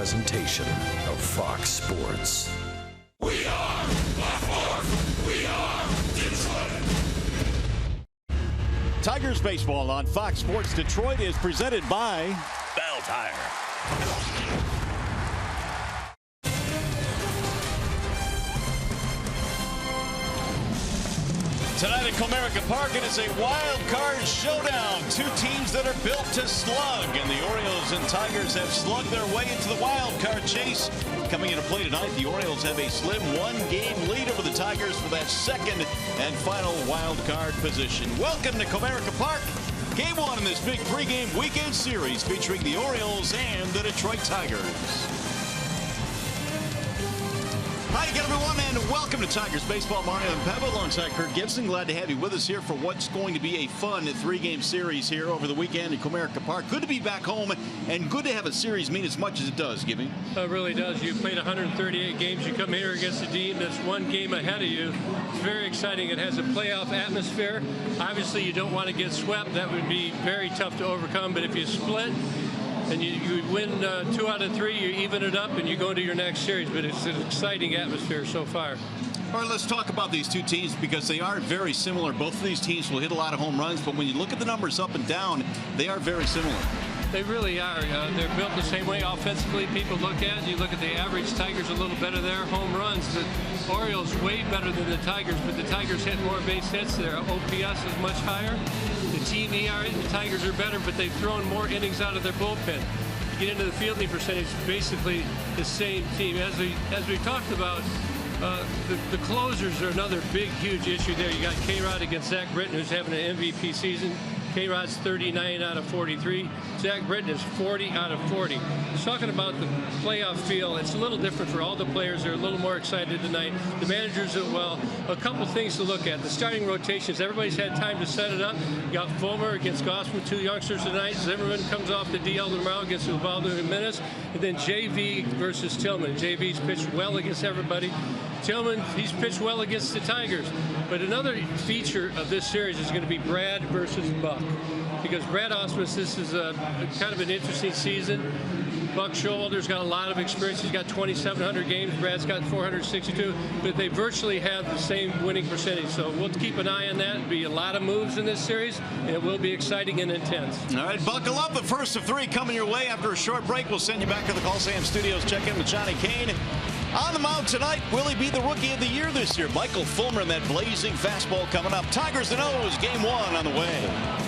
presentation of Fox Sports. We are the Fourth. We are Detroit. Tigers baseball on Fox Sports Detroit is presented by BAL Tire. Tonight at Comerica Park, it is a wild card showdown. Two teams that are built to slug, and the Orioles and Tigers have slugged their way into the wild card chase. Coming into play tonight, the Orioles have a slim one-game lead over the Tigers for that second and final wild card position. Welcome to Comerica Park. Game one in this big pregame weekend series featuring the Orioles and the Detroit Tigers. Hi again, everyone, and welcome to Tigers Baseball. Mario and Peva alongside Kurt Gibson. Glad to have you with us here for what's going to be a fun three-game series here over the weekend in Comerica Park. Good to be back home, and good to have a series mean as much as it does, Gibby. It really does. You played 138 games. You come here against a team that's one game ahead of you. It's very exciting. It has a playoff atmosphere. Obviously, you don't want to get swept. That would be very tough to overcome, but if you split and you win 2 out of 3, you even it up, and you go to your next series. But it's an exciting atmosphere so far. All right, let's talk about these two teams because they are very similar. Both of these teams will hit a lot of home runs, but when you look at the numbers up and down, they are very similar. They really are. They're built the same way offensively. People look at it. You look at the average. Tigers a little better there. Home runs. The Orioles way better than the Tigers, but the Tigers hit more base hits. Their OPS is much higher. The team ERA, the Tigers are better, but they've thrown more innings out of their bullpen. You get into the fielding percentage, basically the same team. As we talked about, the closers are another big, huge issue there. You got K-Rod against Zach Britton, who's having an MVP season. K-Rod's 39 out of 43. Zach Britton is 40 out of 40. Talking about the playoff feel, it's a little different for all the players. They're a little more excited tonight. The managers are well. A couple things to look at. The starting rotations. Everybody's had time to set it up. You got Fulmer against Gossman, 2 youngsters tonight. Zimmerman comes off the DL tomorrow against Ubaldo Jimenez. And then JV versus Tillman. JV's pitched well against everybody. Tillman, he's pitched well against the Tigers. But another feature of this series is going to be Brad versus Buck. Because Brad Ausmus, this is a kind of an interesting season. Buck Showalter's got a lot of experience. He's got 2,700 games. Brad's got 462. But they virtually have the same winning percentage. So we'll keep an eye on that. It'll be a lot of moves in this series, and it will be exciting and intense. All right, buckle up. The first of 3 coming your way after a short break. We'll send you back to the Coliseum Studios. Check in with Johnny Kane. On the mound tonight, will he be the Rookie of the Year this year? Michael Fulmer and that blazing fastball coming up. Tigers and O's, game 1 on the way.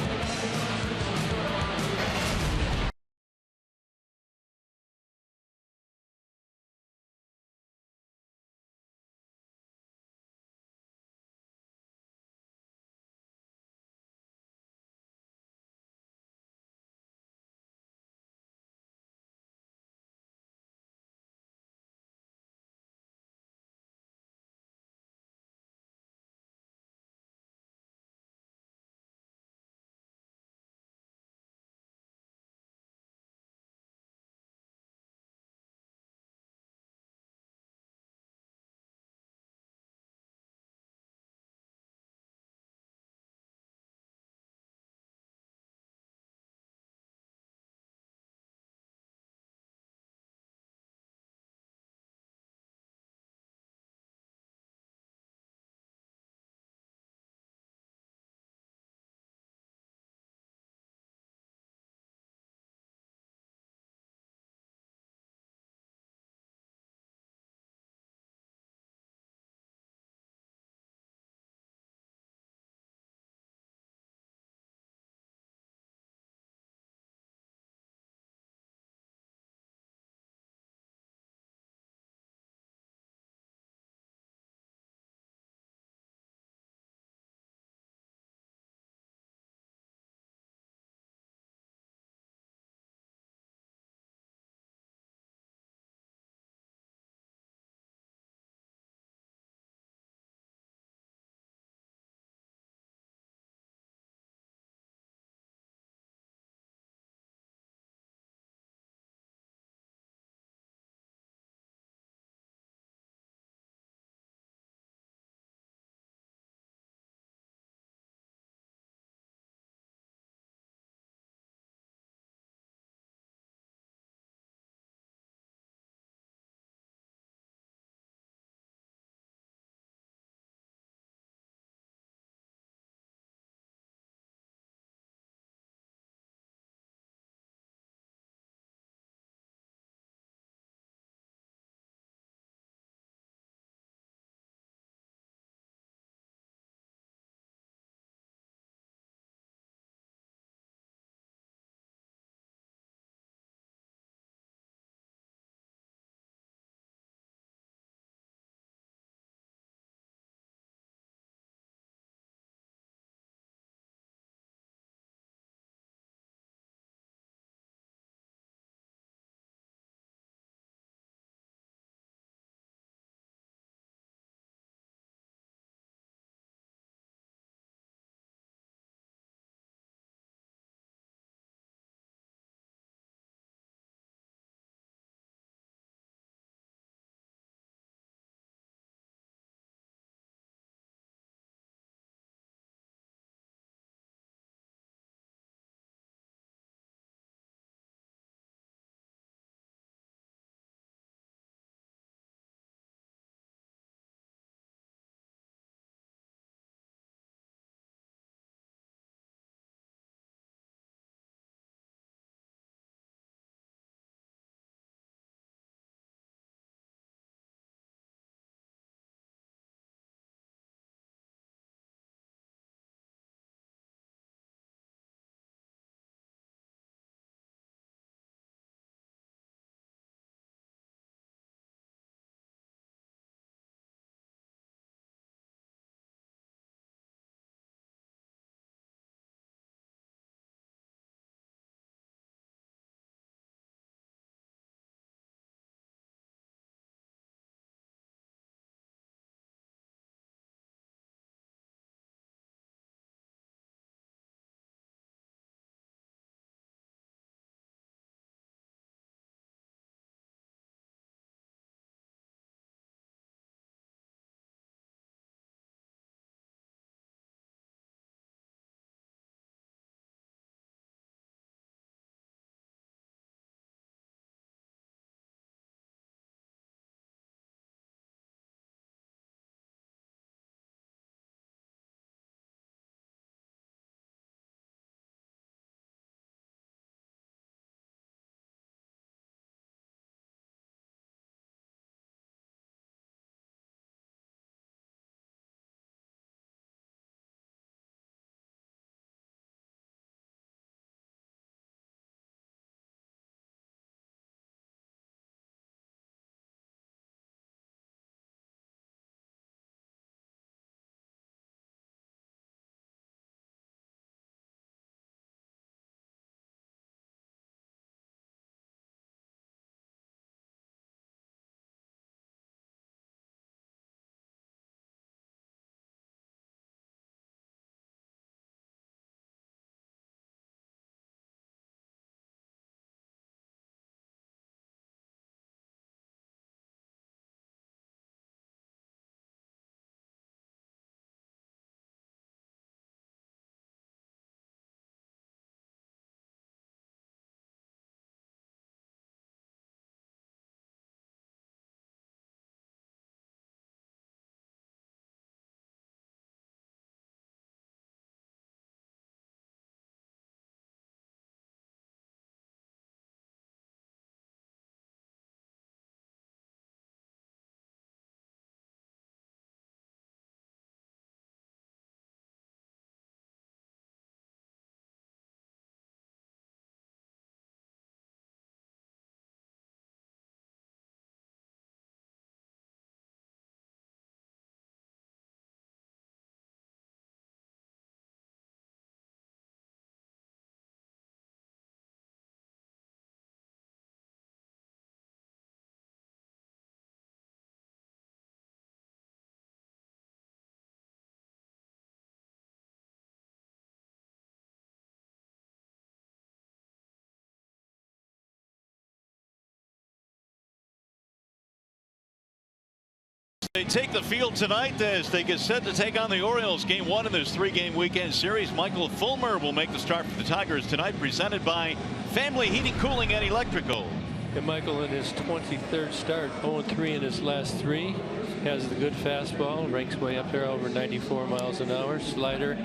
They take the field tonight as they get set to take on the Orioles. Game 1 in this 3-game weekend series. Michael Fulmer will make the start for the Tigers tonight, presented by Family Heating, Cooling, and Electrical. And Michael, in his 23rd start, 0-3 in his last 3. Has the good fastball, ranks way up there over 94 miles an hour. Slider,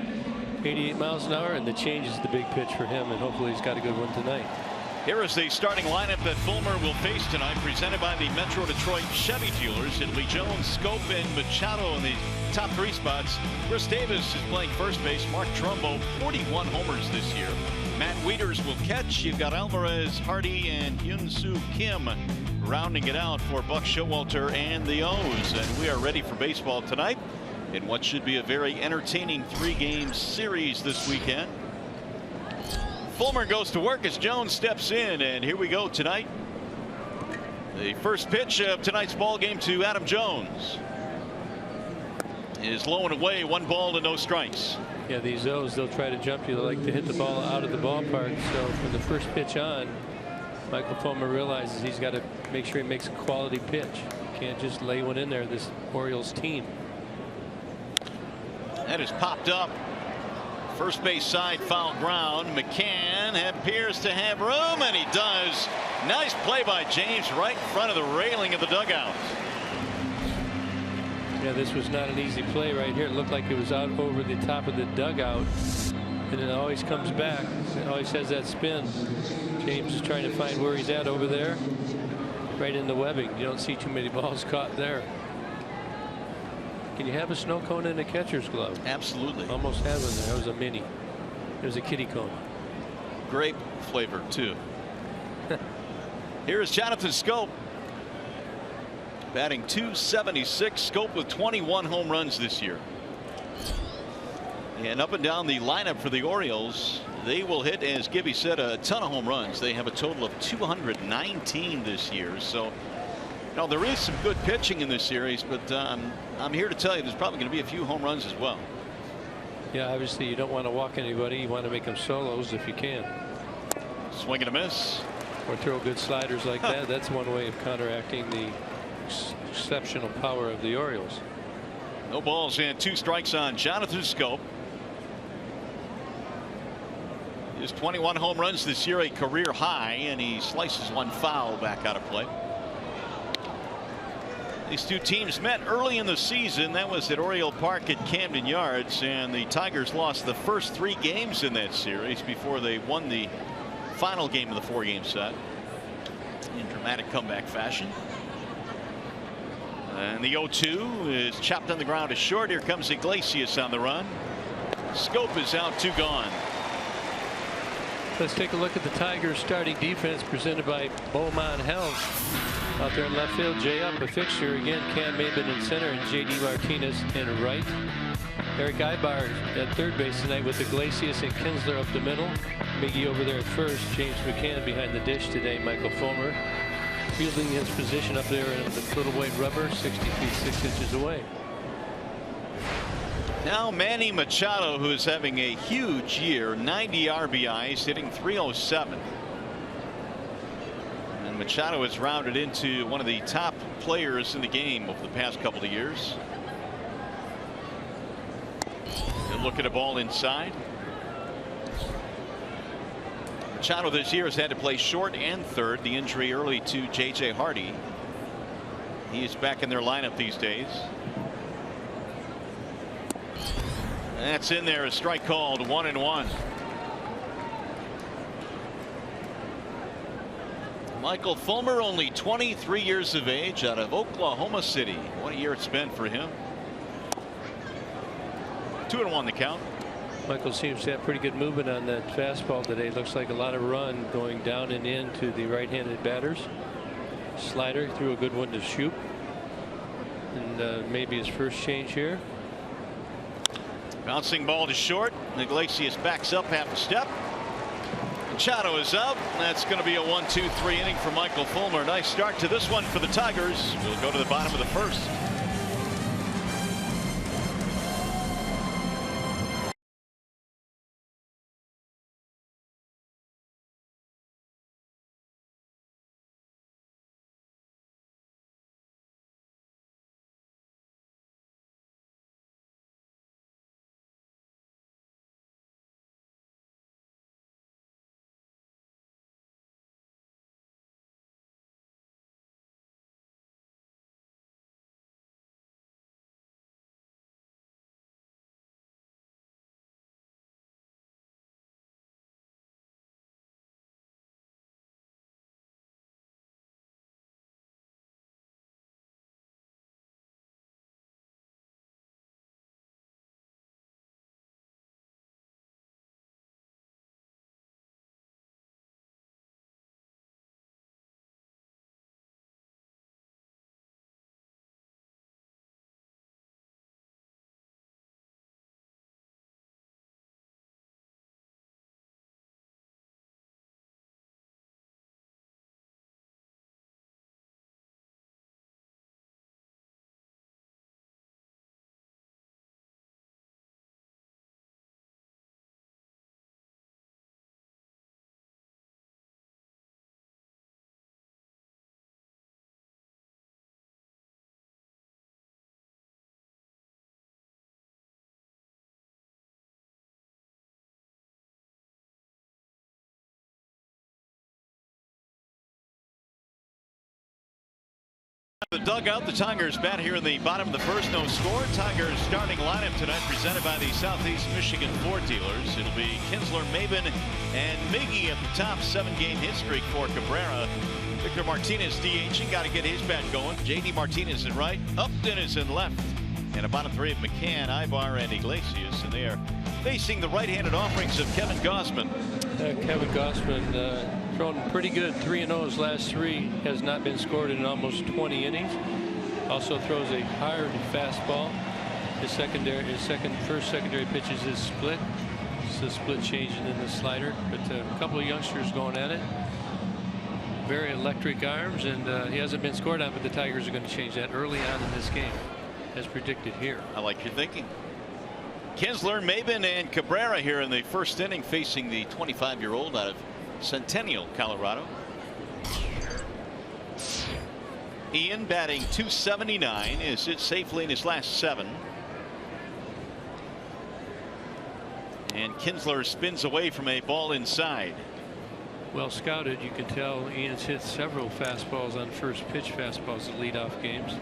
88 miles an hour, and the change is the big pitch for him, and hopefully he's got a good one tonight. Here is the starting lineup that Fulmer will face tonight, presented by the Metro Detroit Chevy Dealers. It'll be Jones, Scope, and Machado in the top 3 spots. Chris Davis is playing first base. Mark Trumbo, 41 homers this year. Matt Wieters will catch. You've got Alvarez, Hardy, and Hyun-Soo Kim rounding it out for Buck Showalter and the O's. And we are ready for baseball tonight in what should be a very entertaining 3-game series this weekend. Fulmer goes to work as Jones steps in, and here we go tonight. The first pitch of tonight's ball game to Adam Jones is low and away, 1 ball to no strikes. Yeah, these O's, they'll try to jump you. They like to hit the ball out of the ballpark. So from the first pitch on, Michael Fulmer realizes he's got to make sure he makes a quality pitch. He can't just lay one in there, this Orioles team. That is popped up. First base side, foul ground. McCann appears to have room, and he does. Nice play by James right in front of the railing of the dugout. Yeah, this was not an easy play right here. It looked like it was out over the top of the dugout, and it always comes back. It always has that spin. James is trying to find where he's at over there, right in the webbing. You don't see too many balls caught there. Can you have a snow cone in a catcher's glove? Absolutely. Almost had one there. That was a mini. There's a kitty cone. Grape flavor too. Here's Jonathan Scope, batting .276. Scope with 21 home runs this year. And up and down the lineup for the Orioles, they will hit, as Gibby said, a ton of home runs. They have a total of 219 this year. So, now there is some good pitching in this series, but I'm here to tell you there's probably going to be a few home runs as well. Yeah, obviously you don't want to walk anybody. You want to make them solos if you can. Swing and a miss. Or throw good sliders like that. That's one way of counteracting the exceptional power of the Orioles. No balls and 2 strikes on Jonathan Scope. His 21 home runs this year, a career high, and he slices one foul back out of play. These 2 teams met early in the season. That was at Oriole Park at Camden Yards, and the Tigers lost the first 3 games in that series before they won the final game of the 4-game set in dramatic comeback fashion. And the 0-2 is chopped on the ground to short. Here comes Iglesias on the run. Scope is out, 2 gone. Let's take a look at the Tigers starting defense presented by Beaumont Health. Out there in left field, Jay Up, a fixture again. Cam Maben in center and J.D. Martinez in right. Eric Ibar at third base tonight with Iglesias and Kinsler up the middle. Miggy over there at first. James McCann behind the dish today. Michael Fulmer fielding his position up there in the little white rubber, 60 feet 6 inches away. Now Manny Machado, who is having a huge year, 90 RBIs, hitting .307. And Machado has rounded into one of the top players in the game over the past couple of years. And look at a ball inside. Machado this year has had to play short and third. The injury early to J.J. Hardy. He is back in their lineup these days. That's in there. A strike called, 1-1. Michael Fulmer, only 23 years of age, out of Oklahoma City. What a year it's been for him. 2-1 the count. Michael seems to have pretty good movement on that fastball today. Looks like a lot of run going down and in to the right-handed batters. Slider threw a good one to Shoop. And maybe his first change here. Bouncing ball to short. Iglesias backs up half a step. Machado is out. That's going to be a 1-2-3 inning for Michael Fulmer. Nice start to this one for the Tigers. We'll go to the bottom of the first. The dugout, the Tigers bat here in the bottom of the first, no score. Tigers starting lineup tonight presented by the Southeast Michigan Ford dealers. It'll be Kinsler, Maben, and Miggy at the top. 7-game hit streak for Cabrera. Victor Martinez DHing, got to get his bat going. JD Martinez in right, Upton is in left, and a bottom three of McCann, Ibar, and Iglesias, and they are facing the right-handed offerings of Kevin Gausman. Kevin Gausman thrown pretty good. 3-0 his last 3. Has not been scored in almost 20 innings. Also throws a hard fastball. His first secondary pitches is split. It's a split changing in the slider. But a couple of youngsters going at it. Very electric arms, and he hasn't been scored on, but the Tigers are going to change that early on in this game, as predicted here. I like your thinking. Kinsler, Maben, and Cabrera here in the first inning, facing the 25-year-old out of Centennial, Colorado. Ian batting .279, is hit safely in his last 7. And Kinsler spins away from a ball inside. Well scouted. You can tell Ian's hit several fastballs on first pitch fastballs to lead off games.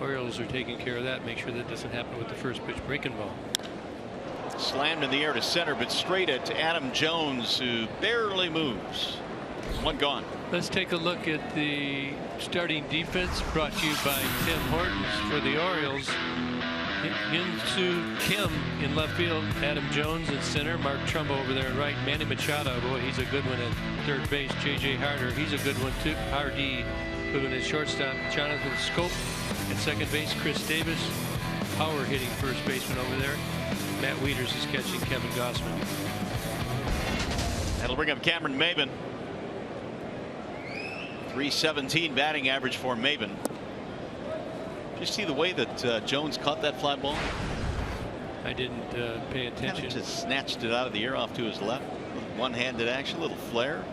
Orioles are taking care of that. Make sure that doesn't happen with the first pitch breaking ball. Slammed in the air to center, but straight at Adam Jones, who barely moves. 1 gone. Let's take a look at the starting defense, brought to you by Tim Hortons for the Orioles. Hyun-Soo Kim in left field, Adam Jones in center, Mark Trumbo over there in right, Manny Machado, boy, he's a good one at third base. J.J. Harder, he's a good one too. Hardy, good one at shortstop. Jonathan Scope at second base. Chris Davis, power hitting first baseman over there. Matt Wieters is catching Kevin Gausman. That'll bring up Cameron Maben. .317 batting average for Maben. Did you see the way that Jones caught that fly ball? I didn't pay attention. Kind of just snatched it out of the air off to his left. One-handed action, little flare.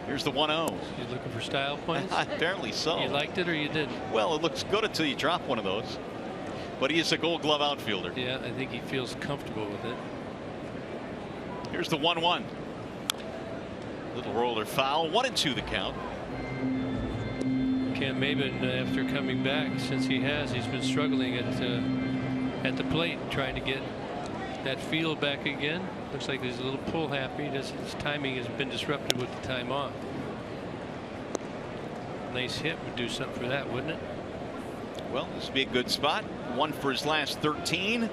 Here's the 1-0. He's looking for style points? Apparently so. You liked it or you didn't? Well, it looks good until you drop one of those. But he is a Gold Glove outfielder. Yeah, I think he feels comfortable with it. Here's the 1-1. Little roller foul. 1-2 the count. Cam Maben, after coming back, since he's been struggling at the plate, trying to get that feel back again. Looks like he's a little pull happy. His timing has been disrupted with the time off. Nice hit would do something for that, wouldn't it? Well, this would be a good spot. 1 for his last 13.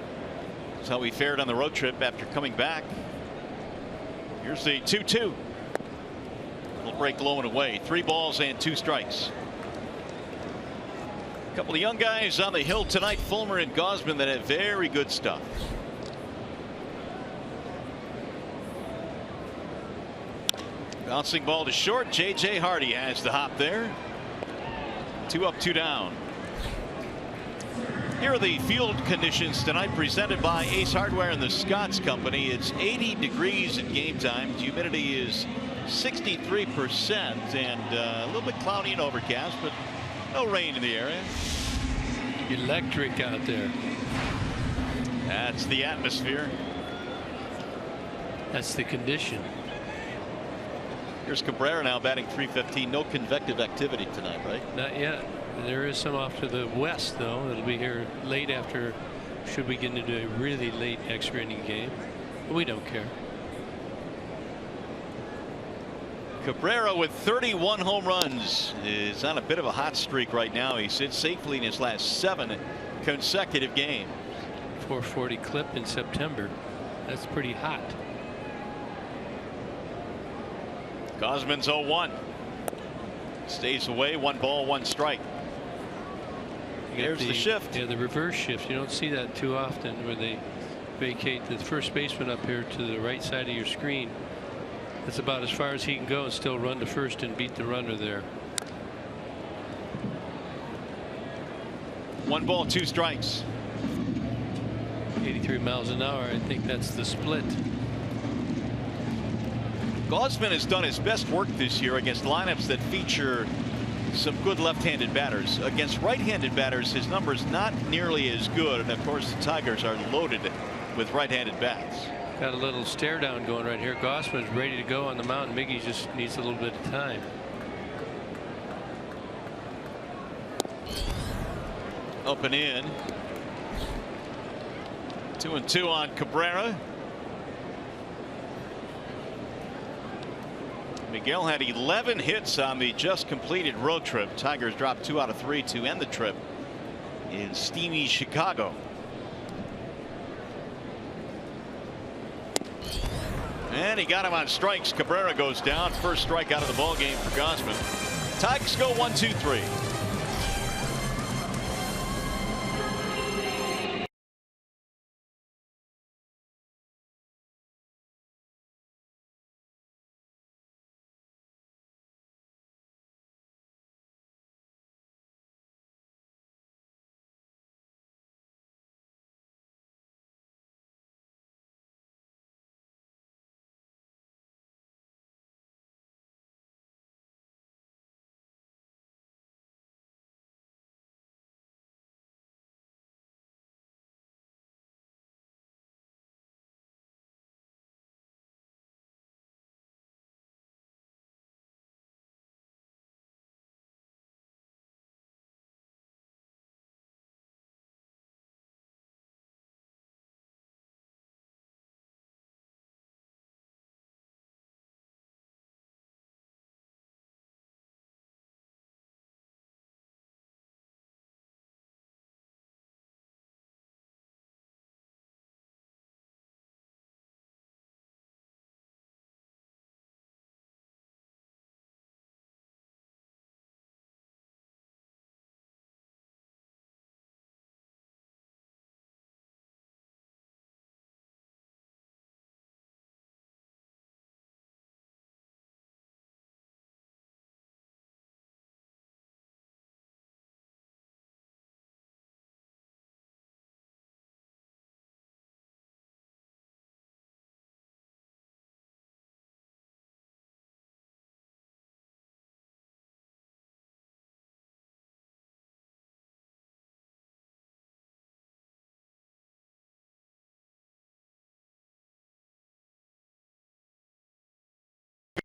That's how he fared on the road trip after coming back. Here's the 2-2. Little break low and away. 3 balls and 2 strikes. A couple of young guys on the hill tonight, Fulmer and Gausman, that have very good stuff. Bouncing ball to short. J.J. Hardy has the hop there. 2 up, 2 down. Here are the field conditions tonight, presented by Ace Hardware and the Scotts Company. It's 80 degrees at game time. Humidity is 63%, and a little bit cloudy and overcast, but no rain in the area. Electric out there. That's the atmosphere. That's the condition. Here's Cabrera now batting .315. No convective activity tonight, right? Not yet. There is some off to the west, though. It'll be here late after, should we get into a really late extra inning game. But we don't care. Cabrera with 31 home runs is on a bit of a hot streak right now. He sits safely in his last 7 consecutive games. 440 clip in September. That's pretty hot. Gausman's 0-1. Stays away. 1 ball, 1 strike. There's the shift. Yeah, the reverse shift. You don't see that too often, where they vacate the first baseman up here to the right side of your screen. That's about as far as he can go and still run to first and beat the runner there. 1 ball, 2 strikes. 83 miles an hour. I think that's the split. Gausman has done his best work this year against lineups that feature some good left-handed batters. Against right-handed batters, his number's not nearly as good, and of course the Tigers are loaded with right-handed bats. Got a little stare down going right here. Gausman's ready to go on the mound. Miggy just needs a little bit of time. up and in. 2-2 on Cabrera. Miguel had 11 hits on the just completed road trip. Tigers dropped 2 out of 3 to end the trip in steamy Chicago. And he got him on strikes. Cabrera goes down. First strikeout of the ball game for Gausman. Tigers go 1-2-3.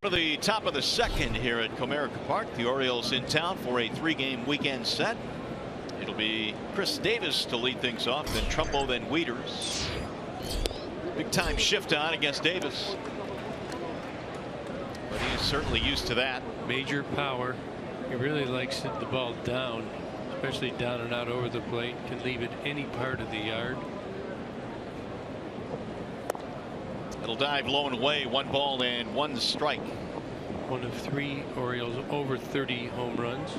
To the top of the second here at Comerica Park. The Orioles in town for a 3-game weekend set. It'll be Chris Davis to lead things off, then Trumbo, then Wieters. Big time shift on against Davis, but he is certainly used to that. Major power. He really likes the ball down, especially down and out over the plate. Can leave it any part of the yard. It'll dive low and away. 1 ball and 1 strike. One of 3 Orioles over 30 home runs.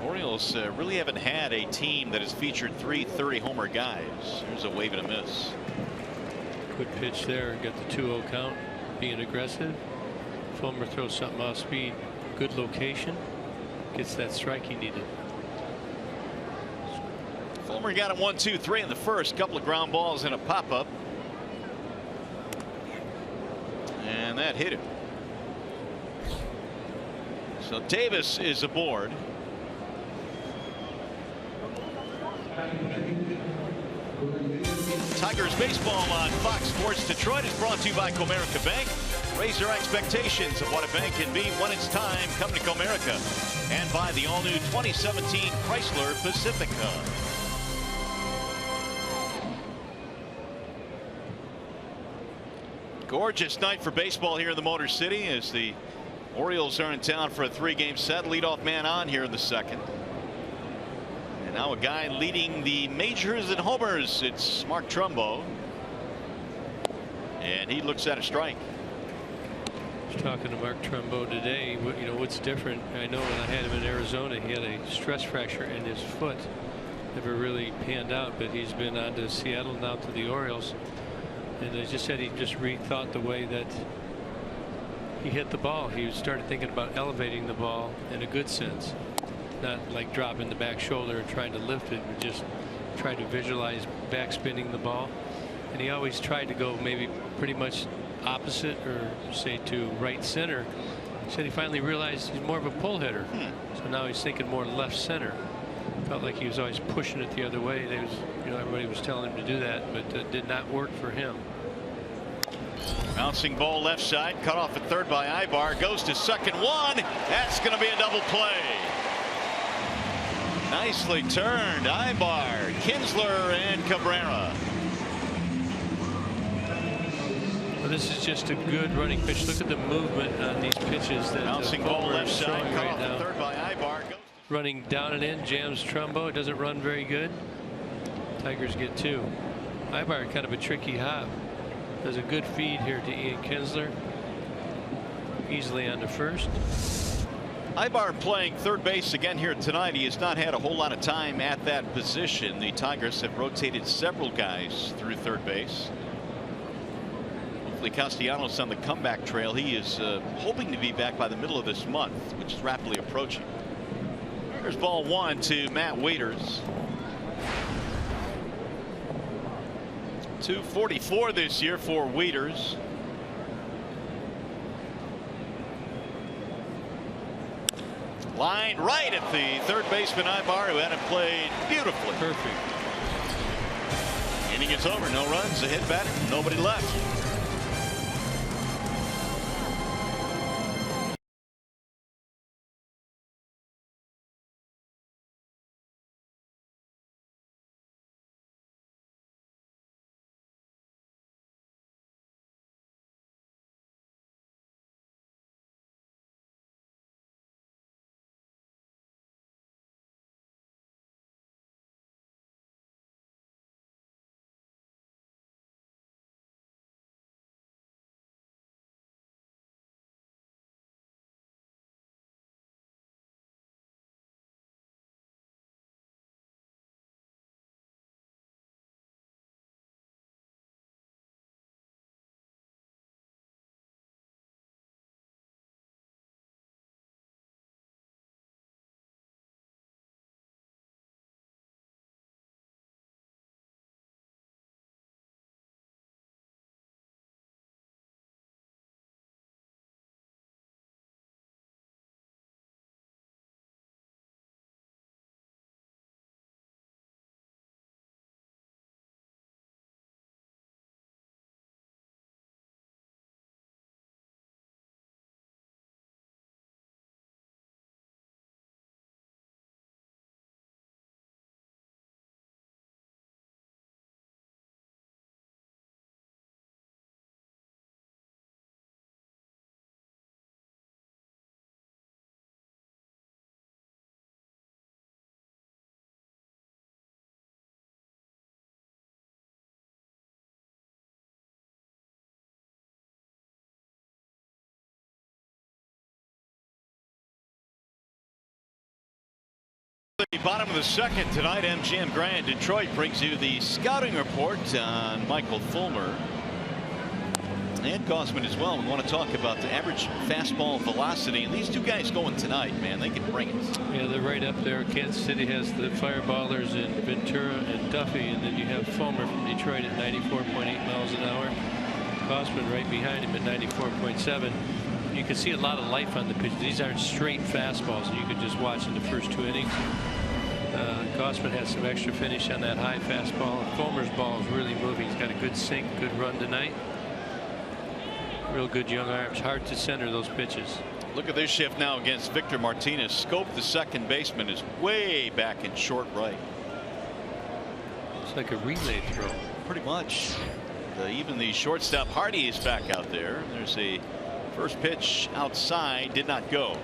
Orioles really haven't had a team that has featured 3 30-homer guys. Here's a wave and a miss. Good pitch there. Got the 2-0 count. Being aggressive. Fulmer throws something off speed. Good location. Gets that strike he needed. Fulmer got him 1-2-3 in the first. Couple of ground balls and a pop-up. And that hit him. So Davis is aboard. Tigers baseball on Fox Sports Detroit is brought to you by Comerica Bank. Raise your expectations of what a bank can be when it's time. Come to Comerica. And by the all-new 2017 Chrysler Pacifica. Gorgeous night for baseball here in the Motor City as the Orioles are in town for a 3-game set. Leadoff man on here in the second. And now a guy leading the majors in homers. It's Mark Trumbo. And he looks at a strike. I was talking to Mark Trumbo today. You know what's different? I know when I had him in Arizona, he had a stress fracture in his foot. Never really panned out, but he's been on to Seattle, now to the Orioles. And I just said he just rethought the way that he hit the ball. He started thinking about elevating the ball in a good sense, not like dropping the back shoulder and trying to lift it, but just try to visualize backspinning the ball. And he always tried to go maybe pretty much opposite or say to right center. He said he finally realized he's more of a pull hitter. So now he's thinking more left center. Felt like he was always pushing it the other way. They was, you know, everybody was telling him to do that, but it did not work for him. Bouncing ball left side, cut off at third by Ibar, goes to second. 1. That's going to be a double play. Nicely turned. Ibar, Kinsler, and Cabrera. Well, this is just a good running pitch. Look at the movement on these pitches that Bouncing ball Fulmer left is side, showing cut right off now. the third by Ibar. Running down and in, jams Trumbo. It doesn't run very good. Tigers get 2. Ibar kind of a tricky hop. There's a good feed here to Ian Kinsler. Easily on the first. Ibar playing third base again here tonight. He has not had a whole lot of time at that position. The Tigers have rotated several guys through third base. Hopefully Castellanos on the comeback trail. He is hoping to be back by the middle of this month, which is rapidly approaching. Here's ball 1 to Matt Waiters. 244 this year for Waiters. Line right at the third baseman Ibar, who had it played beautifully. Perfect. Inning is over. No runs. A hit batter. Nobody left. The bottom of the second tonight, MGM Grand Detroit brings you the scouting report on Michael Fulmer and Gausman as well. We want to talk about the average fastball velocity, and these two guys going tonight, man, they can bring it. Yeah, they're right up there. Kansas City has the fireballers in Ventura and Duffy, and then you have Fulmer from Detroit at 94.8 miles an hour. Gausman right behind him at 94.7. You can see a lot of life on the pitch. These aren't straight fastballs, and you can just watch in the first 2 innings. Gausman has some extra finish on that high fastball. Fulmer's ball is really moving. He's got a good sink, good run tonight. Real good young arms. Hard to center those pitches. Look at this shift now against Victor Martinez. Scope, the second baseman, is way back in short right. It's like a relay throw. Pretty much. Even the shortstop Hardy is back out there. There's a first pitch outside, did not go.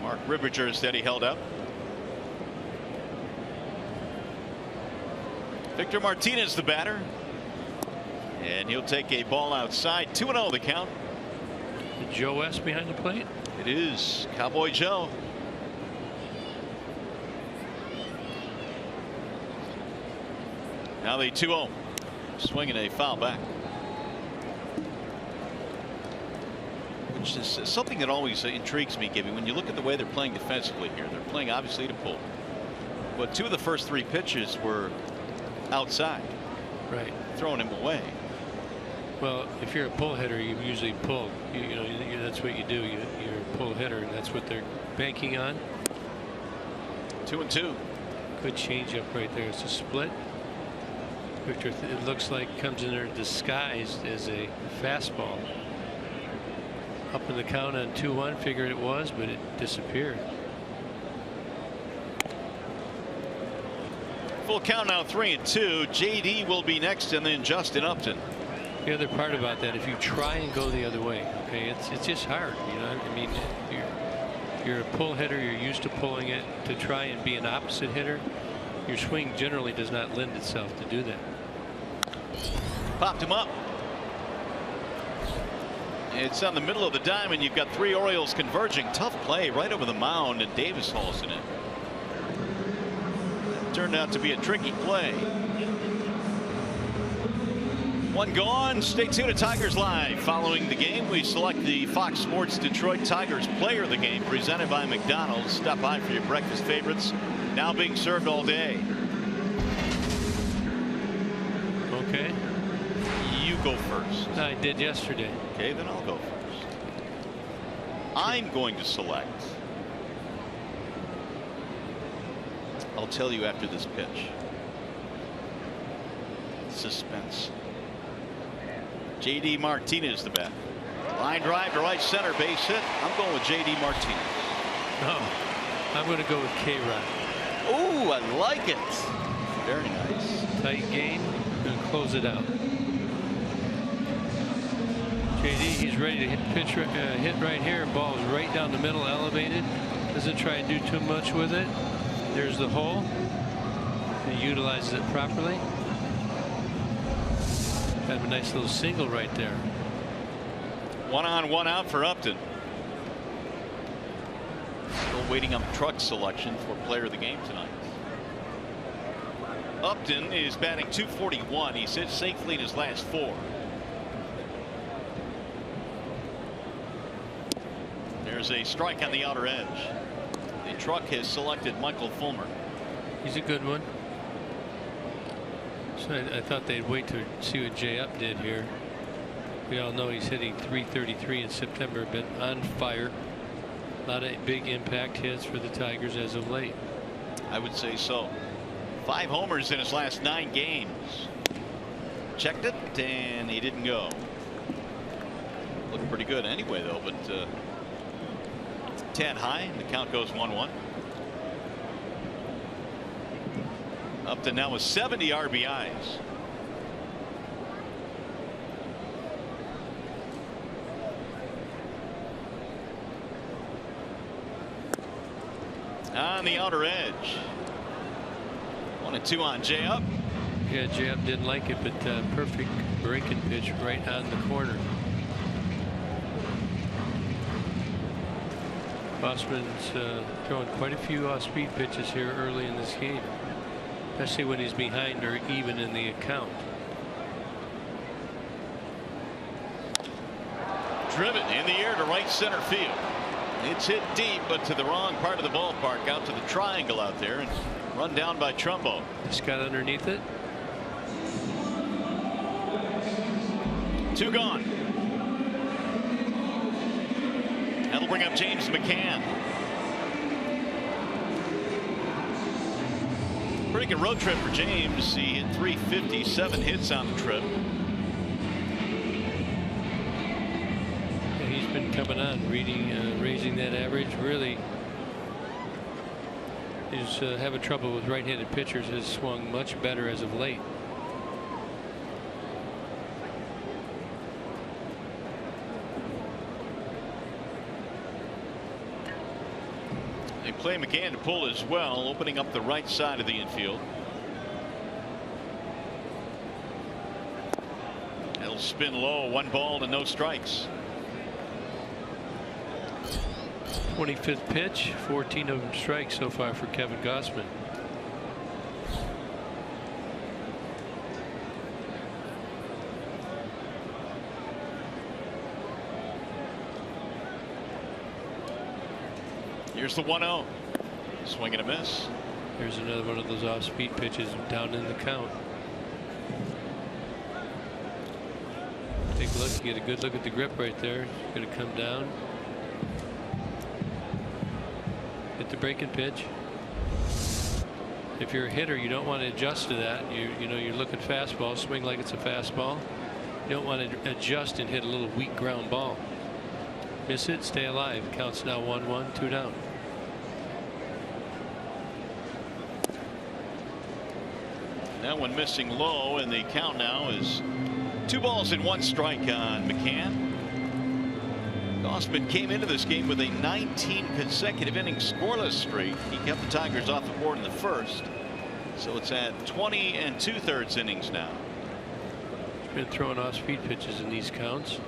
Mark Ribbiger instead he held up. Victor Martinez the batter, and he'll take a ball outside. 2-0 the count. Joe West behind the plate. It is Cowboy Joe. Now the 2-0, swinging a foul back, which is something that always intrigues me, Gibby. When you look at the way they're playing defensively here, they're playing obviously to pull, but 2 of the first 3 pitches were outside, right, throwing him away. Well, if you're a pull hitter, you usually pull. You know, that's what you do. You're a pull hitter, and that's what they're banking on. 2-2. Good changeup right there. It's a split. Victor, it looks like comes in there disguised as a fastball. Up in the count on 2-1. Figured it was, but it disappeared. Full count now, 3-2. JD will be next, and then Justin Upton. The other part about that, if you try and go the other way, okay, it's just hard. You know, I mean, you're a pull hitter. You're used to pulling it. To try and be an opposite hitter, your swing generally does not lend itself to do that. Popped him up. It's on the middle of the diamond. You've got 3 Orioles converging. Tough play right over the mound, and Davis hauls it in. Turned out to be a tricky play. 1 gone. Stay tuned to Tigers Live. Following the game, we select the Fox Sports Detroit Tigers Player of the Game, presented by McDonald's. Stop by for your breakfast favorites, now being served all day. Okay. You go first. I did yesterday. Okay, then I'll go first. I'm going to select. I'll tell you after this pitch. Suspense. JD Martinez, the bat. Line drive to right center, base hit. I'm going with JD Martinez. No, I'm going to go with K-Rod. Oh, I like it. Very nice. Tight game. Going to close it out. JD, he's ready to hit right here. Ball's right down the middle, elevated. Doesn't try and do too much with it. There's the hole. He utilizes it properly. Have a nice little single right there. 1 on, 1 out for Upton. Still waiting on truck selection for player of the game tonight. Upton is batting .241. He's hit safely in his last 4. There's a strike on the outer edge. The truck has selected Michael Fulmer. He's a good one. So I thought they'd wait to see what Jay Up did here. We all know he's hitting .333 in September. Been on fire. A lot of big impact hits for the Tigers as of late. I would say so. 5 homers in his last 9 games. Checked it, and he didn't go. Looked pretty good anyway, though, but 10 high. The count goes 1-1. Upton now with 70 RBIs. On the outer edge. 1-2 on Jay Up. Yeah, Jay Up didn't like it, but perfect breaking pitch right on the corner. Bossman's throwing quite a few off-speed pitches here early in this game, especially when he's behind or even in the account. Driven in the air to right center field. It's hit deep, but to the wrong part of the ballpark, out to the triangle out there, and run down by Trumbo. Just got underneath it. 2 gone. That'll bring up James McCann. Pretty good road trip for James. He hit .357 hits on the trip. Yeah, he's been coming on, raising that average. Really is having trouble with right-handed pitchers. Has swung much better as of late. They play McCann to pull as well, opening up the right side of the infield. It'll spin low. 1 ball and no strikes. 25th pitch, 14 of them strikes so far for Kevin Gausman. Here's the 1-0. Swing and a miss. Here's another one of those off-speed pitches down in the count. Take a look. You get a good look at the grip right there. It's going to come down. Hit the breaking pitch. If you're a hitter, you don't want to adjust to that. You know you're looking fastball, swing like it's a fastball. You don't want to adjust and hit a little weak ground ball. Miss it, stay alive. Counts now 1-1, 2 down. That one missing low, and the count now is 2 balls and 1 strike on McCann. Gausman came into this game with a 19 consecutive inning scoreless streak. He kept the Tigers off the board in the first, so it's at 20 2/3 innings now. He's been throwing off speed pitches in these counts.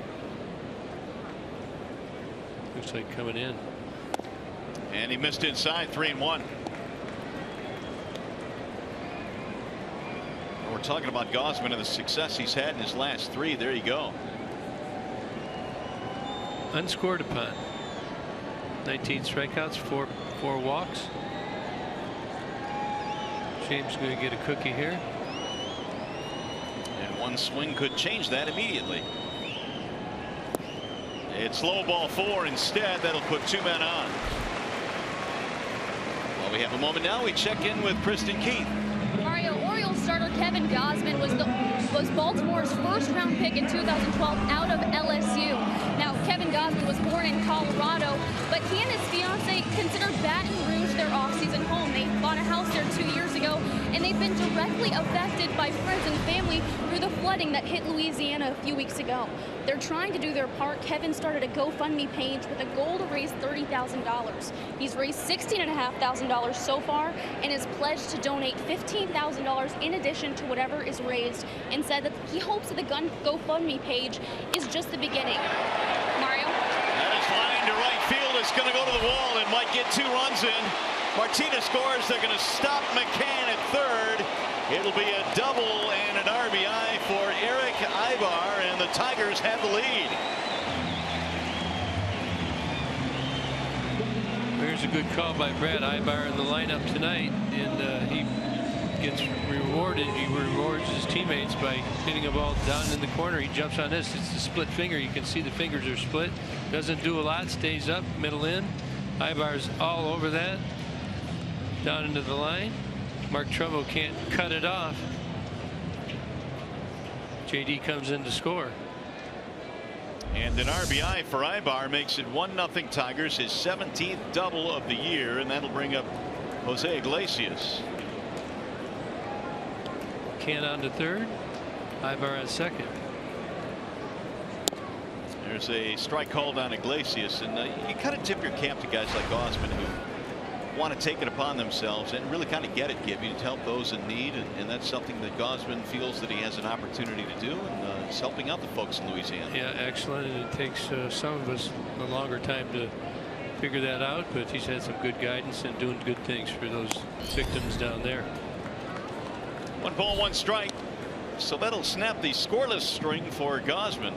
Looks like coming in. And he missed inside, 3-1. We're talking about Gausman and the success he's had in his last 3. There you go. Unscored upon. 19 strikeouts, 4 walks. James going to get a cookie here. And one swing could change that immediately. It's low ball 4 instead. That'll put 2 men on. Well, we have a moment now. We check in with Kristen Keith. Mario, Orioles starter Kevin Gausman was Baltimore's first-round pick in 2012 out of LSU. Now, Kevin Gausman was born in Colorado, but he and his fiancee consider Baton Rouge their off-season home. They bought a house there 2 years ago, and they've been directly affected by friends and family through the flooding that hit Louisiana a few weeks ago. They're trying to do their part. Kevin started a GoFundMe page with a goal to raise $30,000. He's raised $16,500 so far and is pledged to donate $15,000 in addition to whatever is raised, and said that he hopes that the GoFundMe page is just the beginning. Mario? That is line to right field. It's going to go to the wall and might get 2 runs in. Martinez scores. They're going to stop McCann at third. It'll be a double and an RBI for Eric Ibar, and the Tigers have the lead. There's a good call by Brad Ibar in the lineup tonight, and he gets rewarded. He rewards his teammates by hitting a ball down in the corner. He jumps on this. It's the split finger. You can see the fingers are split. Doesn't do a lot. Stays up, middle in. Ibar's all over that. Down into the line. Mark Trumbo can't cut it off. JD comes in to score. And an RBI for Ibar makes it 1-0 Tigers, his 17th double of the year, and that'll bring up Jose Iglesias. Can on to third. Ibar on second. There's a strike called on Iglesias, and you kind of tip your cap to guys like Gausman who want to take it upon themselves and really kind of get it, Gibby, to help those in need, and that's something that Gausman feels that he has an opportunity to do, and he's helping out the folks in Louisiana. Yeah, excellent, and it takes some of us a longer time to figure that out, but he's had some good guidance and doing good things for those victims down there. 1 ball, 1 strike, so that'll snap the scoreless string for Gausman.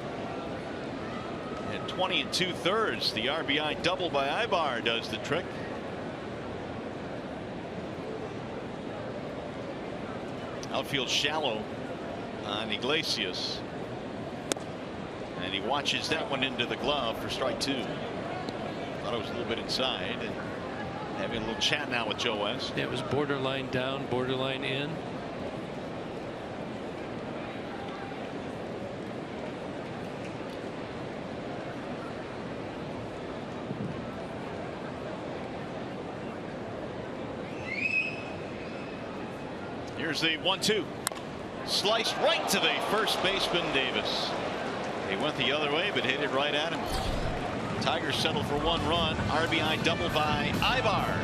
At 20 2/3, the RBI double by Ibar does the trick. Outfield shallow on Iglesias, and he watches that one into the glove for strike 2. Thought it was a little bit inside, and having a little chat now with Joe West. It was borderline down, borderline in. Here's the 1-2. Sliced right to the first baseman, Davis. He went the other way, but hit it right at him. Tigers settle for 1 run. RBI double by Ibar.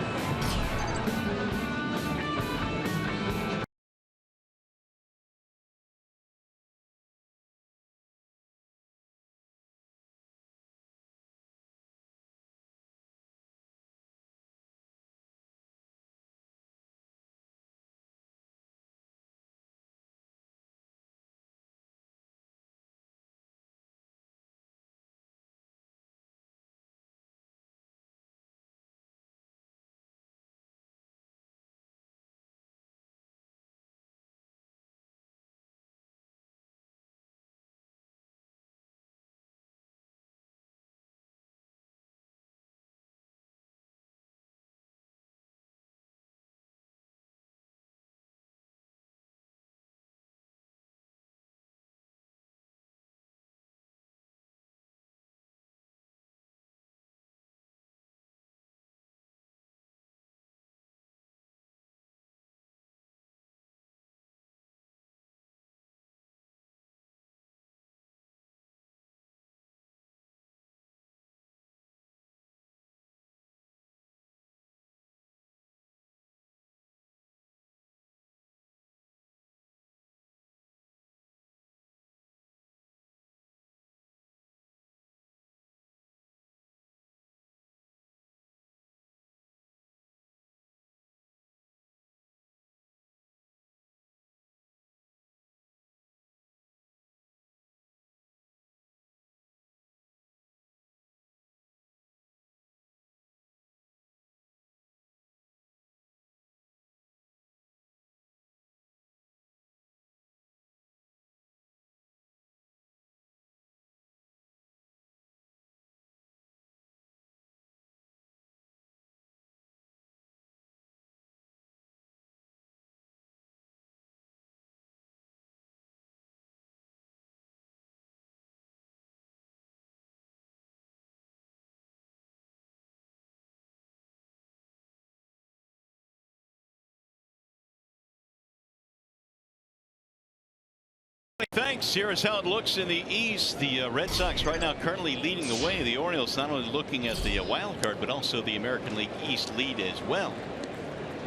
Thanks. Here is how it looks in the East. The Red Sox right now currently leading the way. The Orioles not only looking at the wild card, but also the American League East lead as well.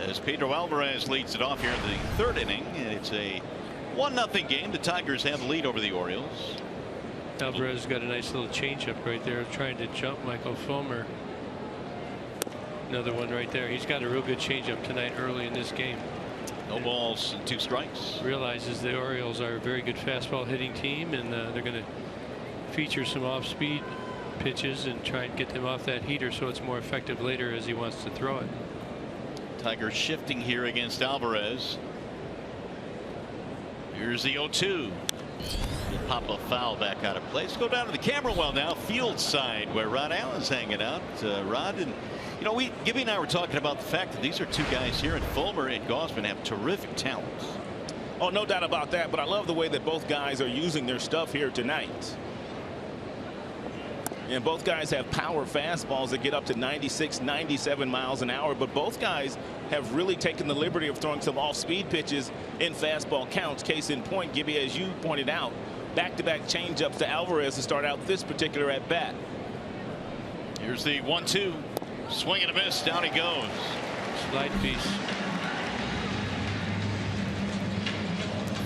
As Pedro Alvarez leads it off here in the third inning. It's a 1-0 game. The Tigers have the lead over the Orioles. Alvarez got a nice little changeup right there, trying to jump Michael Fulmer. Another one right there. He's got a real good changeup tonight early in this game. No balls and 2 strikes. Realizes the Orioles are a very good fastball hitting team, and they're going to feature some off-speed pitches and try and get them off that heater so it's more effective later as he wants to throw it. Tigers shifting here against Alvarez. Here's the 0-2. He'll pop a foul back out of play. Let's go down to the camera well now, field side, where Rod Allen's hanging out. Rod, and you know, Gibby and I were talking about the fact that these are 2 guys here, and Fulmer and Gausman have terrific talents. Oh, no doubt about that, but I love the way that both guys are using their stuff here tonight. And both guys have power fastballs that get up to 96, 97 miles an hour, but both guys have really taken the liberty of throwing some off-speed pitches in fastball counts. Case in point, Gibby, as you pointed out, back-to-back changeups to Alvarez to start out this particular at-bat. Here's the 1-2. Swing and a miss. Down he goes. Slide piece.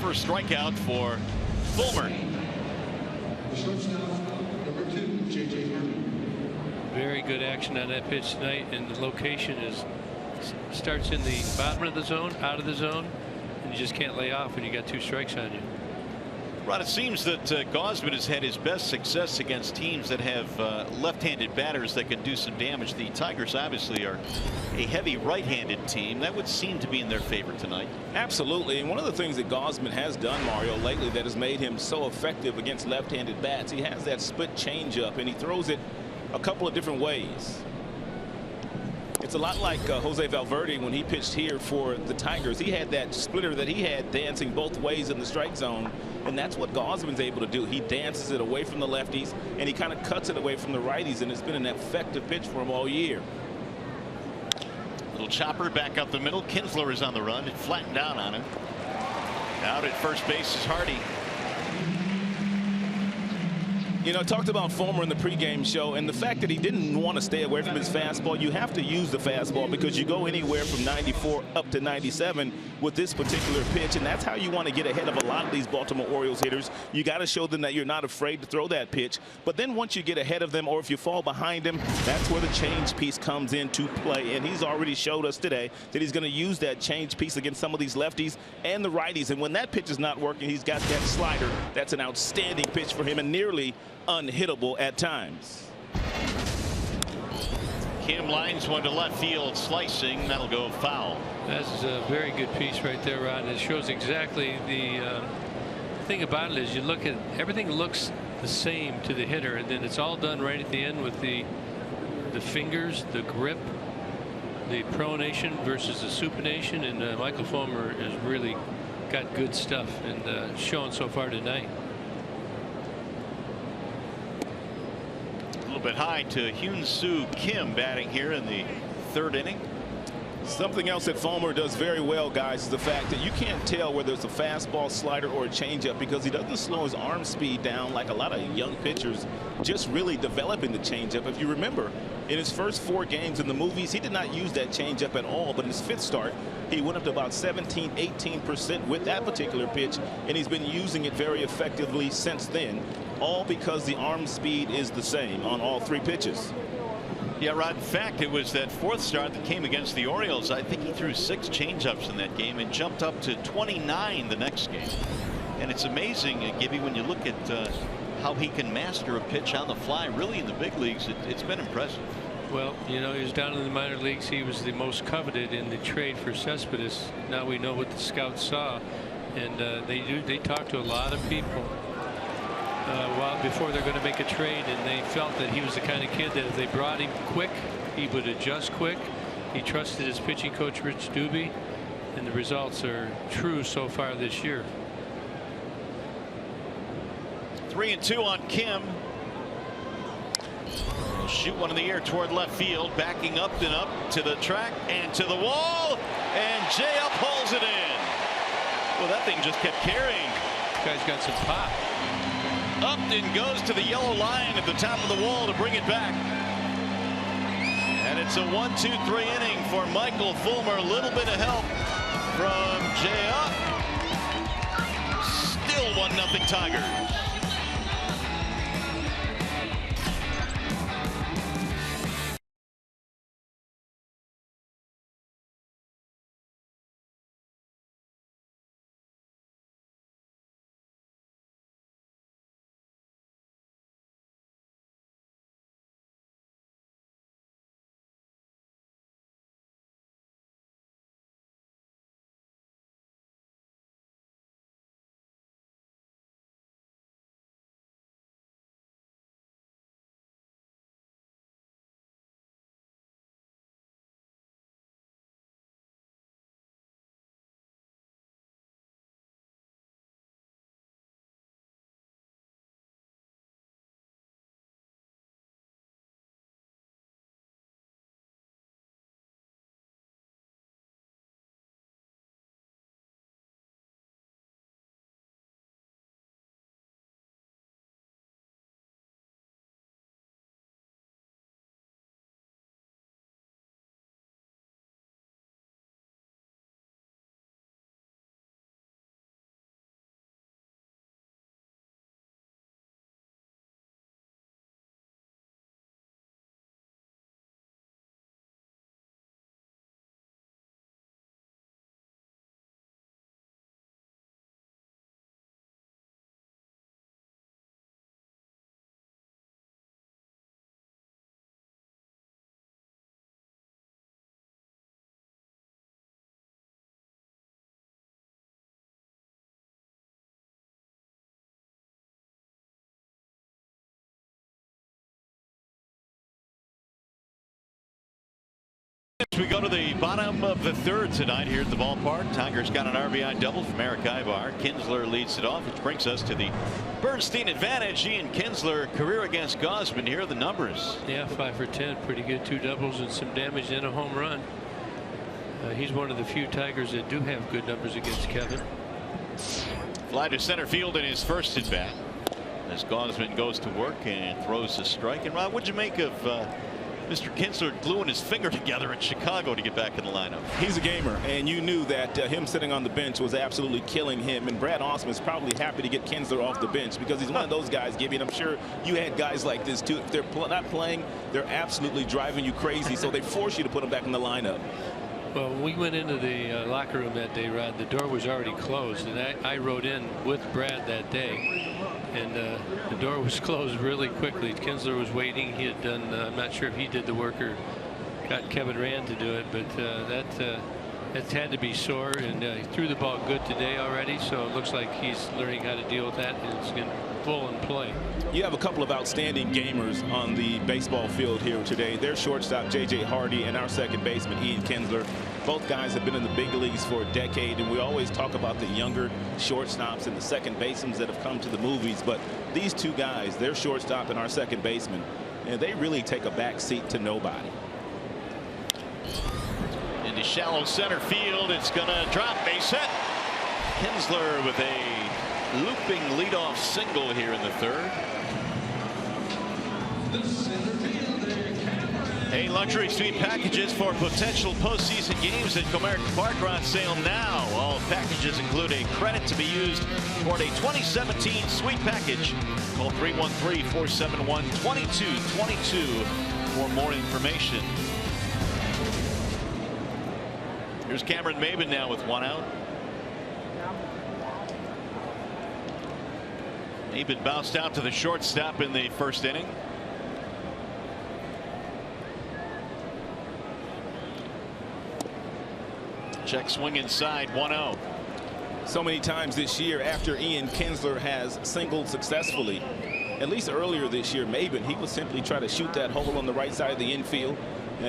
First strikeout for Fulmer. Very good action on that pitch tonight, and the location starts in the bottom of the zone, out of the zone, and you just can't lay off when you got 2 strikes on you. Rod, it seems that Gausman has had his best success against teams that have left-handed batters that can do some damage. The Tigers obviously are a heavy right-handed team. That would seem to be in their favor tonight. Absolutely, and one of the things that Gausman has done, Mario, lately that has made him so effective against left-handed bats, he has that split changeup, and he throws it a couple of different ways. It's a lot like Jose Valverde when he pitched here for the Tigers. He had that splitter that he had dancing both ways in the strike zone, and that's what Gausman's able to do. He dances it away from the lefties, and he kind of cuts it away from the righties, and it's been an effective pitch for him all year. Little chopper back up the middle. Kinsler is on the run. It flattened down on him. Out at first base is Hardy. You know, talked about Fulmer in the pregame show, and the fact that he didn't want to stay away from his fastball. You have to use the fastball because you go anywhere from 94 up to 97 with this particular pitch, and that's how you want to get ahead of a lot of these Baltimore Orioles hitters. You got to show them that you're not afraid to throw that pitch, but then once you get ahead of them, or if you fall behind them, that's where the change piece comes into play, and he's already showed us today that he's going to use that change piece against some of these lefties and the righties, and when that pitch is not working, he's got that slider. That's an outstanding pitch for him and nearly unhittable at times. Kim lines one to left field, slicing. That'll go foul. That's a very good piece right there, Rod. It shows exactly the thing about it is you look at everything looks the same to the hitter, and then it's all done right at the end with the fingers, the grip, the pronation versus the supination, and Michael Fulmer has really got good stuff and shown so far tonight. A little bit high to Hyun-Soo Kim batting here in the third inning. Something else that Fulmer does very well, guys, is the fact that you can't tell whether it's a fastball, slider, or a changeup because he doesn't slow his arm speed down like a lot of young pitchers just really developing the changeup. If you remember, in his first 4 games in the movies, he did not use that changeup at all, but in his 5th start, he went up to about 17–18% with that particular pitch, and he's been using it very effectively since then, all because the arm speed is the same on all 3 pitches. Yeah, Rod, in fact, it was that 4th start that came against the Orioles. I think he threw 6 changeups in that game and jumped up to 29 the next game. And it's amazing, Gibby, when you look at how he can master a pitch on the fly. Really, in the big leagues, it's been impressive. Well, you know, he was down in the minor leagues. He was the most coveted in the trade for Cespedes. Now we know what the scouts saw, and they talk to a lot of people before they're going to make a trade, and they felt that he was the kind of kid that if they brought him quick, he would adjust quick. He trusted his pitching coach, Rich Doobie, and the results are true so far this year. 3-2 on Kim. He'll shoot one in the air toward left field, backing up and up to the track and to the wall, and Jay Up pulls it in. Well, that thing just kept carrying. Guy's got some pop. Upton goes to the yellow line at the top of the wall to bring it back. And it's a 1-2-3 inning for Michael Fulmer. A little bit of help from Jay Up. Still 1-0 Tigers. We go to the bottom of the third tonight here at the ballpark. Tigers got an RBI double from Eric Ibar. Kinsler leads it off, which brings us to the Bernstein advantage. Ian Kinsler, career against Gausman. Here are the numbers. Yeah, 5 for 10, pretty good. 2 doubles and some damage and a home run. He's one of the few Tigers that do have good numbers against Kevin. Fly to center field in his first at bat as Gausman goes to work and throws a strike. And Rob, what'd you make of Mr. Kinsler gluing his finger together in Chicago to get back in the lineup? He's a gamer, and you knew that him sitting on the bench was absolutely killing him. And Brad Austin is probably happy to get Kinsler off the bench because he's one of those guys, Gibby, and I'm sure you had guys like this too. If they're not playing, they're absolutely driving you crazy, so they force you to put him back in the lineup. Well, when we went into the locker room that day, Rod, the door was already closed, and I rode in with Brad that day, and the door was closed really quickly. Kinsler was waiting. He had done, I'm not sure if he did the work or got Kevin Rand to do it, but that had to be sore, and he threw the ball good today already, so it looks like he's learning how to deal with that, and it's going to full in play. You have a couple of outstanding gamers on the baseball field here today. Their shortstop J.J. Hardy and our second baseman Ian Kinsler. Both guys have been in the big leagues for a decade, and we always talk about the younger shortstops and the second basemen that have come to the movies, but these two guys, their shortstop and our second baseman, and they really take a back seat to nobody. Into shallow center field, it's gonna drop, base hit. Kinsler with a looping leadoff single here in the third. Hey, luxury suite packages for potential postseason games at Comerica Park are on sale now. All packages include a credit to be used toward a 2017 suite package. Call 313-471-2222 for more information. Here's Cameron Maybin now with one out. Maybin bounced out to the shortstop in the first inning. Check swing inside, 1-0. So many times this year after Ian Kinsler has singled successfully, at least earlier this year, Maybin, he would simply try to shoot that hole on the right side of the infield,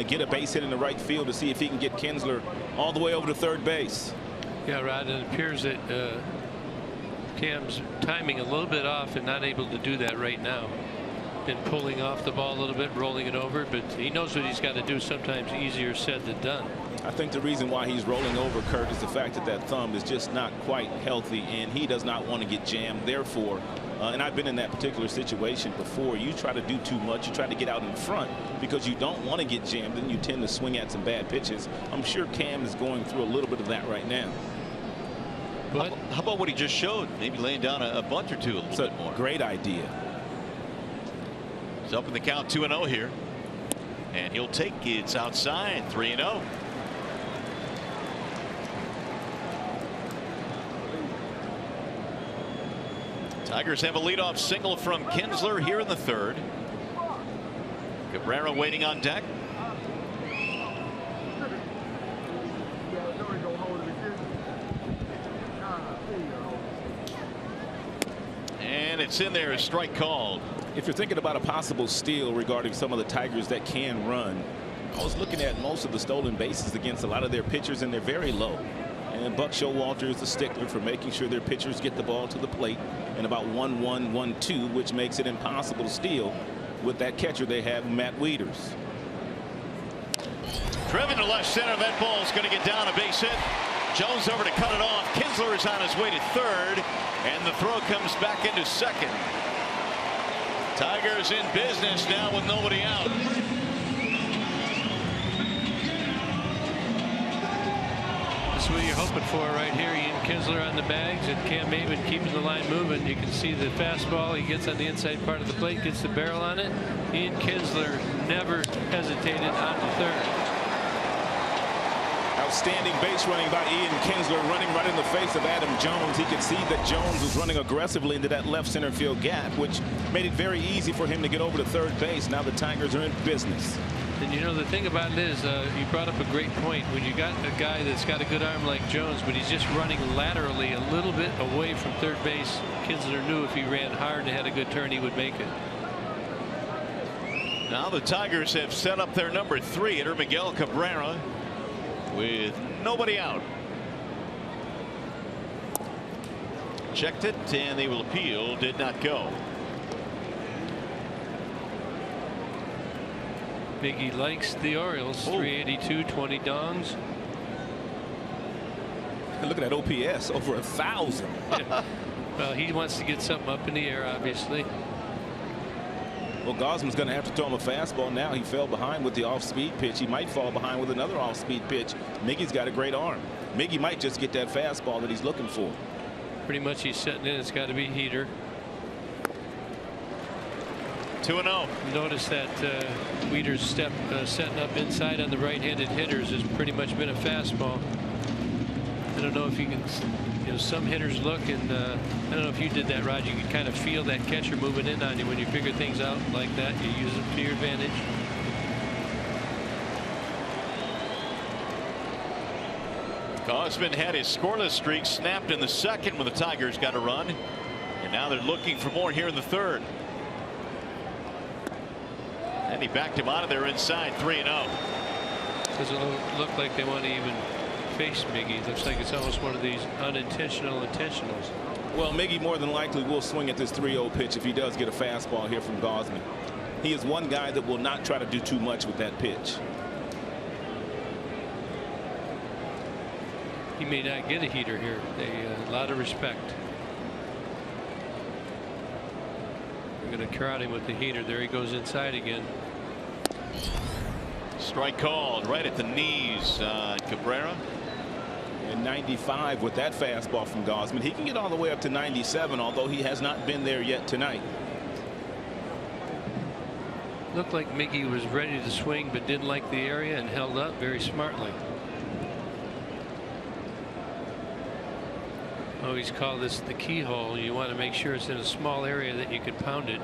get a base hit in the right field to see if he can get Kinsler all the way over to third base. Yeah, Rod, it appears that Cam's timing a little bit off and not able to do that right now. Been pulling off the ball a little bit, rolling it over, but he knows what he's got to do. Sometimes easier said than done. I think the reason why he's rolling over, Kurt, is the fact that that thumb is just not quite healthy, and he does not want to get jammed. Therefore, and I've been in that particular situation before, you try to do too much. You try to get out in front because you don't want to get jammed, and you tend to swing at some bad pitches. I'm sure Cam is going through a little bit of that right now. But how about what he just showed? Maybe laying down a bunt or two a little bit more. Great idea. He's up in the count 2-0 here. And he'll take it's outside 3-0. Tigers have a leadoff single from Kinsler here in the third. Cabrera waiting on deck. And it's in there, a strike called. If you're thinking about a possible steal regarding some of the Tigers that can run, I was looking at most of the stolen bases against a lot of their pitchers, and they're very low. And Buck Showalter is the stickler for making sure their pitchers get the ball to the plate in about 1-1, 1-2, which makes it impossible to steal with that catcher they have, Matt Wieters. Driven to left center. That ball's going to get down a base hit. Jones over to cut it off. Kinsler is on his way to third, and the throw comes back into second. Tigers in business now with nobody out. That's what you're hoping for right here. Ian Kinsler on the bags and Cam Maven keeping the line moving. You can see the fastball. He gets on the inside part of the plate, gets the barrel on it. Ian Kinsler never hesitated on the third. Outstanding base running by Ian Kinsler, running right in the face of Adam Jones. He could see that Jones was running aggressively into that left center field gap, which made it very easy for him to get over to third base. Now the Tigers are in business. And you know, the thing about it is, you brought up a great point. When you got a guy that's got a good arm like Jones, but he's just running laterally a little bit away from third base, Kinsler knew if he ran hard and had a good turn, he would make it. Now the Tigers have set up their number 3 hitter, Miguel Cabrera, with nobody out. Checked it, and they will appeal. Did not go. Biggie likes the Orioles. 382, 20 dongs. Look at that OPS, over 1,000. Yeah. Well, he wants to get something up in the air, obviously. Well, Gausman's going to have to throw him a fastball now. He fell behind with the off-speed pitch. He might fall behind with another off-speed pitch. Miggy's got a great arm. Miggy might just get that fastball that he's looking for. Pretty much he's setting in. It's got to be heater. 2-0. Notice that Wieters' step setting up inside on the right-handed hitters has pretty much been a fastball. I don't know if you can, you know, some hitters look, and I don't know if you did that, Rod. You can kind of feel that catcher moving in on you when you figure things out like that. You use it to your advantage. Gausman had his scoreless streak snapped in the second when the Tigers got a run, and now they're looking for more here in the third. And he backed him out of there inside. 3-0. Doesn't look like they want to even face Miggy. Looks like it's almost one of these unintentional intentionals. Well, Miggy more than likely will swing at this 3-0 pitch if he does get a fastball here from Gausman. He is one guy that will not try to do too much with that pitch. He may not get a heater here. A lot of respect. We're going to crowd him with the heater. There he goes inside again. Strike called right at the knees. Cabrera. And 95 with that fastball from Gausman. He can get all the way up to 97, although he has not been there yet tonight. Looked like Miggy was ready to swing but didn't like the area and held up very smartly. Always call this the keyhole. You want to make sure it's in a small area that you can pound it.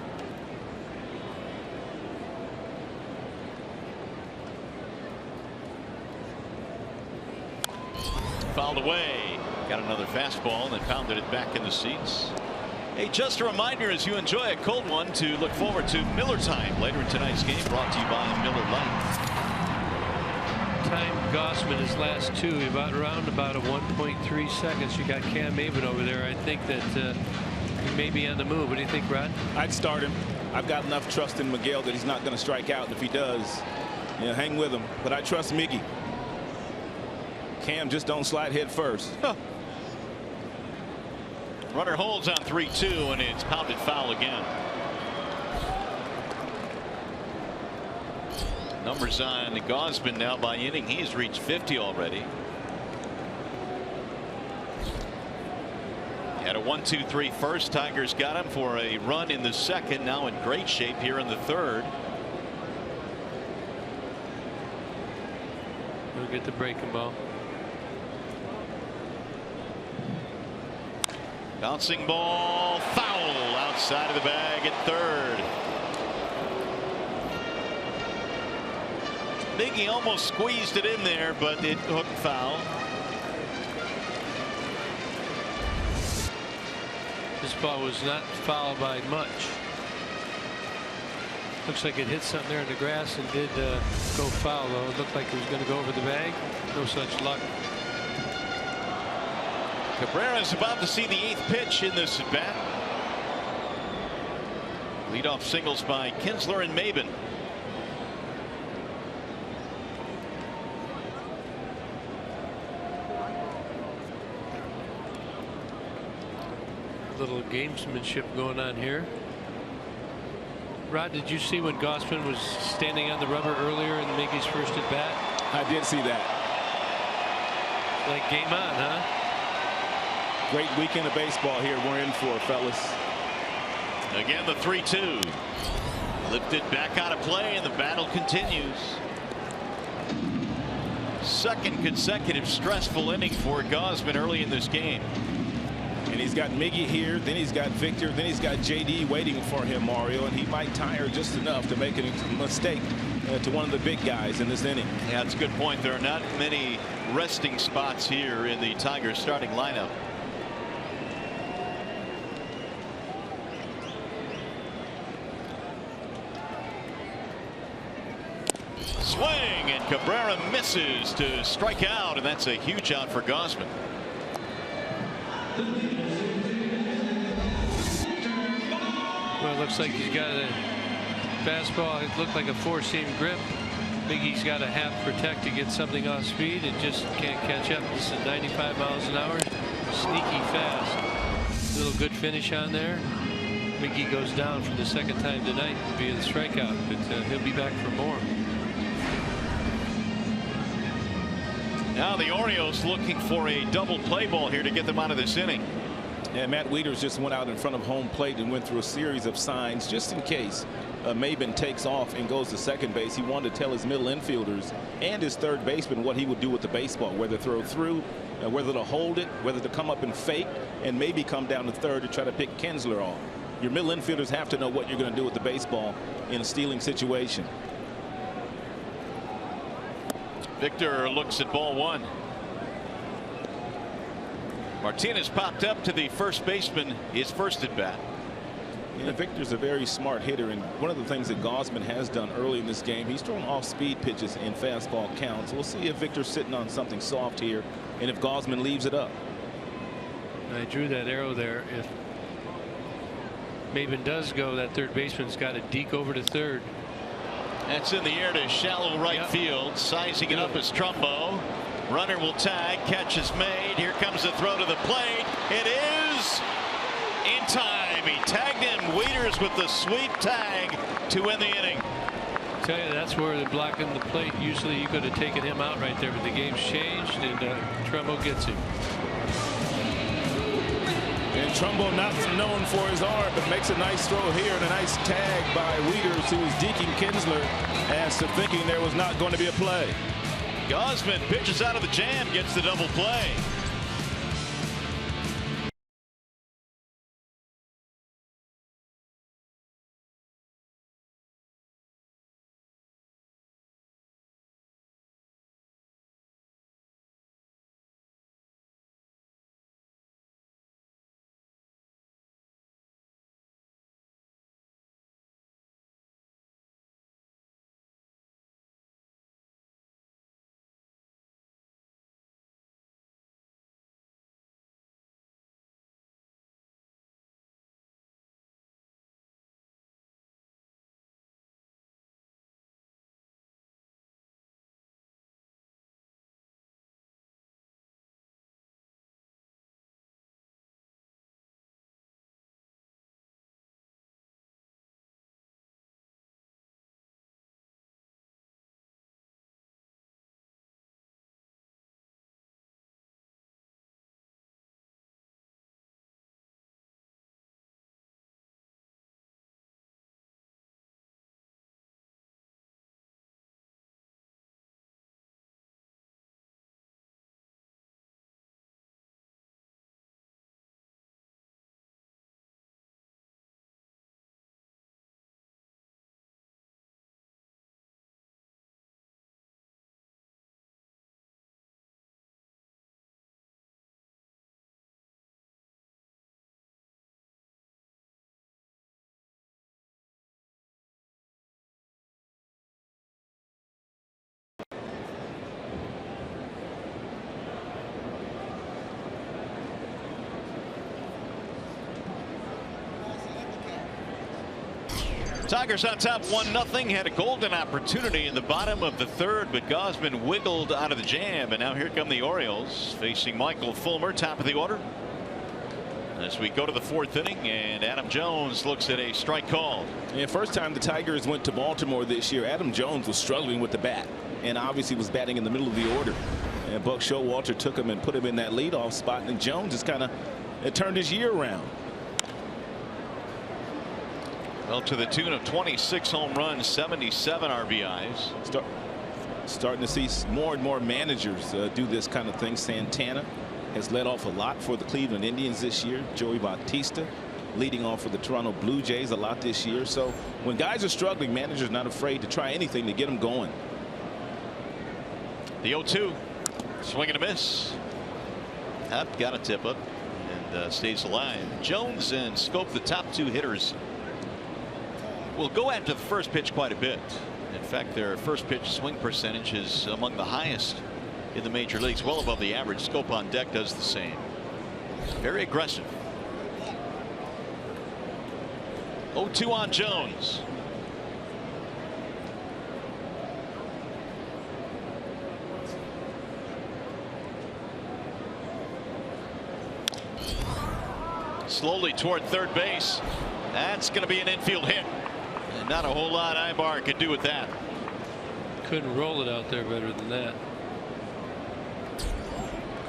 Fouled away. Got another fastball and pounded it back in the seats. Hey, just a reminder as you enjoy a cold one to look forward to Miller Time later in tonight's game, brought to you by Miller Lite. Time Gausman his last two around about a 1.3 seconds. You got Cam Maven over there. I think that he may be on the move. What do you think, Rod? I'd start him. I've got enough trust in Miguel that he's not going to strike out. If he does, you know, hang with him. But I trust Miggy. Cam, just don't slide head first. Runner holds on 3-2, and it's pounded foul again. Numbers on Gausman now by inning. He's reached 50 already. Had a 1-2-3 first. Tigers got him for a run in the second. Now in great shape here in the third. We'll get the breaking ball. Bouncing ball, foul outside of the bag at third. Miggy almost squeezed it in there, but it hooked foul. This ball was not fouled by much. Looks like it hit something there in the grass and did go foul, though. It looked like it was going to go over the bag. No such luck. Cabrera's about to see the 8th pitch in this at bat. Leadoff singles by Kinsler and Maben. Little gamesmanship going on here. Rod, did you see when Gausman was standing on the rubber earlier in Miggy's first at bat? I did see that. Like game on, huh? Great weekend of baseball here we're in for, fellas. Again, the 3-2. Lifted back out of play, and the battle continues. Second consecutive stressful inning for Gausman early in this game. And he's got Miggy here, then he's got Victor, then he's got JD waiting for him, Mario, and he might tire just enough to make a mistake to one of the big guys in this inning. Yeah, that's a good point. There are not many resting spots here in the Tigers starting lineup. Swing, and Cabrera misses to strike out, and that's a huge out for Gausman. Well, it looks like he's got a fastball. It looked like a 4-seam grip. Miggy's got a half protect to get something off speed and just can't catch up. This is 95 miles an hour. Sneaky fast. Little good finish on there. Miggy goes down for the second time tonight via the strikeout, but he'll be back for more. Now the Orioles looking for a double play ball here to get them out of this inning. Yeah, Matt Wieters just went out in front of home plate and went through a series of signs just in case Maben takes off and goes to second base. He wanted to tell his middle infielders and his third baseman what he would do with the baseball, whether throw through, whether to hold it, whether to come up and fake, and maybe come down to third to try to pick Kinsler off. Your middle infielders have to know what you're going to do with the baseball in a stealing situation. Victor looks at ball one. Martinez popped up to the first baseman, his first at bat. Yeah, Victor's a very smart hitter, and one of the things that Gausman has done early in this game, he's thrown off-speed pitches in fastball counts. We'll see if Victor's sitting on something soft here, and if Gausman leaves it up. I drew that arrow there. If Maben does go, that third baseman's got to deke over to third. That's in the air to shallow right field. Sizing it up as Trumbo. Runner will tag. Catch is made. Here comes the throw to the plate. It is in time. He tagged him. Wieters with the sweep tag to win the inning. I tell you, that's where they're blocking the plate. Usually you could have taken him out right there, but the game's changed, and Trumbo gets him. And Trumbo, not known for his arm, but makes a nice throw here and a nice tag by Wieters, who is deking Kinsler as to thinking there was not going to be a play. Gausman pitches out of the jam, gets the double play. Tigers on top 1-0. Had a golden opportunity in the bottom of the third, but Gausman wiggled out of the jam, and now here come the Orioles facing Michael Fulmer, top of the order. As we go to the fourth inning, and Adam Jones looks at a strike call. Yeah, first time the Tigers went to Baltimore this year, Adam Jones was struggling with the bat, and obviously was batting in the middle of the order. And Buck Showalter took him and put him in that leadoff spot, and Jones has kind of turned his year around. Well, to the tune of 26 home runs, 77 RBIs. Starting to see more and more managers do this kind of thing. Santana has led off a lot for the Cleveland Indians this year. Joey Bautista leading off for the Toronto Blue Jays a lot this year. So when guys are struggling, managers not afraid to try anything to get them going. The 0-2, swing and a miss. Up, got a tip up, and stays alive. Jones and Scope, the top two hitters, will go after the first pitch quite a bit. In fact, their first pitch swing percentage is among the highest in the major leagues, well above the average. Scope on deck does the same. Very aggressive. 0-2 on Jones. Slowly toward third base. That's going to be an infield hit. And not a whole lot Ibar could do with that. Couldn't roll it out there better than that.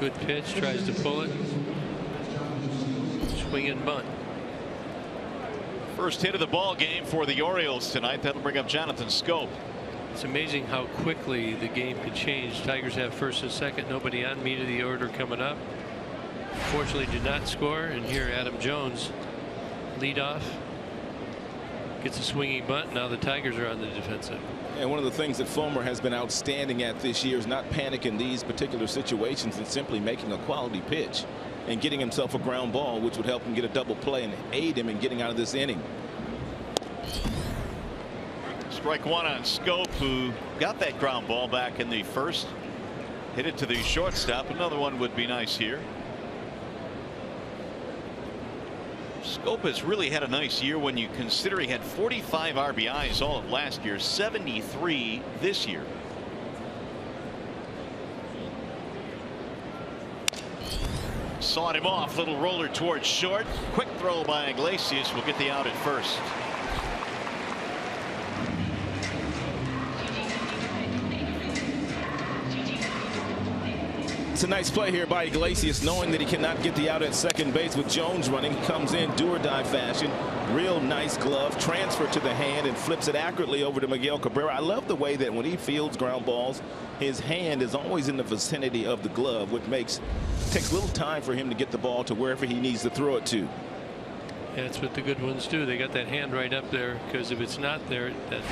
Good pitch, tries to pull it. Swing and bunt. First hit of the ball game for the Orioles tonight. That'll bring up Jonathan Scope. It's amazing how quickly the game can change. Tigers have first and second, nobody on, meat of the order coming up. Fortunately did not score, and here Adam Jones lead off, gets a swinging bunt. Now the Tigers are on the defensive. And one of the things that Fulmer has been outstanding at this year is not panicking these particular situations and simply making a quality pitch and getting himself a ground ball, which would help him get a double play and aid him in getting out of this inning. Strike one on Scope, who got that ground ball back in the first. Hit it to the shortstop. Another one would be nice here. Scope has really had a nice year when you consider he had 45 RBIs all of last year, 73 this year. Sawed him off, little roller towards short. Quick throw by Iglesias will get the out at first. It's a nice play here by Iglesias, knowing that he cannot get the out at second base with Jones running. He comes in do or die fashion. Real nice glove, transfer to the hand, and flips it accurately over to Miguel Cabrera. I love the way that when he fields ground balls, his hand is always in the vicinity of the glove, which takes a little time for him to get the ball to wherever he needs to throw it to. That's what the good ones do. They got that hand right up there, because if it's not there, that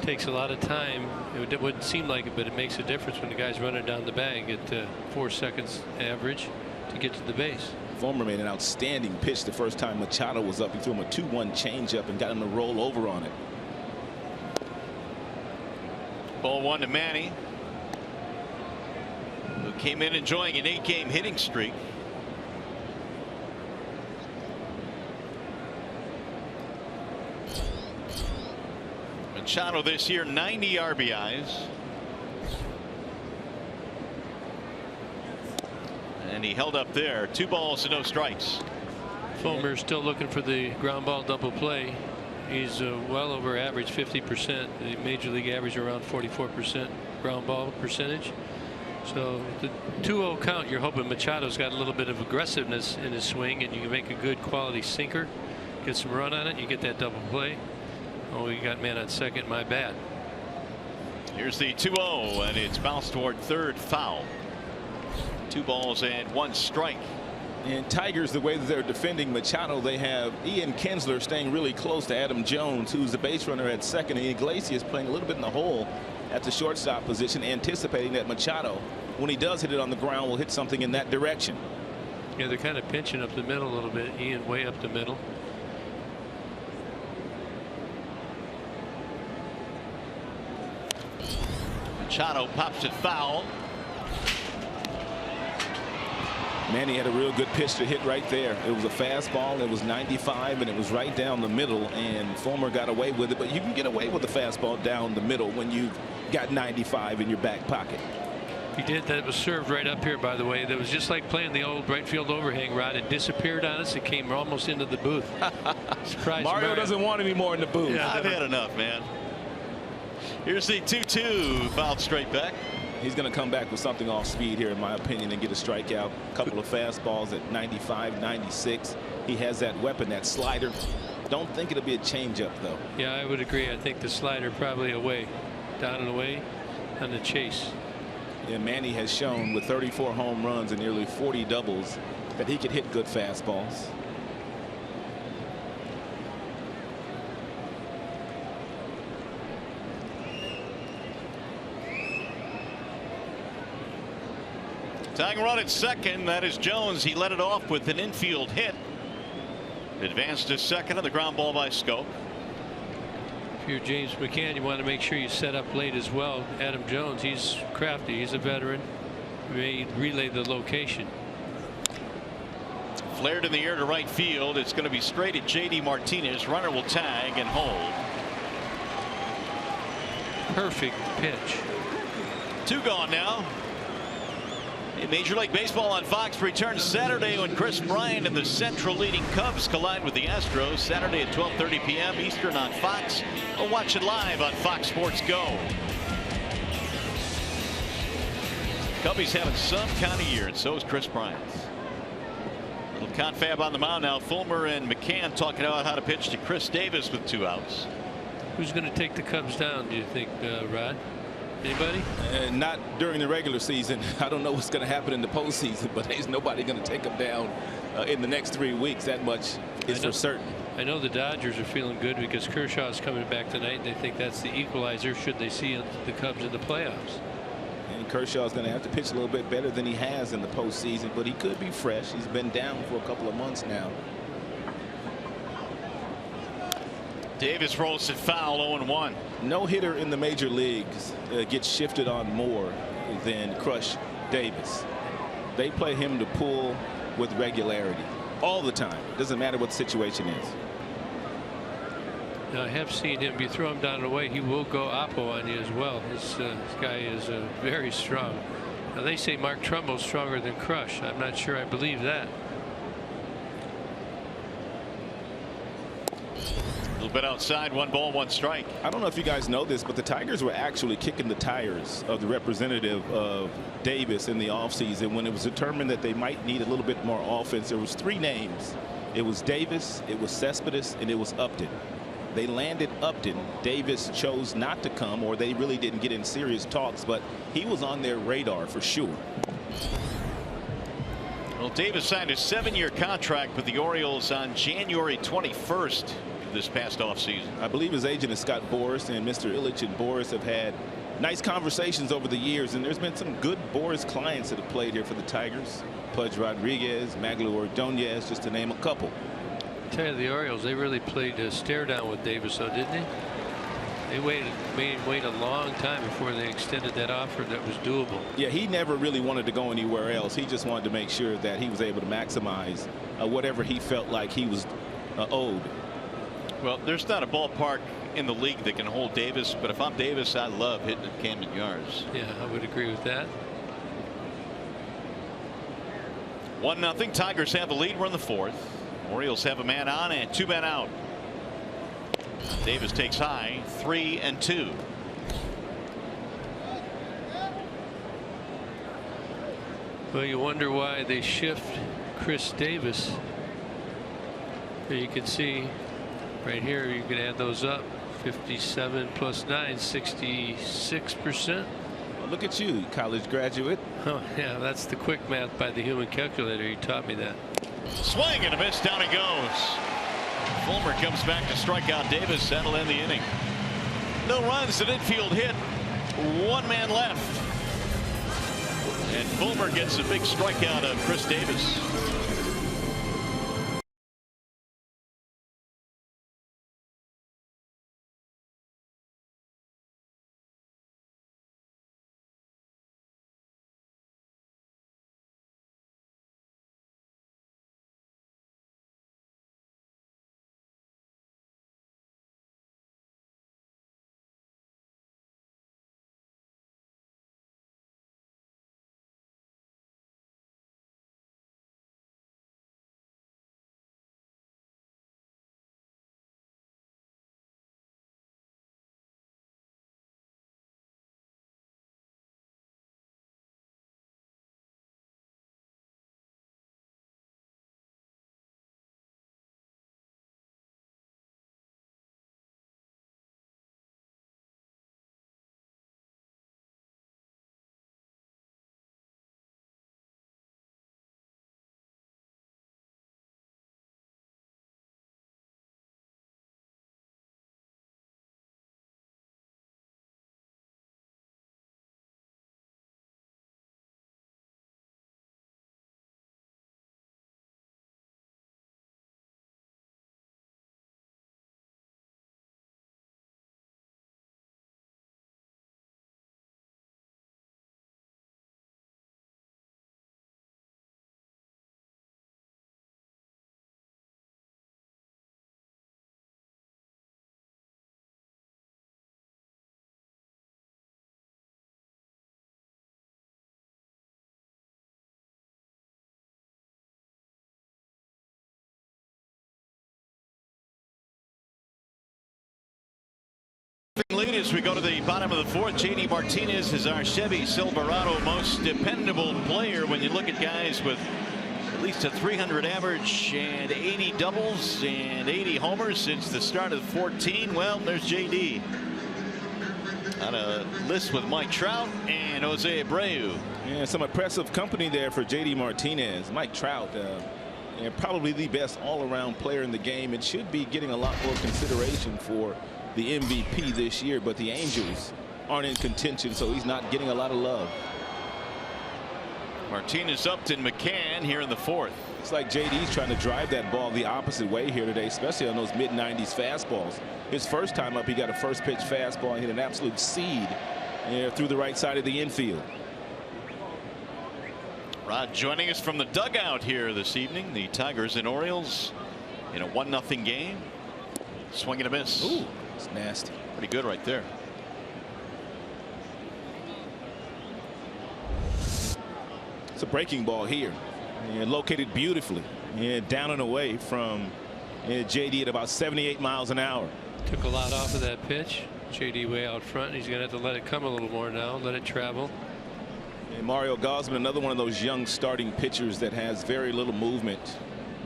takes a lot of time. It wouldn't seem like it, but it makes a difference when the guy's running down the bag at 4 seconds average to get to the base. Fulmer made an outstanding pitch the first time Machado was up. He threw him a 2-1 changeup and got him to roll over on it. Ball one to Manny, who came in enjoying an 8-game hitting streak. Machado this year 90 RBIs. And he held up there. 2 balls and no strikes. Fulmer's still looking for the ground ball double play. He's well over average, 50%. The major league average around 44% ground ball percentage. So the 2-0 count, you're hoping Machado's got a little bit of aggressiveness in his swing, and you can make a good quality sinker, get some run on it, you get that double play. Oh, you got man on second, my bad. Here's the 2-0, and it's bounced toward third, foul. 2 balls and 1 strike. And Tigers, the way that they're defending Machado, they have Ian Kinsler staying really close to Adam Jones, who's the base runner at second, and Iglesias playing a little bit in the hole at the shortstop position, anticipating that Machado, when he does hit it on the ground, will hit something in that direction. Yeah, they're kind of pinching up the middle a little bit. Ian way up the middle. Machado pops it foul. Manny had a real good pitch to hit right there. It was a fastball. It was 95, and it was right down the middle, and Fulmer got away with it. But you can get away with the fastball down the middle when you've got 95 in your back pocket. He did. That was served right up here, by the way. That was just like playing the old right field overhang, Rod. It disappeared on us. It came almost into the booth. Surprise! Mario doesn't want any more in the booth. Yeah, I've had enough, man. Here's the 2-2 fouled straight back. He's going to come back with something off speed here, in my opinion, and get a strikeout. A couple of fastballs at 95, 96. He has that weapon, that slider. Don't think it'll be a changeup, though. Yeah, I would agree. I think the slider probably away, down and away on the chase. Yeah, Manny has shown with 34 home runs and nearly 40 doubles that he can hit good fastballs. Tying run at second. That is Jones. He let it off with an infield hit. Advanced to second on the ground ball by Scope. If you're James McCann, you want to make sure you set up late as well. Adam Jones, he's crafty. He's a veteran. He may relay the location. Flared in the air to right field. It's going to be straight at J.D. Martinez. Runner will tag and hold. Perfect pitch. 2 gone now. Major League Baseball on Fox returns Saturday when Chris Bryant and the Central leading Cubs collide with the Astros. Saturday at 12:30 p.m. Eastern on Fox. Or watch it live on Fox Sports Go. Cubbies having some kind of year, and so is Chris Bryant. Little confab on the mound now. Fulmer and McCann talking about how to pitch to Chris Davis with 2 outs. Who's going to take the Cubs down, do you think, Rod? Anybody? Not during the regular season. I don't know what's going to happen in the postseason, but there's nobody going to take them down in the next 3 weeks. That much is for certain. I know the Dodgers are feeling good because Kershaw is coming back tonight, and they think that's the equalizer should they see the Cubs in the playoffs. And Kershaw is going to have to pitch a little bit better than he has in the postseason, but he could be fresh. He's been down for a couple of months now. Davis rolls it foul, 0-1. No hitter in the major leagues gets shifted on more than Crush Davis. They play him to pull with regularity all the time. Doesn't matter what the situation is. Now, I have seen him. You throw him down and away, he will go oppo on you as well. This guy is very strong. Now, they say Mark Trumbo's stronger than Crush. I'm not sure I believe that. A little bit outside, 1 ball, 1 strike. I don't know if you guys know this, but the Tigers were actually kicking the tires of the representative of Davis in the offseason when it was determined that they might need a little bit more offense. There was 3 names. It was Davis, it was Cespedes, and it was Upton. They landed Upton. Davis chose not to come, or they really didn't get in serious talks, but he was on their radar for sure. Well, Davis signed a 7-year contract with the Orioles on January 21st. This past offseason. I believe his agent is Scott Boras, and Mr. Illich and Boras have had nice conversations over the years, and there's been some good Boras clients that have played here for the Tigers. Pudge Rodriguez, Magglio Ordonez, just to name a couple. I tell you, the Orioles, they really played a stare down with Davis, though, didn't they? They made him wait a long time before they extended that offer that was doable. Yeah, he never really wanted to go anywhere else. He just wanted to make sure that he was able to maximize whatever he felt like he was owed. Well, there's not a ballpark in the league that can hold Davis, but if I'm Davis, I love hitting at Camden Yards. Yeah, I would agree with that. 1-0. Tigers have the lead. We're in the 4th. Orioles have a man on and 2 men out. Davis takes high, 3-2. Well, you wonder why they shift Chris Davis. Here you can see right here, you can add those up. 57 plus 9, 66%. Well, look at you, college graduate. Oh, yeah, that's the quick math by the human calculator. He taught me that. Swing and a miss. Down he goes. Fulmer comes back to strike out Davis. That'll end the inning. No runs, an infield hit. 1 man left. And Fulmer gets a big strikeout of Chris Davis. complete as we go to the bottom of the fourth. JD Martinez is our Chevy Silverado most dependable player when you look at guys with at least a 300 average and 80 doubles and 80 homers since the start of 14. Well, there's JD on a list with Mike Trout and Jose Abreu. Yeah, some impressive company there for JD Martinez. Mike Trout, probably the best all-around player in the game, and should be getting a lot more consideration for the MVP this year, but the Angels aren't in contention, so he's not getting a lot of love. Martinez, Upton, McCann here in the fourth. It's like JD's trying to drive that ball the opposite way here today, especially on those mid-90s fastballs. His first time up, he got a first pitch fastball and hit an absolute seed through the right side of the infield. Rod joining us from the dugout here this evening. The Tigers and Orioles in a 1-0 game. Swing and a miss. Ooh, it's nasty. Pretty good right there. It's a breaking ball here, and located beautifully, and down and away from JD at about 78 miles an hour. Took a lot off of that pitch. JD way out front. He's going to have to let it come a little more now. Let it travel. And Mario Gausman, another one of those young starting pitchers that has very little movement,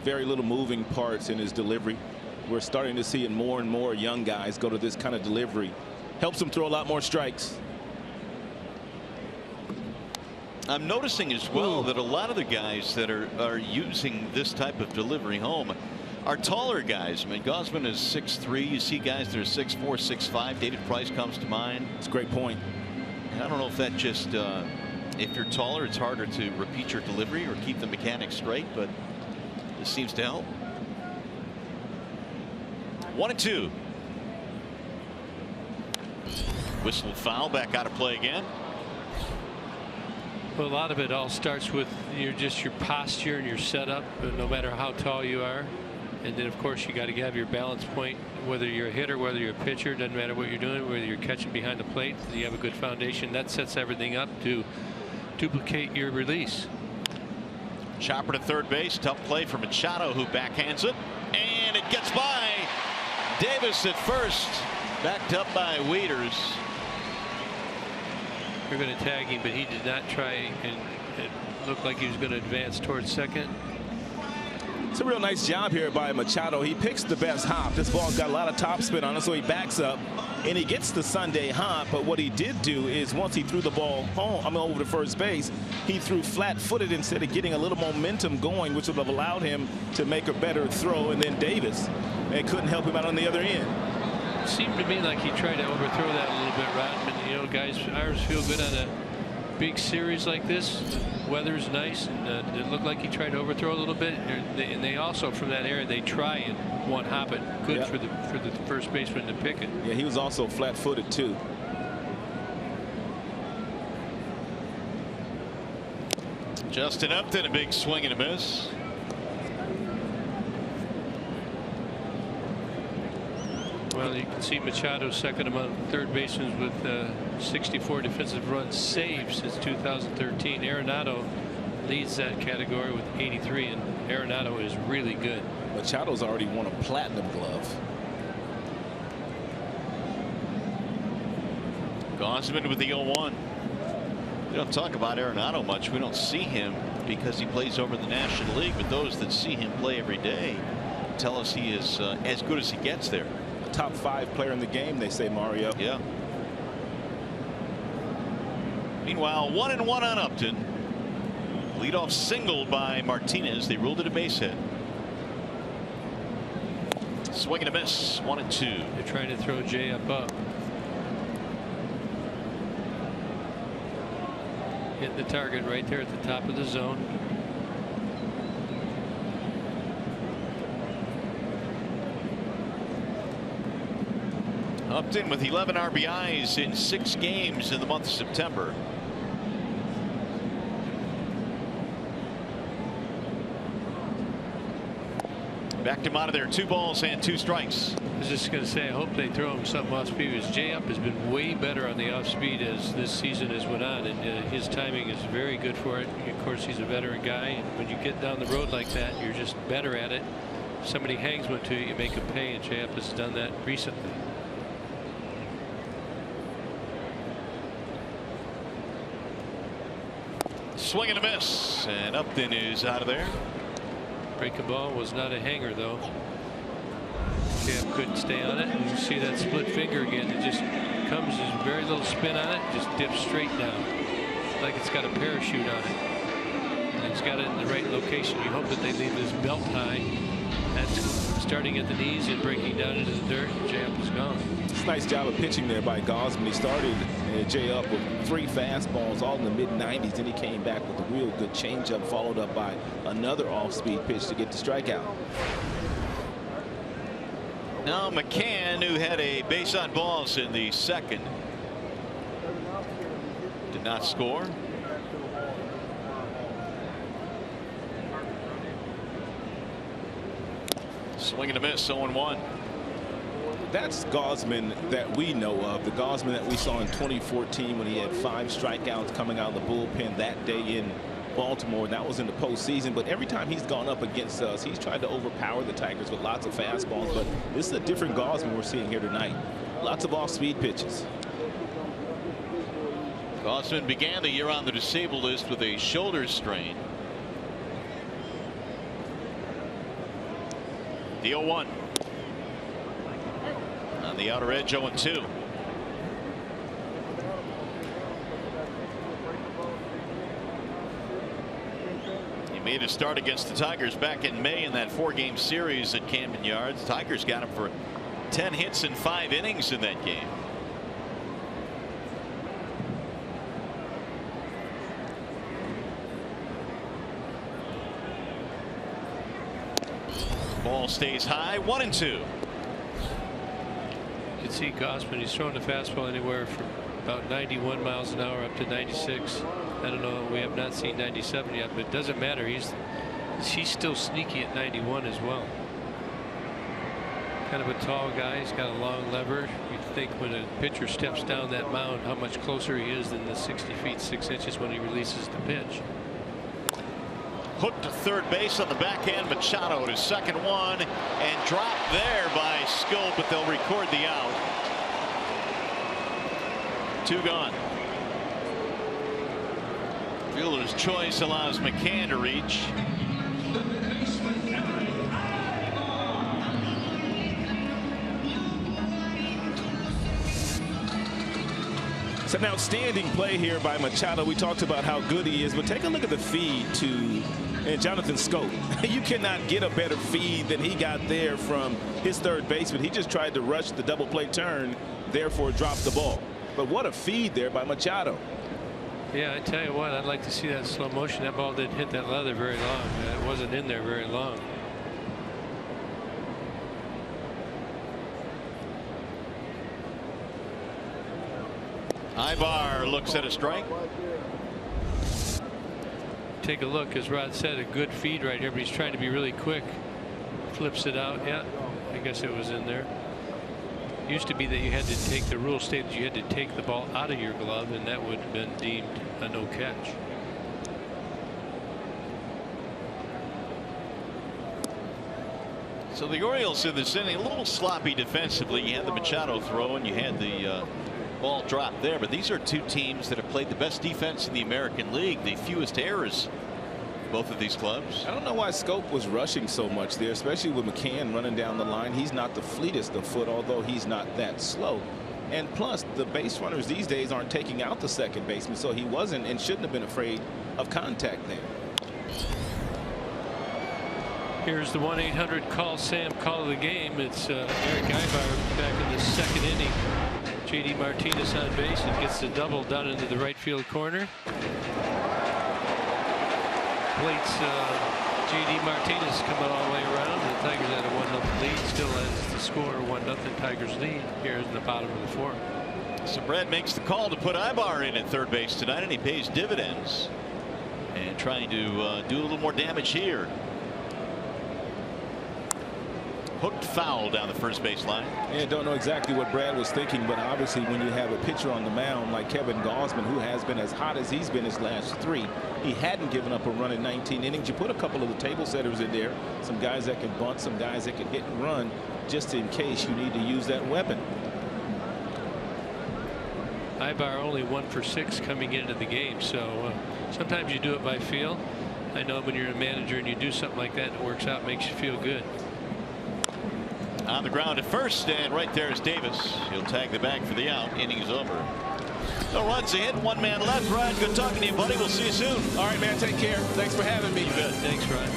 very little moving parts in his delivery. We're starting to see it more and more young guys go to this kind of delivery. Helps them throw a lot more strikes. I'm noticing as well that a lot of the guys that are using this type of delivery home are taller guys. I mean, Gausman is 6'3". You see guys that are 6'4", 6'5". David Price comes to mind. It's a great point. And I don't know if that just if you're taller, it's harder to repeat your delivery or keep the mechanics straight, but this seems to help. 1-2. Whistled foul, back out of play again. Well, a lot of it all starts with your posture and your setup, no matter how tall you are. And then, of course, you got to have your balance point, whether you're a hitter, whether you're a pitcher, doesn't matter what you're doing, whether you're catching behind the plate, you have a good foundation. That sets everything up to duplicate your release. Chopper to third base. Tough play for Machado, who backhands it. And it gets by Davis at first. Backed up by Wieters. They're going to tag him, but he did not try, and it looked like he was going to advance towards second. It's a real nice job here by Machado. He picks the best hop. This ball's got a lot of top spin on it, so he backs up and he gets the Sunday hop. But what he did do is once he threw the ball home, over to first base, he threw flat-footed instead of getting a little momentum going, which would have allowed him to make a better throw. And then Davis couldn't help him out on the other end. It seemed to me like he tried to overthrow that a little bit, Rod. But, you know, guys, ours feel good on a big series like this. Weather's nice, and it looked like he tried to overthrow a little bit. And they also, from that area, they try and one hop it. Good for the first baseman to pick it. Yeah, he was also flat-footed too. Justin Upton, a big swing and a miss. Well, you can see Machado second among third basemen with 64 defensive runs saved since 2013. Arenado leads that category with 83, and Arenado is really good. Machado's already won a platinum glove. Gausman with the 0-1. We don't talk about Arenado much. We don't see him because he plays over the National League, but those that see him play every day tell us he is as good as he gets there. Top 5 player in the game, they say, Mario. Yeah. Meanwhile, 1-1 on Upton. Leadoff single by Martinez. They ruled it a base hit. Swing and a miss. 1-2. They're trying to throw Jay up. Hit the target right there at the top of the zone. Upton with 11 RBIs in 6 games in the month of September. Backed him out of there. 2 balls and 2 strikes. I was just going to say, I hope they throw him something off speed, because Jay Up has been way better on the off speed as this season has went on, and his timing is very good for it. Of course, he's a veteran guy, and when you get down the road like that, you're just better at it. If somebody hangs one to you, you make him pay, and Jay Up has done that recently. swing and a miss, and Upton is out of there. Breaking ball was not a hanger, though. Cam couldn't stay on it, and you see that split finger again. It just comes, there's very little spin on it, just dips straight down, like it's got a parachute on it. And it's got it in the right location. You hope that they leave this belt high. That's starting at the knees and breaking down into the dirt. Jay up is gone. It's a nice job of pitching there by Gausman. He started Jay up with 3 fastballs, all in the mid-90s. Then he came back with a real good changeup, followed up by another off-speed pitch to get the strikeout. Now McCann, who had a base on balls in the second, did not score. Swing and a miss, 0-1. That's Gausman that we know of, the Gausman that we saw in 2014 when he had 5 strikeouts coming out of the bullpen that day in Baltimore. And that was in the postseason. But every time he's gone up against us, he's tried to overpower the Tigers with lots of fastballs. But this is a different Gausman we're seeing here tonight. Lots of off-speed pitches. Gausman began the year on the disabled list with a shoulder strain. The 0-1. On the outer edge, 0-2. He made a start against the Tigers back in May in that 4-game series at Camden Yards. Tigers got him for 10 hits in 5 innings in that game. Ball stays high, 1-2. You can see Gausman, he's throwing the fastball anywhere from about 91 miles an hour up to 96. I don't know, we have not seen 97 yet, but it doesn't matter. He's still sneaky at 91 as well. Kind of a tall guy, he's got a long lever. You think when a pitcher steps down that mound how much closer he is than the 60 feet 6 inches when he releases the pitch. Hooked to third base on the backhand. Machado to second one and dropped there by Schoop, but they'll record the out. 2 gone. Fielder's choice allows McCann to reach. It's an outstanding play here by Machado. We talked about how good he is, but take a look at the feed to Jonathan Schoop. You cannot get a better feed than he got there from his third baseman. He just tried to rush the double play turn, therefore dropped the ball. But what a feed there by Machado. Yeah, I tell you what, I'd like to see that in slow motion. That ball didn't hit that leather very long. It wasn't in there very long. Ibar looks at a strike. Take a look, as Rod said, a good feed right here, but he's trying to be really quick. Flips it out. Yeah, I guess it was in there. Used to be that you had to take, the rule stated you had to take the ball out of your glove, and that would have been deemed a no catch. So the Orioles in this inning a little sloppy defensively. You had the Machado throw and you had the ball drop there, but these are 2 teams that have played the best defense in the American League, the fewest errors, both of these clubs. I don't know why Schoop was rushing so much there, especially with McCann running down the line. He's not the fleetest of foot, although he's not that slow. And plus, the base runners these days aren't taking out the second baseman, so he wasn't and shouldn't have been afraid of contact there. Here's the 1-800-CALL-SAM call of the game. It's Eric Ibar back in the 2nd inning. J.D. Martinez on base and gets the double down into the right field corner. Plates J.D. Martinez coming all the way around. The Tigers had a 1-0 lead. Still has the score 1-0 Tigers lead here in the bottom of the 4th. So Brad makes the call to put Ibar in at third base tonight, and he pays dividends and trying to do a little more damage here. Hooked foul down the first base line. Yeah, don't know exactly what Brad was thinking, but obviously when you have a pitcher on the mound like Kevin Gausman, who has been as hot as he's been his last 3, he hadn't given up a run in 19 innings. You put a couple of the table setters in there, some guys that can bunt, some guys that can hit and run, just in case you need to use that weapon. Ibar only 1 for 6 coming into the game, so Sometimes you do it by feel. I know when you're a manager and you do something like that and it works out, it makes you feel good. On the ground at first, and right there is Davis. He'll tag the bag for the out. Inning is over. No runs ahead, 1 man left. Ryan, good talking to you, buddy. We'll see you soon. All right, man. Take care. Thanks for having me. You bet. Thanks, Ryan.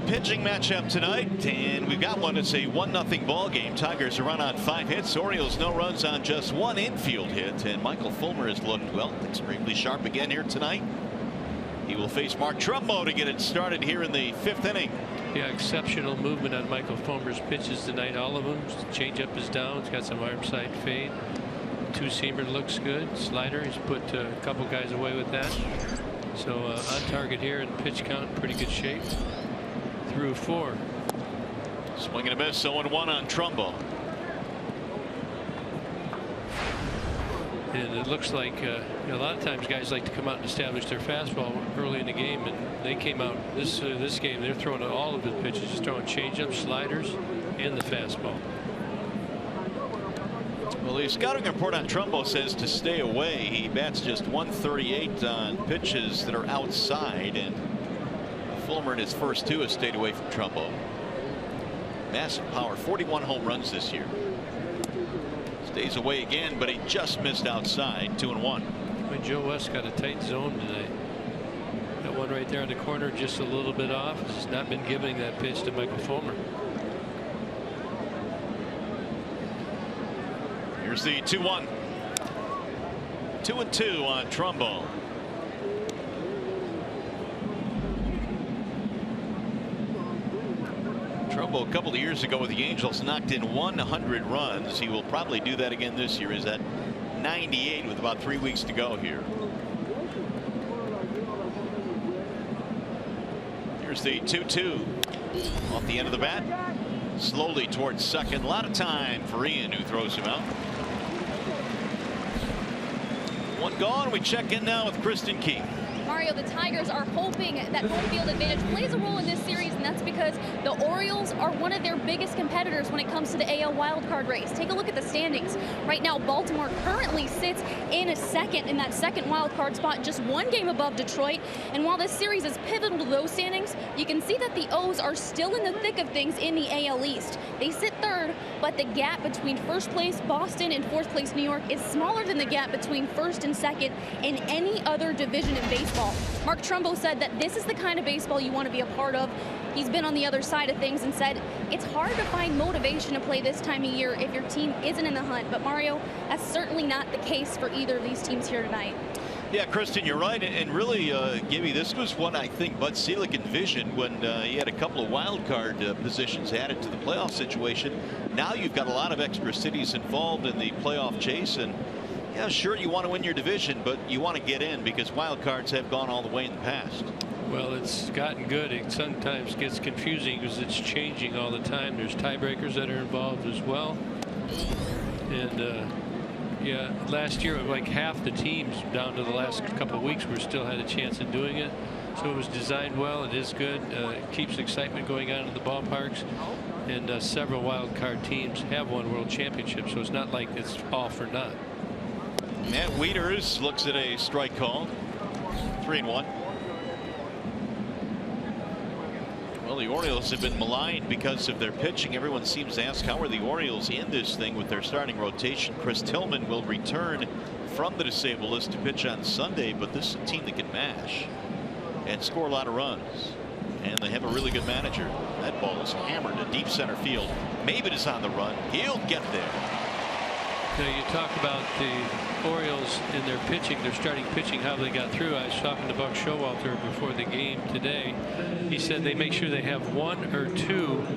Pitching matchup tonight, and we've got one. It's a 1-0 ball game. Tigers are run on 5 hits. Orioles no runs on just 1 infield hit. And Michael Fulmer has looked, well, extremely sharp again here tonight. He will face Mark Trumbo to get it started here in the 5th inning. Yeah, exceptional movement on Michael Fulmer's pitches tonight. All of them. Changeup is down. It's got some arm side fade. 2-seamer looks good. Slider, he's put a couple guys away with that. So on target here and pitch count pretty good shape. Through 4. Swing and a miss. 0-1 on Trumbo. And it looks like a lot of times guys like to come out and establish their fastball early in the game, and they came out this game. They're throwing all of the pitches, just throwing changeups, sliders, and the fastball. Well, the scouting report on Trumbo says to stay away. He bats just 138 on pitches that are outside, and Fulmer in his first 2 has stayed away from Trumbo. Massive power, 41 home runs this year. Stays away again, but he just missed outside. 2-1. When Joe West got a tight zone tonight. That one right there in the corner just a little bit off. He's not been giving that pitch to Michael Fulmer. Here's the 2-1. 2-2 on Trumbo. Trumbo a couple of years ago with the Angels knocked in 100 runs. He will probably do that again this year. Is at 98 with about 3 weeks to go here. Here's the 2-2 off the end of the bat. Slowly towards second. A lot of time for Ian, who throws him out. 1 gone. We check in now with Kristen Keith. Mario, the Tigers are hoping that home field advantage plays a role in this series, and that's because the Orioles are one of their biggest competitors when it comes to the AL wildcard race. Take a look at the standings. Right now, Baltimore currently sits in that second wildcard spot, just 1 game above Detroit. And while this series is pivotal to those standings, you can see that the O's are still in the thick of things in the AL East. They sit 3rd, but the gap between 1st place Boston and 4th place New York is smaller than the gap between 1st and 2nd in any other division in baseball. Mark Trumbo said that this is the kind of baseball you want to be a part of. He's been on the other side of things and said it's hard to find motivation to play this time of year if your team isn't in the hunt. But Mario, that's certainly not the case for either of these teams here tonight. Yeah, Kristen, you're right. And really, Gibby, this was what I think Bud Selig envisioned when he had a couple of wild card positions added to the playoff situation. Now you've got a lot of extra cities involved in the playoff chase. And yeah, sure, you want to win your division, but you want to get in because wild cards have gone all the way in the past. Well, it's gotten good. It sometimes gets confusing because it's changing all the time. There's tiebreakers that are involved as well. And yeah, last year like half the teams down to the last couple of weeks were still had a chance of doing it. So it was designed well. It is good. It keeps excitement going on in the ballparks. And several wild card teams have won world championships. So it's not like it's all for naught. Matt Wieters looks at a strike call. 3-1. Well, the Orioles have been maligned because of their pitching. Everyone seems to ask, how are the Orioles in this thing with their starting rotation? Chris Tillman will return from the disabled list to pitch on Sunday, but this is a team that can mash and score a lot of runs. And they have a really good manager. That ball is hammered to deep center field. Maybin is on the run. He'll get there. You talk about the Orioles in their pitching, their starting pitching, how they got through. I was talking to Buck Showalter before the game today. He said they make sure they have 1 or 2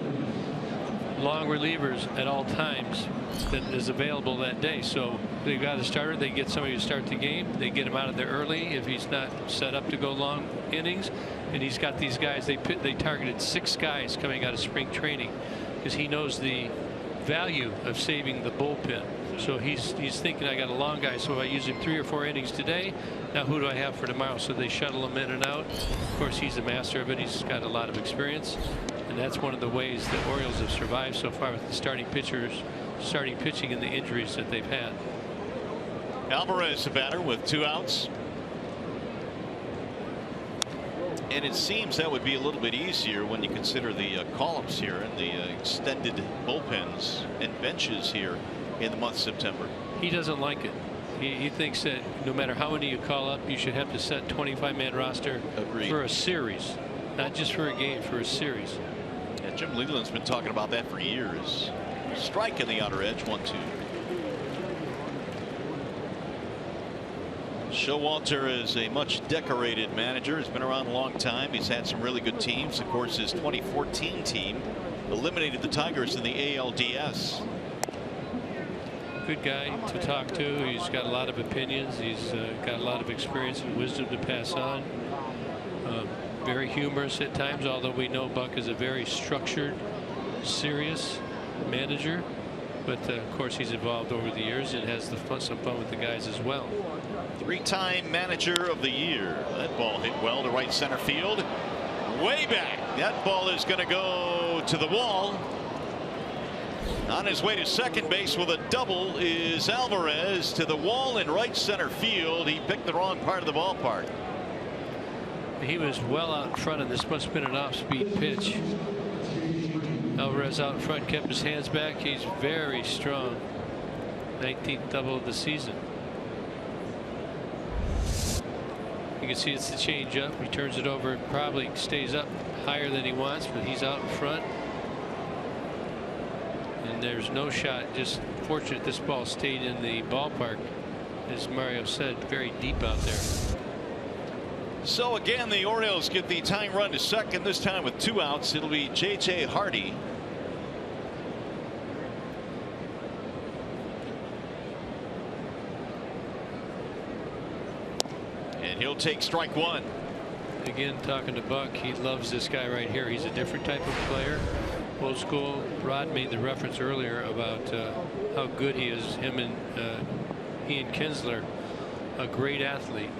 long relievers at all times that is available that day. So they've got a starter, they get somebody to start the game, they get him out of there early if he's not set up to go long innings. And he's got these guys, they targeted 6 guys coming out of spring training because he knows the value of saving the bullpen. So he's thinking, I got a long guy, so I use him 3 or 4 innings today. Now who do I have for tomorrow? So they shuttle him in and out. Of course, he's a master of it. He's got a lot of experience, and that's one of the ways the Orioles have survived so far with the starting pitching and the injuries that they've had. Alvarez, the batter, with 2 outs. And it seems that would be a little bit easier when you consider the call-ups here and the extended bullpens and benches here in the month of September. He doesn't like it. He thinks that no matter how many you call up, you should have to set 25-man roster. Agreed. For a series, not just for a game, for a series. Yeah, Jim Leland's been talking about that for years. Strike in the outer edge, 1-2. Showalter is a much decorated manager. He's been around a long time. He's had some really good teams. Of course, his 2014 team eliminated the Tigers in the ALDS. Good guy to talk to. He's got a lot of opinions. He's got a lot of experience and wisdom to pass on. Very humorous at times, although we know Buck is a very structured, serious manager. But of course, he's evolved over the years and has some fun with the guys as well. 3-time manager of the year. That ball hit well to right center field. Way back. That ball is going to go to the wall. On his way to second base with a double is Alvarez to the wall in right center field. He picked the wrong part of the ballpark. He was well out in front, and this must have been an off-speed pitch. Alvarez out in front, kept his hands back. He's very strong. 19th double of the season. You can see it's the changeup. He turns it over. It probably stays up higher than he wants, but he's out in front. And there's no shot. Just fortunate this ball stayed in the ballpark. As Mario said, very deep out there. So again, the Orioles get the tying run to second, this time with 2 outs. It'll be J.J. Hardy. And he'll take strike 1. Again, talking to Buck, he loves this guy right here. He's a different type of player. Old school. Rod made the reference earlier about how good he is. Him and Ian Kinsler, a great athlete.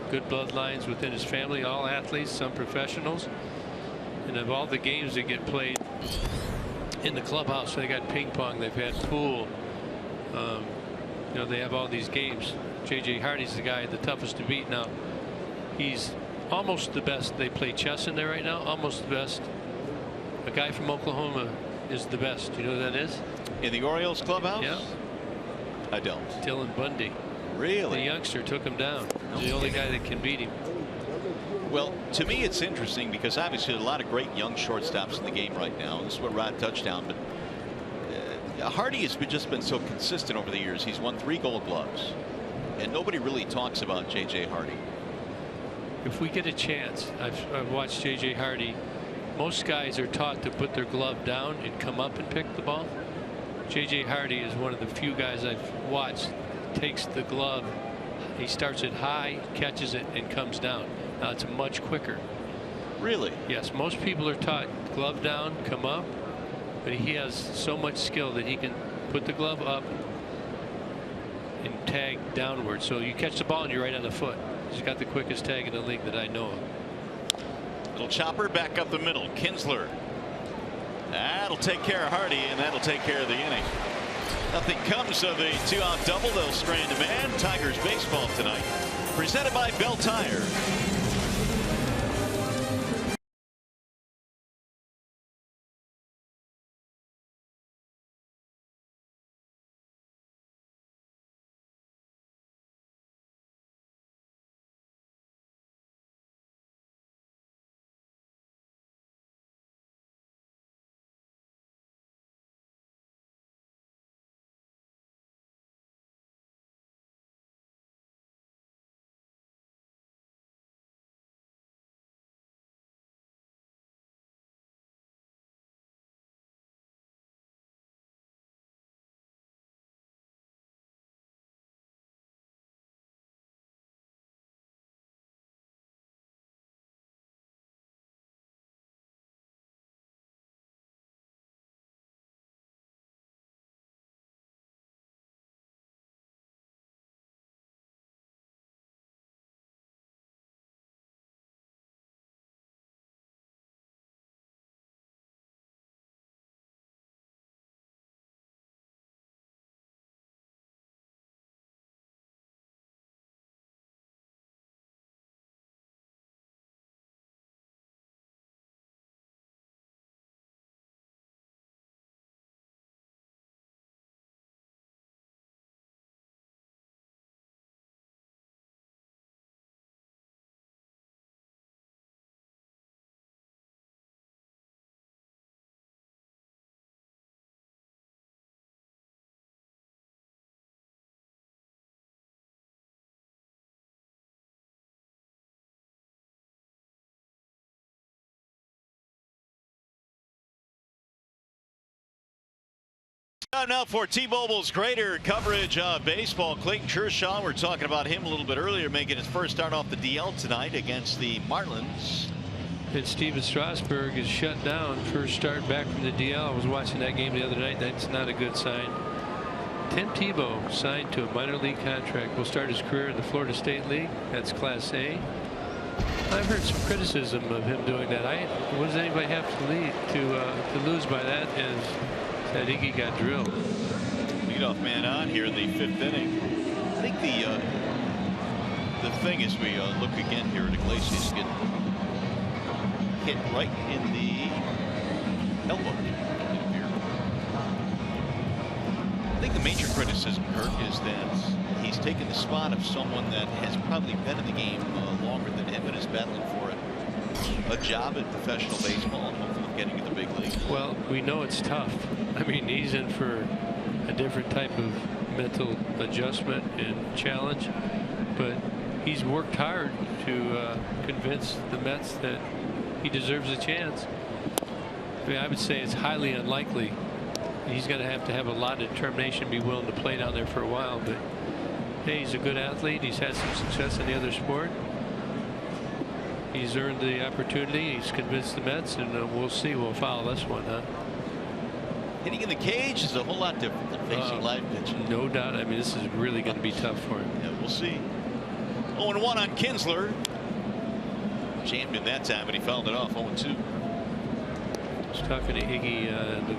Good bloodlines within his family, all athletes, some professionals. And of all the games that get played in the clubhouse, they got ping pong, they've had pool. You know, they have all these games. J.J. Hardy's the guy, the toughest to beat. Now, he's almost the best. They play chess in there right now, almost the best. A guy from Oklahoma is the best. You know who that is? In the Orioles clubhouse? Yeah. I don't. Dylan Bundy. Really? The youngster took him down. He's the only guy that can beat him. Well, to me, it's interesting because obviously a lot of great young shortstops in the game right now. This is what Rod touched on. But Hardy has just been so consistent over the years. He's won 3 Gold Gloves. and nobody really talks about J.J. Hardy. If we get a chance, I've watched J.J. Hardy. Most guys are taught to put their glove down and come up and pick the ball. J.J. Hardy is one of the few guys I've watched takes the glove. He starts it high, catches it, and comes down. Now it's much quicker. Really? Yes. Most people are taught glove down, come up, but he has so much skill that he can put the glove up and tag downward. So you catch the ball and you're right on the foot. He's got the quickest tag in the league that I know of. Little chopper back up the middle. Kinsler. That'll take care of Hardy, and that'll take care of the inning. Nothing comes of a 2-out double. They'll strand a man. Tigers baseball tonight. Presented by BAL Tire. Time now for T-Mobile's greater coverage of baseball. Clayton Kershaw, we're talking about him a little bit earlier, making his first start off the DL tonight against the Marlins. And Steven Strasburg is shut down. First start back from the DL. I was watching that game the other night. That's not a good sign. Tim Tebow signed to a minor league contract. Will start his career in the Florida State League. That's Class A. I've heard some criticism of him doing that. What does anybody have to lose by that? Is that Iggy got drilled. Leadoff man on here in the 5th inning. I think the thing is we look again here at Iglesias getting hit right in the elbow. I think the major criticism, Kirk, is that he's taken the spot of someone that has probably been in the game longer than him and is battling for a job in professional baseball and hopefully getting to the big league. Well, we know it's tough. I mean, he's in for a different type of mental adjustment and challenge, but he's worked hard to convince the Mets that he deserves a chance. I mean, I would say it's highly unlikely. He's going to have a lot of determination, be willing to play down there for a while, but hey, he's a good athlete. He's had some success in the other sport. He's earned the opportunity. He's convinced the Mets, and we'll see. We'll follow this one, huh? Hitting in the cage is a whole lot different than facing live pitching. No doubt. I mean, this is really going to be tough for him. Yeah, we'll see. 0-1 on Kinsler. Jammed in that time, but he fouled it off. 0-2. I was talking to Iggy in the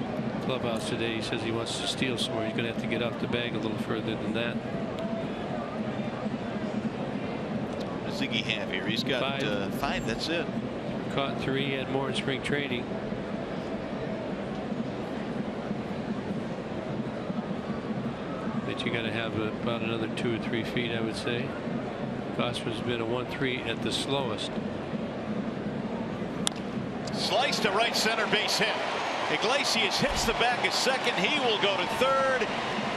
clubhouse today. He says he wants to steal some more. He's going to have to get off the bag a little further than that. What does Iggy have here? He's got 5. That's it. Caught 3. Had more in spring training. But you got to have about another 2 or 3 feet, I would say. Gosman's been a 1-3 at the slowest. Slice to right center base hit. Iglesias hits the back at second. He will go to third,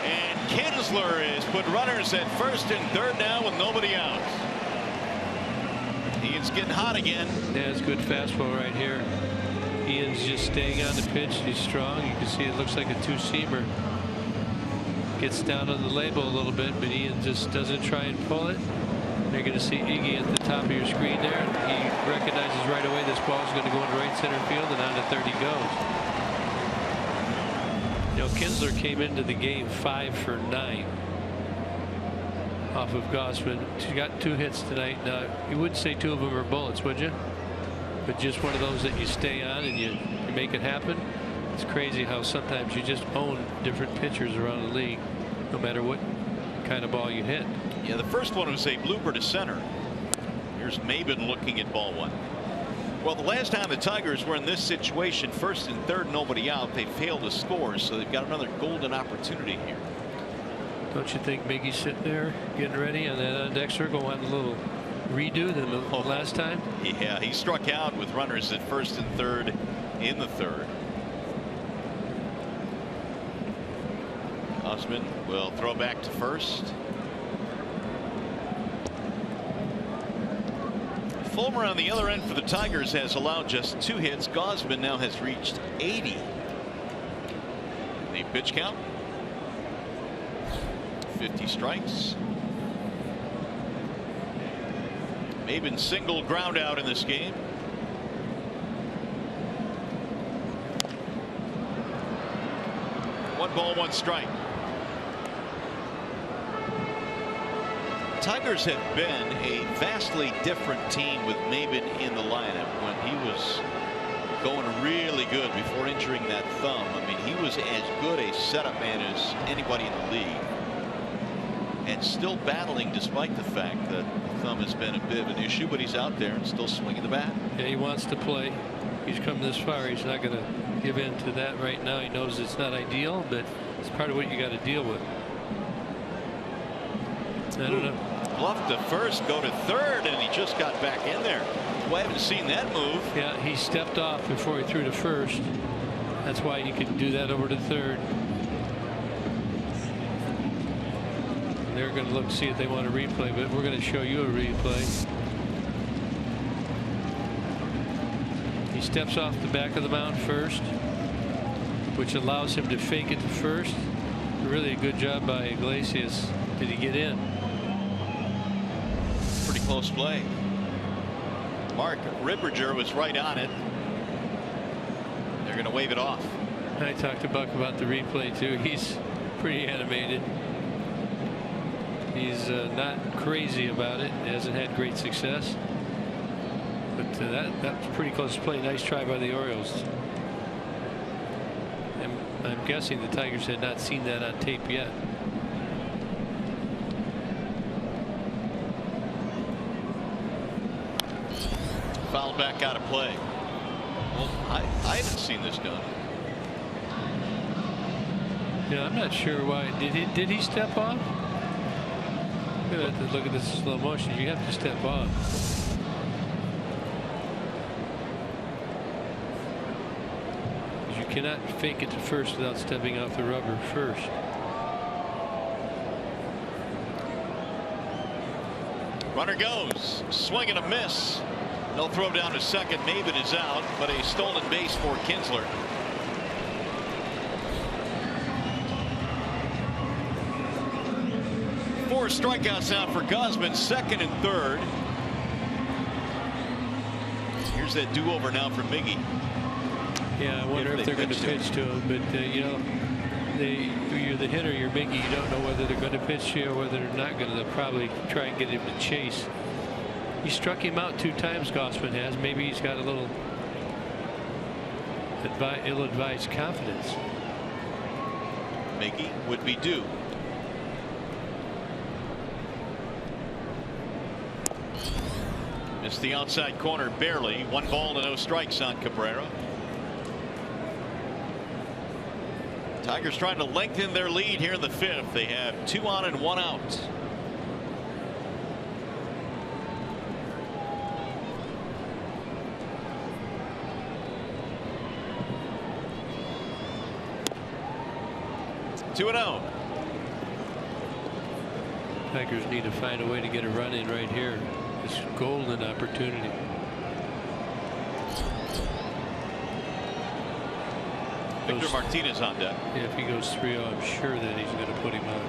And Kinsler has put runners at first and third now with nobody out. Ian's getting hot again. Yeah, it's good fastball right here. Ian's just staying on the pitch. He's strong. You can see it looks like a two-seamer. Gets down on the label a little bit, but Ian just doesn't try and pull it. You're going to see Iggy at the top of your screen there. He recognizes right away this ball is going to go into right center field, and on to third he goes. You know, Kinsler came into the game 5 for 9 off of Gausman. She got 2 hits tonight. Now, you wouldn't say 2 of them are bullets, would you? But just one of those that you stay on and you make it happen. It's crazy how sometimes you just own different pitchers around the league, no matter what kind of ball you hit. Yeah, the first one was a blooper to center. Here's Maben looking at ball 1. Well, the last time the Tigers were in this situation, first and third, nobody out, they failed to score, so they've got another golden opportunity here. Don't you think Miggy's sitting there getting ready on that on-deck circle, wanting a little redo than the last time? Yeah, he struck out with runners at first and third in the third. Gausman will throw back to first. Fulmer on the other end for the Tigers has allowed just 2 hits. Gausman now has reached 80. The pitch count. 50 strikes. Maben single ground out in this game. One ball, 1 strike. Tigers have been a vastly different team with Maben in the lineup. When he was going really good before injuring that thumb, I mean, he was as good a setup man as anybody in the league, and still battling despite the fact that the thumb has been a bit of an issue, but he's out there and still swinging the bat. Yeah, he wants to play. He's come this far. He's not going to give in to that right now. He knows it's not ideal, but it's part of what you got to deal with. I don't know. Bluff to first, go to third, and he just got back in there. Well, I haven't seen that move. Yeah, he stepped off before he threw to first. That's why he could do that over to third. They're going to look to see if they want a replay, but we're going to show you a replay. He steps off the back of the mound first, which allows him to fake it to first. Really a good job by Iglesias. Did he get in? Pretty close play. Mark Ripperger was right on it. They're going to wave it off. I talked to Buck about the replay too. He's pretty animated. He's not crazy about it. He hasn't had great success. But that's pretty close to play. Nice try by the Orioles. And I'm guessing the Tigers had not seen that on tape yet. Foul back out of play. Well, I haven't seen this done. Yeah, I'm not sure why. Did he step off? You're gonna have to look at this in slow motion. You have to step off. You cannot fake it to first without stepping off the rubber first. Runner goes, swing and a miss. They'll throw down to second. Maben is out, but a stolen base for Kinsler. Four strikeouts now for Gausman, second and third. Here's that do-over now for Miggy. Yeah, I wonder if they're going to pitch to him, but you know, you're the hitter, you're Miggy. You don't know whether they're going to pitch to you or whether they're not going to. They'll probably try and get him to chase. He struck him out 2 times. Gausman has. Maybe he's got a little ill-advised confidence. Miggy would be due. Missed the outside corner barely. 1 ball and no strikes on Cabrera. Tigers trying to lengthen their lead here in the 5th. They have 2 on and 1 out. Tigers need to find a way to get a run in right here. This golden opportunity. Victor Martinez on deck. Yeah, if he goes 3-0, I'm sure that he's going to put him on.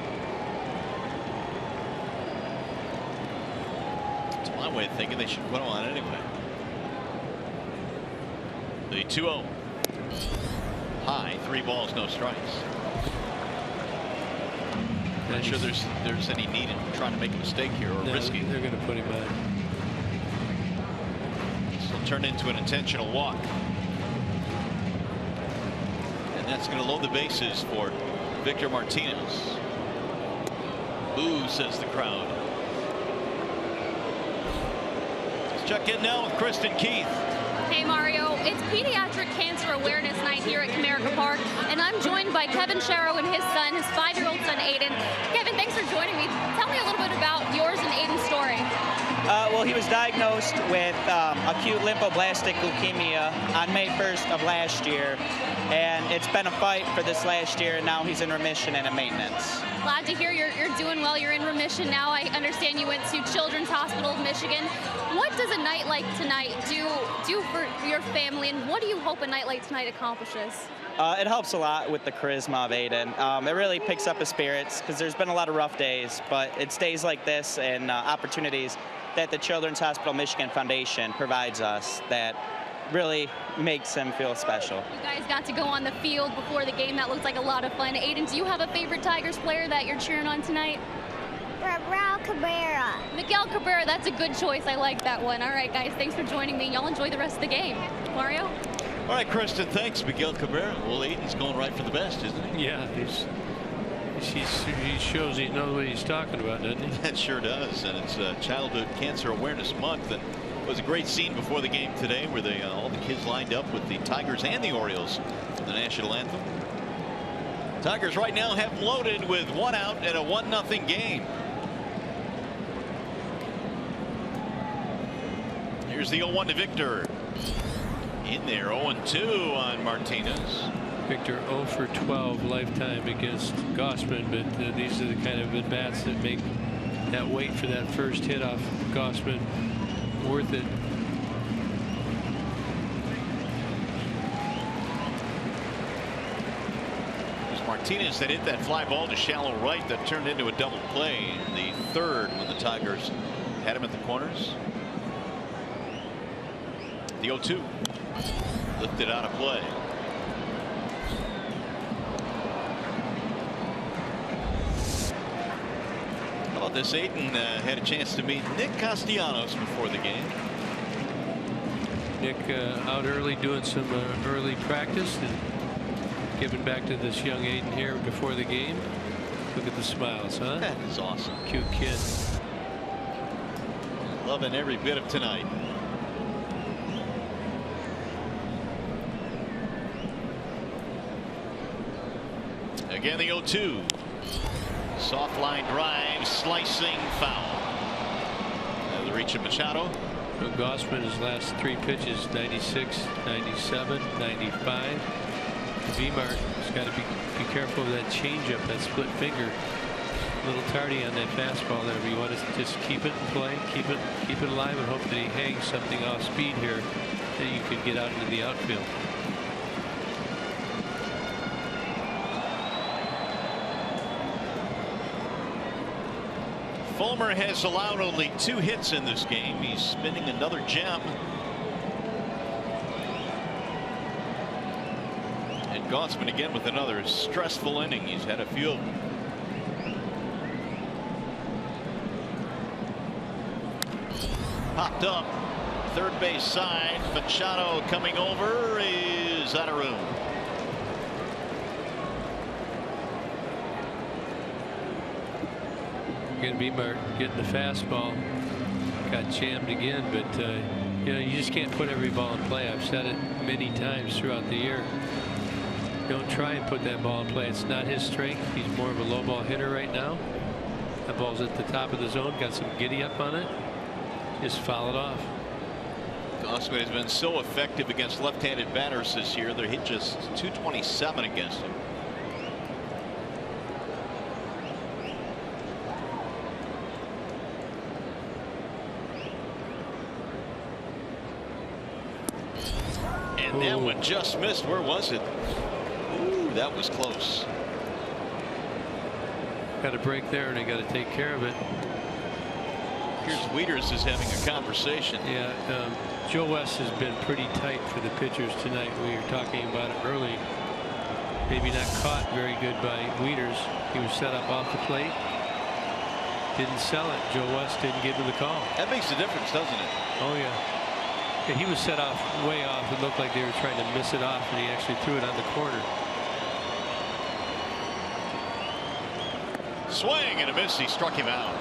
It's my way of thinking. They should put him on anyway. The 2-0. High, 3 balls, no strikes. Not sure there's any need in trying to make a mistake here or risky. They're going to put him on. This will turn into an intentional walk. And that's going to load the bases for Victor Martinez. Boo, says the crowd. Let's check in now with Kristen Keith. Hey Mario, it's Pediatric Cancer Awareness Night here at Comerica Park, and I'm joined by Kevin Sharrow and his son, his 5-year-old son Aiden. Kevin, thanks for joining me. Tell me a little bit about yours and Aiden's story. Well, he was diagnosed with acute lymphoblastic leukemia on May 1st of last year, and it's been a fight for this last year, and now he's in remission and in maintenance. Glad to hear you're doing well. You're in remission now. I understand you went to Children's Hospital of Michigan. What does a night like tonight do for your family, and what do you hope a night like tonight accomplishes? It helps a lot with the charisma of Aiden. It really picks up his spirits because there's been a lot of rough days, but it's days like this and opportunities that the Children's Hospital Michigan Foundation provides us that really makes him feel special. You guys got to go on the field before the game. That looked like a lot of fun. Aiden, do you have a favorite Tigers player that you're cheering on tonight? Miguel Cabrera. Miguel Cabrera, that's a good choice. I like that one. All right, guys, thanks for joining me. Y'all enjoy the rest of the game. Mario? All right, Kristen, thanks. Miguel Cabrera. Well, Aiden's going right for the best, isn't he? Yeah, he shows he knows what he's talking about, doesn't he? That sure does. And it's Childhood Cancer Awareness Month. And it was a great scene before the game today where they all the kids lined up with the Tigers and the Orioles for the national anthem. Tigers right now have loaded with 1 out and a 1-0 game. Here's the 0-1 to Victor. In there, 0-2 on Martinez. Victor 0 for 12 lifetime against Gausman, but these are the kind of at-bats that make that wait for that first hit off Gausman worth it. It was Martinez that hit that fly ball to shallow right that turned into a double play in the 3rd when the Tigers had him at the corners. The 0-2 lifted out of play. How about this? Aiden had a chance to meet Nick Castellanos before the game. Nick out early doing some early practice and giving back to this young Aiden here before the game. Look at the smiles, huh? That is awesome. Cute kid. Loving every bit of tonight. Again, the 0-2. Soft line drive, slicing foul. The reach of Machado. So Gausman, his last 3 pitches, 96, 97, 95. Vmart has got to be careful of that changeup, that split finger. A little tardy on that fastball there, but you want to just keep it in play, keep it alive, and hope that he hangs something off speed here that you could get out into the outfield. Fulmer has allowed only 2 hits in this game. He's spinning another gem. And Gausman again with another stressful inning. He's had a few of them. Popped up. 3rd base side. Machado coming over is out of room. Again, Vmart getting the fastball. Got jammed again, but you know, you just can't put every ball in play. I've said it many times throughout the year. Don't try and put that ball in play. It's not his strength. He's more of a low ball hitter right now. That ball's at the top of the zone. Got some giddy up on it. Just foul it off. Gausman has been so effective against left-handed batters this year. They're hit just .227 against him. And that one just missed. Where was it? Ooh, that was close. Got a break there, and they got to take care of it. Here's Wieters is having a conversation. Yeah, Joe West has been pretty tight for the pitchers tonight. We were talking about it early. Maybe not caught very good by Wieters. He was set up off the plate. Didn't sell it. Joe West didn't give him the call. That makes a difference, doesn't it? Oh, yeah. Yeah, he was set off way off. It looked like they were trying to miss it off, and he actually threw it on the corner. Swing and a miss. He struck him out.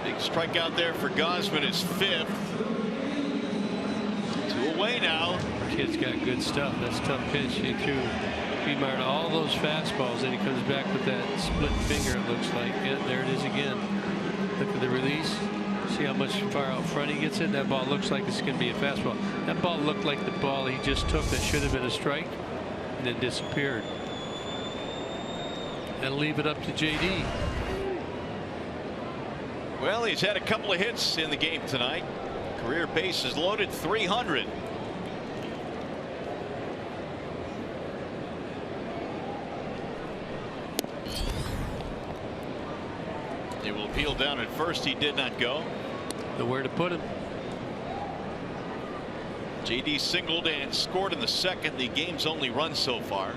Big strikeout there for Gausman, his 5th. 2 away now. Kid's got good stuff. That's a tough pitch. He threw Beemart all those fastballs, and he comes back with that split finger, it looks like. Yeah, there it is again. Look at the release. See how much far out front he gets it? That ball looks like it's going to be a fastball. That ball looked like the ball he just took that should have been a strike and then disappeared. And leave it up to JD. Well, he's had a couple of hits in the game tonight. Career bases loaded, 300. They will peel down at first. He did not go. Nowhere to put him. JD singled and scored in the 2nd. The game's only run so far.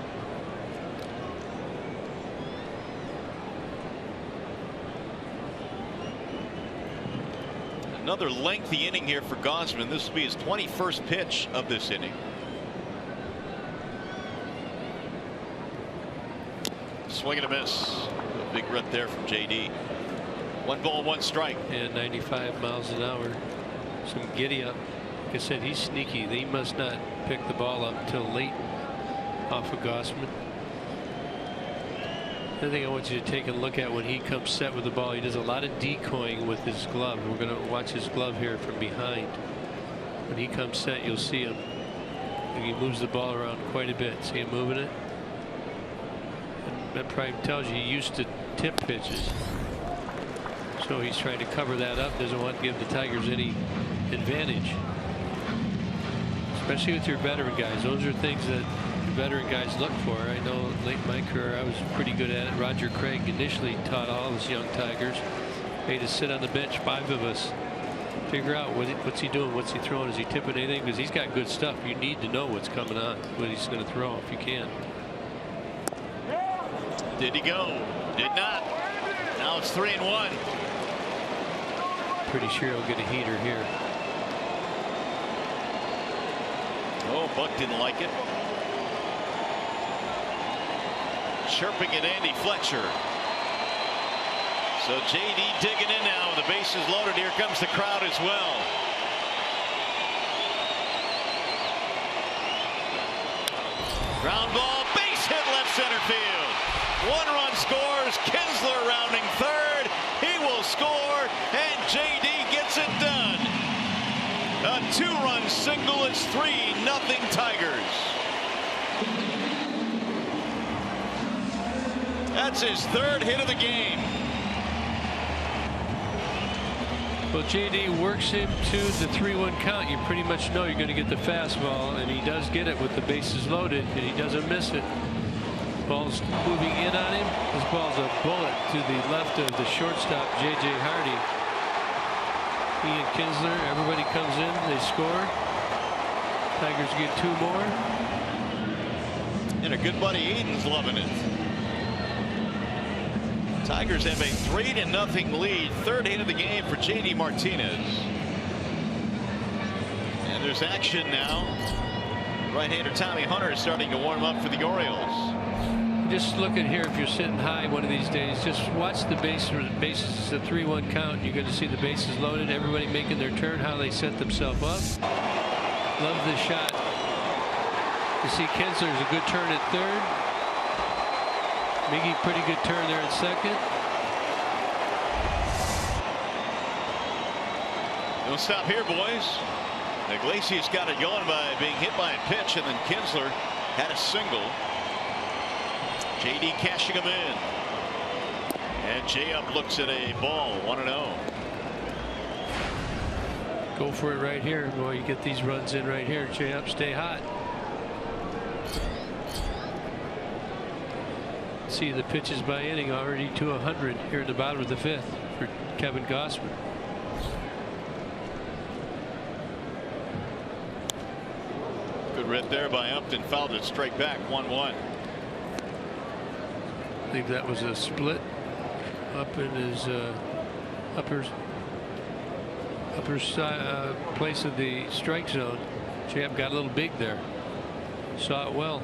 Another lengthy inning here for Gausman. This will be his 21st pitch of this inning. Swing and a miss. A big rip there from JD. 1 ball, 1 strike. And 95 miles an hour. Some giddy up. Like I said, he's sneaky. He must not pick the ball up until late off of Gausman. The thing I want you to take a look at when he comes set with the ball, he does a lot of decoying with his glove. We're going to watch his glove here from behind. When he comes set, you'll see him. He moves the ball around quite a bit. See him moving it? And that probably tells you he used to tip pitches. So he's trying to cover that up. Doesn't want to give the Tigers any advantage. Especially with your veteran guys. Those are things that veteran guys look for. I know late in my career I was pretty good at it. Roger Craig initially taught all of us young Tigers. Made us sit on the bench, 5 of us. Figure out what's he doing, what's he throwing, is he tipping anything? Because he's got good stuff. You need to know what's coming on, what he's going to throw if you can. Did he go? Did not. Now it's 3-1. Pretty sure he'll get a heater here. Oh, Buck didn't like it. Chirping at Andy Fletcher. So JD digging in now. The bases loaded. Here comes the crowd as well. Ground ball, base hit left center field. 1 run scores. Kinsler rounding 3rd. He will score, and JD gets it done. A 2-run single. It's 3-0 Tigers. That's his 3rd hit of the game. Well, JD works him to the 3-1 count. You pretty much know you're going to get the fastball, and he does get it with the bases loaded, and he doesn't miss it. Ball's moving in on him. This ball's a bullet to the left of the shortstop, J.J. Hardy. He and Kinsler, everybody comes in, they score. Tigers get 2 more. And a good buddy Eden's loving it. Tigers have a 3-0 lead. 3rd hit of the game for JD Martinez. And there's action now. Right-hander Tommy Hunter is starting to warm up for the Orioles. Just look at here, if you're sitting high one of these days, just watch the bases. It's a 3-1 count. You're going to see the bases loaded, everybody making their turn, how they set themselves up. Love this shot. You see Kinsler's a good turn at 3rd. Miggy, pretty good turn there at 2nd. Don't stop here, boys. Iglesias got it going by being hit by a pitch, and then Kinsler had a single. JD cashing him in. And J-Up looks at a ball, 1-0. Go for it right here. Boy, you get these runs in right here. Champ, stay hot. See the pitches by inning already to 100 here at the bottom of the 5th for Kevin Gausman. Good rip there by Upton. Fouled it straight back. 1-1. I think that was a split up in his upper place of the strike zone. Champ got a little big there. Saw it well.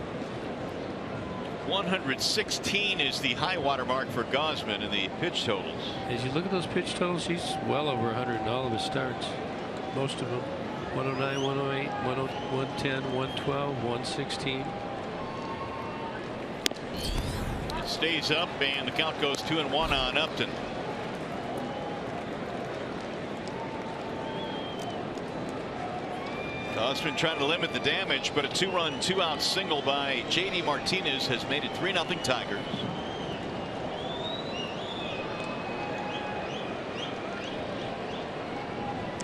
116 is the high water mark for Gausman in the pitch totals. As you look at those pitch totals, he's well over 100 in all of his starts. Most of them. 109, 108, 110, 112, 116. It stays up, and the count goes 2-1 on Upton. Gausman trying to limit the damage, but a 2-run, 2-out single by J.D. Martinez has made it 3-0 Tigers.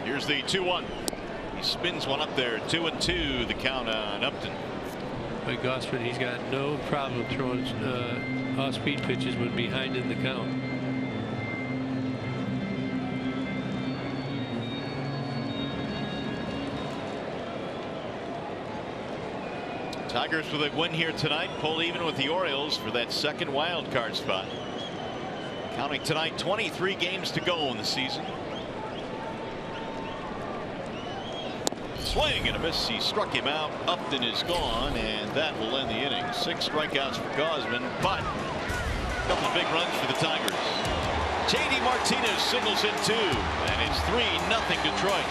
Here's the 2-1. He spins one up there. 2-2 the count on Upton. By Gausman, he's got no problem throwing off-speed pitches when behind in the count. Tigers with a win here tonight, pull even with the Orioles for that second wild card spot. Counting tonight, 23 games to go in the season. Swing and a miss. He struck him out. Upton is gone, and that will end the inning. 6 strikeouts for Gausman, but a couple of big runs for the Tigers. J.D. Martinez singles in 2, and it's 3-0 Detroit.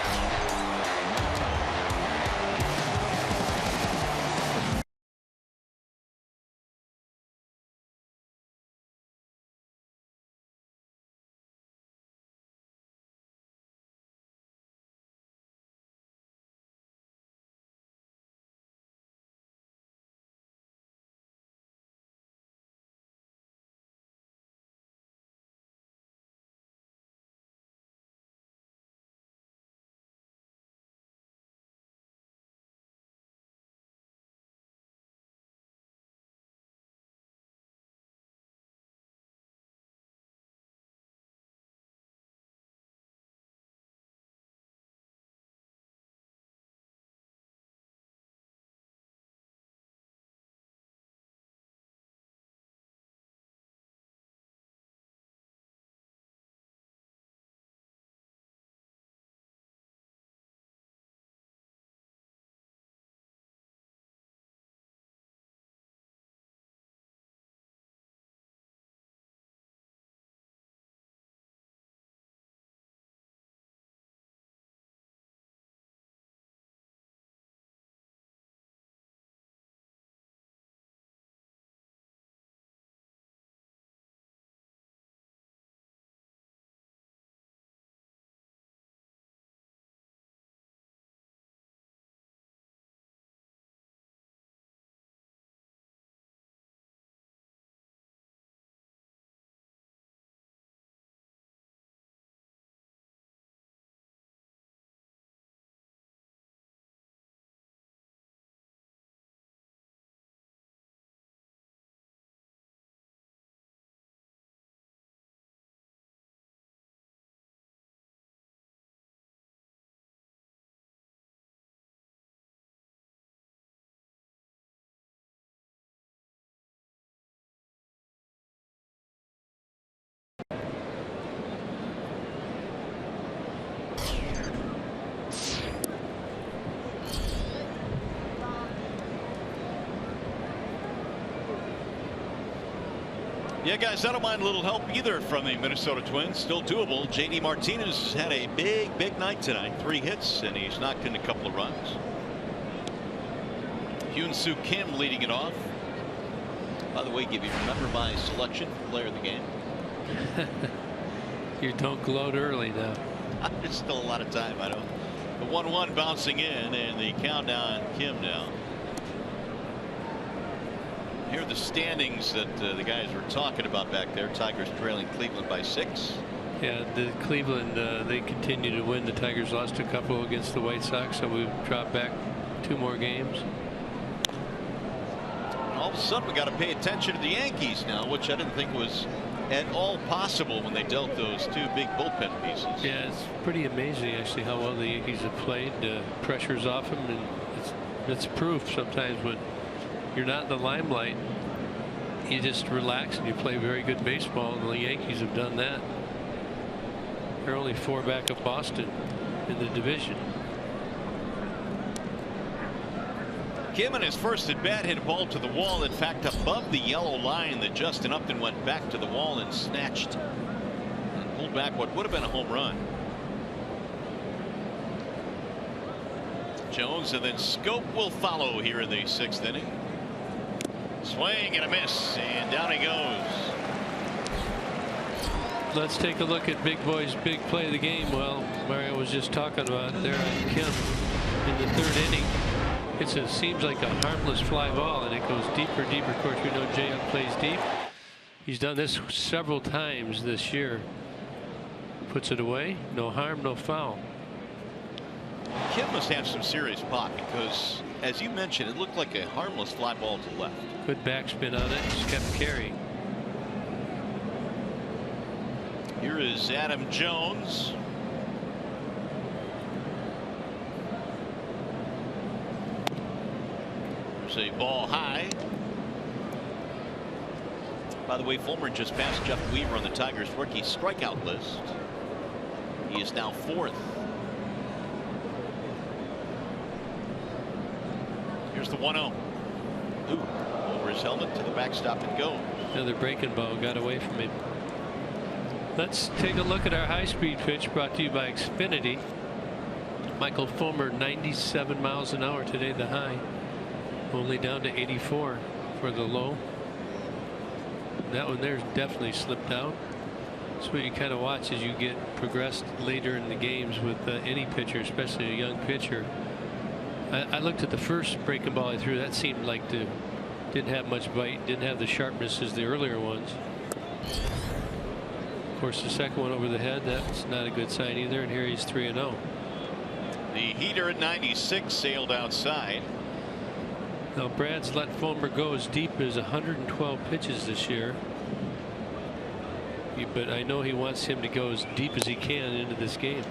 Yeah, guys, I don't mind a little help either from the Minnesota Twins. Still doable. J.D. Martinez has had a big night tonight. 3 hits, and he's knocked in a couple of runs. Hyun-Soo Kim leading it off. By the way, give you remember my selection for player of the game. You don't gloat early now. There's still a lot of time. I know. The 1-1 bouncing in, and the countdown Kim now. Here are the standings that the guys were talking about back there. Tigers trailing Cleveland by 6. Yeah, the Cleveland, they continue to win. The Tigers lost a couple against the White Sox, so we've dropped back 2 more games. And all of a sudden, we got to pay attention to the Yankees now, which I didn't think was at all possible when they dealt those 2 big bullpen pieces. Yeah, it's pretty amazing actually how well the Yankees have played. Pressure's off them, and it's proof sometimes when you're not in the limelight, you just relax and you play very good baseball, and the Yankees have done that. They're only 4 back of Boston in the division. Kim, in his first at bat, hit a ball to the wall, in fact above the yellow line that Justin Upton went back to the wall and snatched and pulled back what would have been a home run. Jones and then Scope will follow here in the 6th inning. Swing and a miss, and down he goes. Let's take a look at Big Boy's big play of the game. Well, Mario was just talking about there on Kim in the 3rd inning. It seems like a harmless fly ball, and it goes deeper and deeper. Of course, we know Jay plays deep. He's done this several times this year. Puts it away. No harm, no foul. Kim must have some serious pop because, as you mentioned, it looked like a harmless fly ball to left. Good backspin on it. Just kept carrying. Here is Adam Jones. There's a ball high. By the way, Fulmer just passed Jeff Weaver on the Tigers rookie strikeout list. He is now 4th. Here's the 1-0. Over his helmet to the backstop it goes. Another breaking ball got away from him. Let's take a look at our high-speed pitch brought to you by Xfinity. Michael Fulmer, 97 miles an hour today, the high. Only down to 84 for the low. That one there's definitely slipped out. That's what you kind of watch as you get progressed later in the games with any pitcher, especially a young pitcher. I looked at the first breaking ball I threw. That seemed like didn't have much bite, didn't have the sharpness as the earlier ones. Of course, the second one over the head, that's not a good sign either. And here he's 3-0. The heater at 96 sailed outside. Now Brad's let Fulmer go as deep as 112 pitches this year. But I know he wants him to go as deep as he can into this game.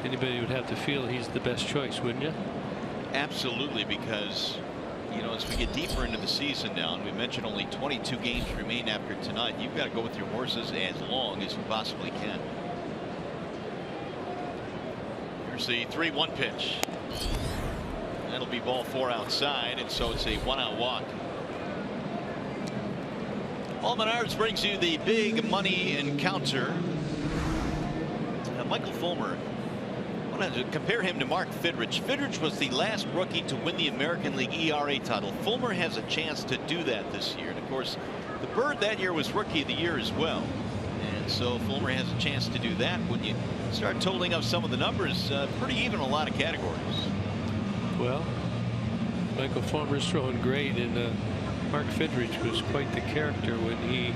Anybody would have to feel he's the best choice, wouldn't you? Absolutely, because you know, as we get deeper into the season now, and we mentioned only 22 games remain after tonight, you've got to go with your horses as long as you possibly can. Here's the 3-1 pitch. That'll be ball 4 outside, and so it's a 1-out walk. All Menards brings you the big money encounter. Now, Michael Fulmer, I want to compare him to Mark Fidrych. Fidrych was the last rookie to win the American League ERA title. Fulmer has a chance to do that this year. And of course, the Bird that year was Rookie of the Year as well. And so Fulmer has a chance to do that. When you start totaling up some of the numbers, pretty even in a lot of categories. Well, Michael Fulmer's throwing great, and Mark Fidrych was quite the character when he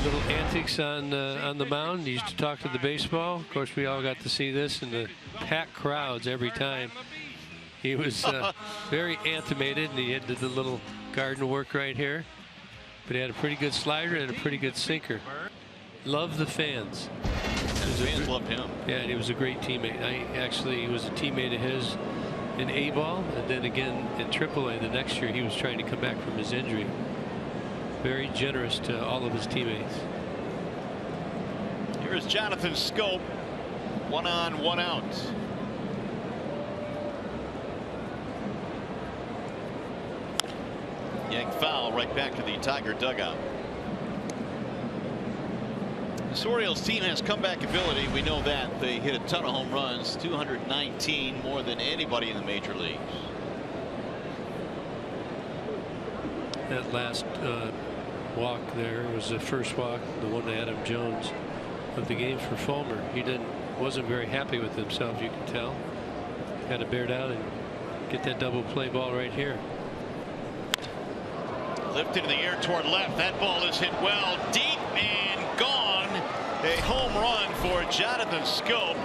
little antics on the mound. He used to talk to the baseball. Of course, we all got to see this in the packed crowds every time. He was very animated, and he did the little garden work right here. But he had a pretty good slider and a pretty good sinker. Love the fans. The fans loved him. Yeah, and he was a great teammate. He was a teammate of his in A-ball, and then again in AAA the next year. He was trying to come back from his injury. Very generous to all of his teammates. Here's Jonathan Scope. 1 on, 1 out. Yank foul right back to the Tiger dugout. This Orioles team has comeback ability. We know that. They hit a ton of home runs, 219, more than anybody in the major leagues. That last walk there was the first walk, the one to Adam Jones of the game for Fulmer. He wasn't very happy with himself, you can tell. Got to bear down and get that double play ball right here. Lifted in the air toward left. That ball is hit well deep and gone. A home run for Jonathan Schoop.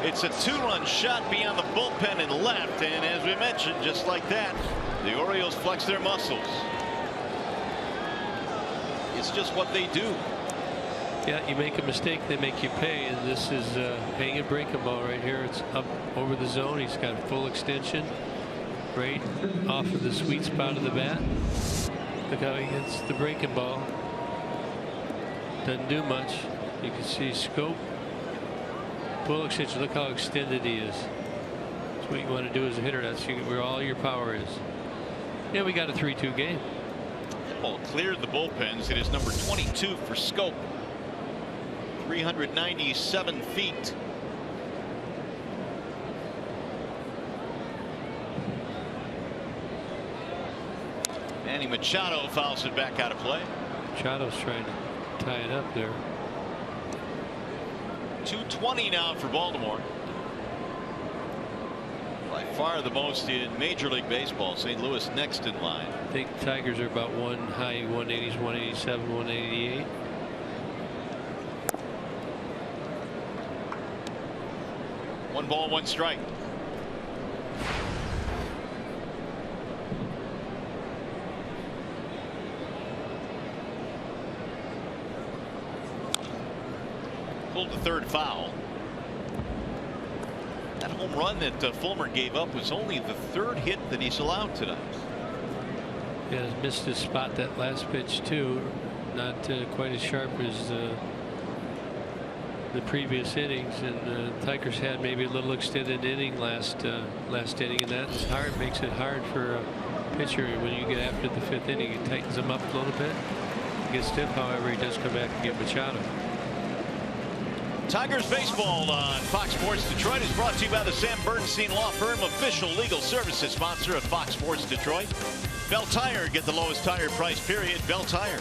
It's a 2-run shot beyond the bullpen and left, and as we mentioned, just like that, the Orioles flex their muscles. It's just what they do. Yeah, you make a mistake, they make you pay, and this is hang and break a ball right here. It's up over the zone. He's got full extension right off of the sweet spot of the bat. Look how he gets the breaking ball. Doesn't do much. You can see Scope full extension. Look how extended he is. That's what you want to do as a hitter. That's where all your power is. Yeah, we got a 3-2 game. That ball cleared the bullpens. It is number 22 for Scope. 397 feet. Manny Machado fouls it back out of play. Machado's trying to tie it up there. 220 now for Baltimore. By far the most in Major League Baseball. St. Louis next in line. I think Tigers are about high 180s, 187, 188. One ball, one strike. Pulled the third foul. That home run that Fulmer gave up was only the third hit that he's allowed tonight. Yeah, missed his spot that last pitch too. Not quite as sharp as the previous innings, and Tigers had maybe a little extended inning last inning, and that is hard. Makes it hard for a pitcher when you get after the 5th inning. It tightens him up a little bit. He gets stiff. However, he does come back and get Machado. Tigers baseball on Fox Sports Detroit is brought to you by the Sam Bernstein Law Firm, official legal services sponsor of Fox Sports Detroit. Bell Tire, get the lowest tire price, period. Bell Tire.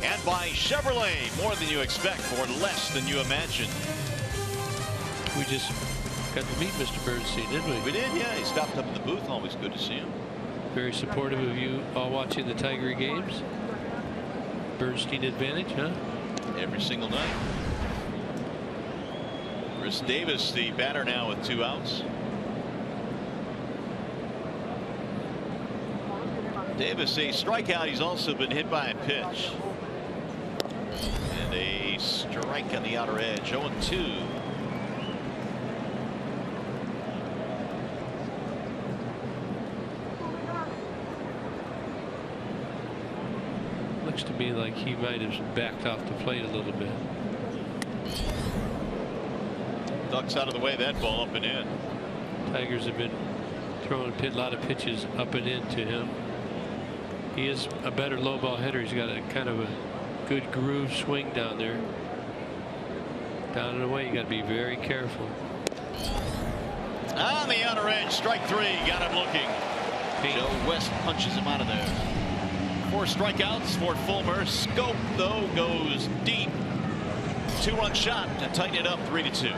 And by Chevrolet, more than you expect for less than you imagine. We just got to meet Mr. Bernstein, didn't we? We did, yeah. He stopped up in the booth. Always good to see him. Very supportive of you all watching the Tiger games. Bernstein advantage, huh? Every single night. Chris Davis, the batter now with 2 outs. Davis, a strikeout. He's also been hit by a pitch. And a strike on the outer edge. 0-2. Looks to me like he might have backed off the plate a little bit. Ducks out of the way. That ball up and in. Tigers have been throwing a lot of pitches up and in to him. He is a better low ball hitter. He's got a kind of a good groove swing down there. Down and away. You got to be very careful. On the outer edge, strike 3. Got him looking. Joe West punches him out of there. 4 strikeouts for Fulmer. Scope, though, goes deep. 2-run shot to tighten it up 3-2.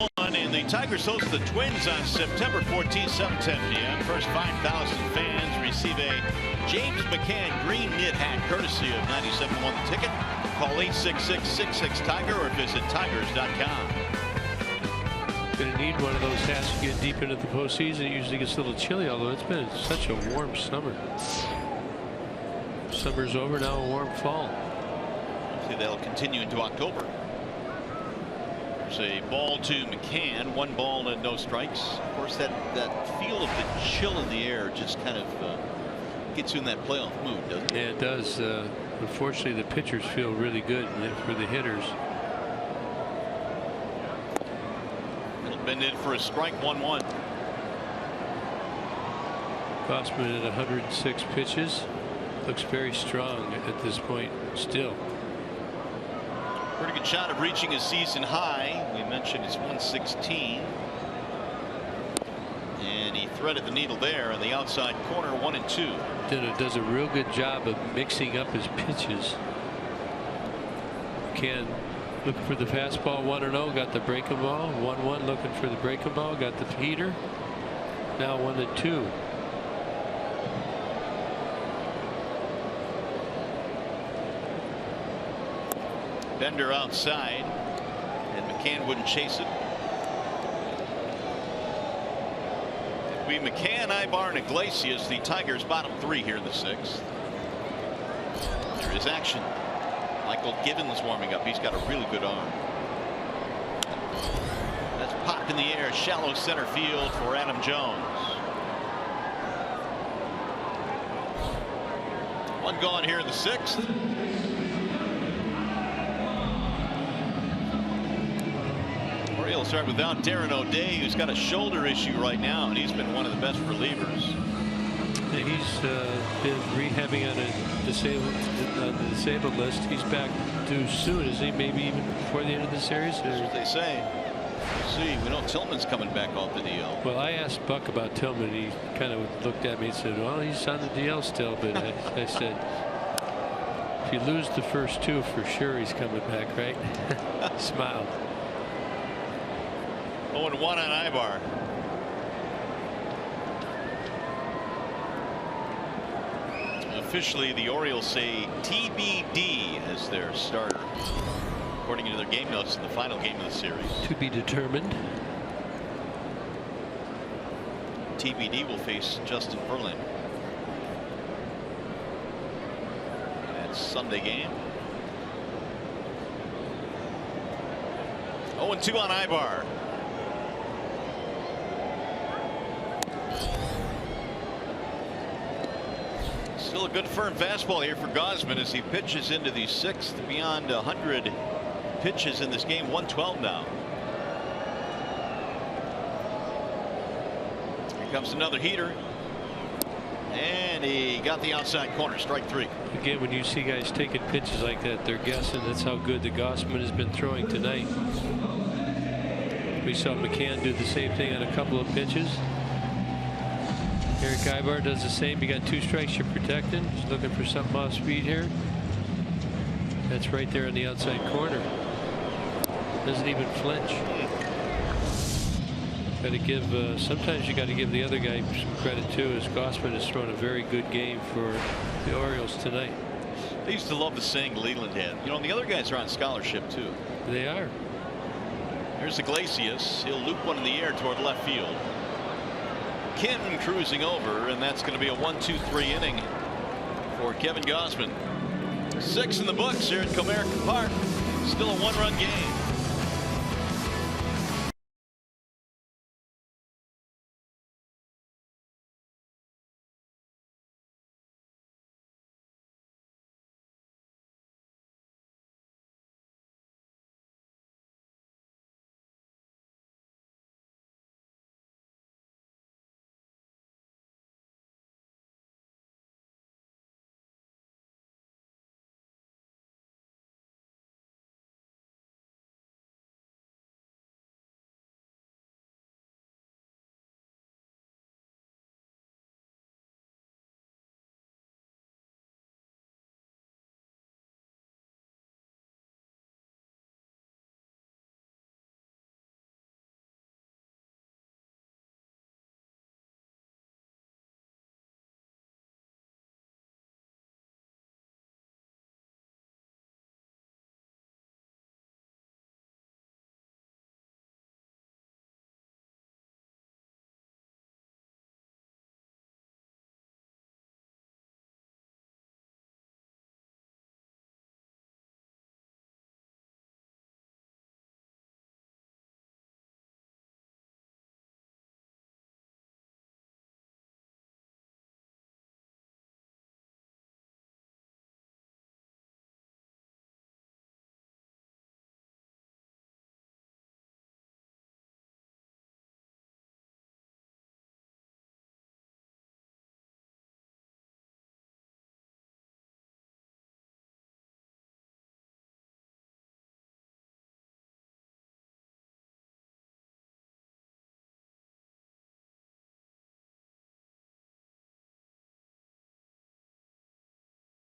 And the Tigers host the Twins on September 14th, 7:10 p.m. First 5,000 fans receive a James McCann green knit hat courtesy of 97.1 The Ticket. Call 866-66-TIGER or visit tigers.com. Going to need one of those hats to get deep into the postseason. It usually gets a little chilly, although it's been such a warm summer. Summer's over, now a warm fall. Hopefully they'll continue into October. There's a ball to McCann, 1 ball and no strikes. Of course, that feel of the chill in the air just kind of gets you in that playoff mood, doesn't it? Yeah, it does. Unfortunately, the pitchers feel really good for the hitters. It'll bend in for a strike, 1-1. Gausman at 106 pitches. Looks very strong at this point still. Pretty good shot of reaching a season high. We mentioned it's 116. And he threaded the needle there on the outside corner, 1-2. Does a real good job of mixing up his pitches. Can look for the fastball, 1-0, got the breaking ball, 1-1 looking for the breaking ball, got the heater. Now 1-2. Bender outside, and McCann wouldn't chase it. It'll be McCann, Ibar, and Iglesias, the Tigers' bottom 3 here in the 6th. There is action. Michael Givens warming up. He's got a really good arm. That's popped in the air, shallow center field for Adam Jones. 1 gone here in the 6th. Orioles start without Darren O'Day, who's got a shoulder issue right now, and he's been one of the best relievers. He's been rehabbing on the disabled list. He's back due soon, is he? Maybe even before the end of the series? That's what they say. We'll see. We know Tillman's coming back off the DL. Well, I asked Buck about Tillman. He kind of looked at me and said, well, he's on the DL still. But I said, if you lose the first 2, for sure he's coming back, right? Smiled. 0-1 on Ibar. Officially, the Orioles say TBD as their starter, according to their game notes in the final game of the series. To be determined. TBD will face Justin Verlander. That's Sunday game. 0-2 on Ibar. Still a good firm fastball here for Gausman as he pitches into the 6th, beyond 100 pitches in this game. 112 now. Here comes another heater, and he got the outside corner. Strike 3. Again, when you see guys taking pitches like that, they're guessing. That's how good the Gausman has been throwing tonight. We saw McCann do the same thing on a couple of pitches. Eric Ibar does the same. You got 2 strikes, you're protecting. Just looking for something off speed here. That's right there on the outside corner. Doesn't even flinch. Got to give. Sometimes you got to give the other guy some credit too, as Gausman has thrown a very good game for the Orioles tonight. They used to love the saying Leland had. You know, the other guys are on scholarship too. They are. Here's Iglesias. He'll loop one in the air toward left field. Kim cruising over, and that's going to be a 1-2-3 inning for Kevin Gausman. 6 in the books here at Comerica Park. Still a 1-run game.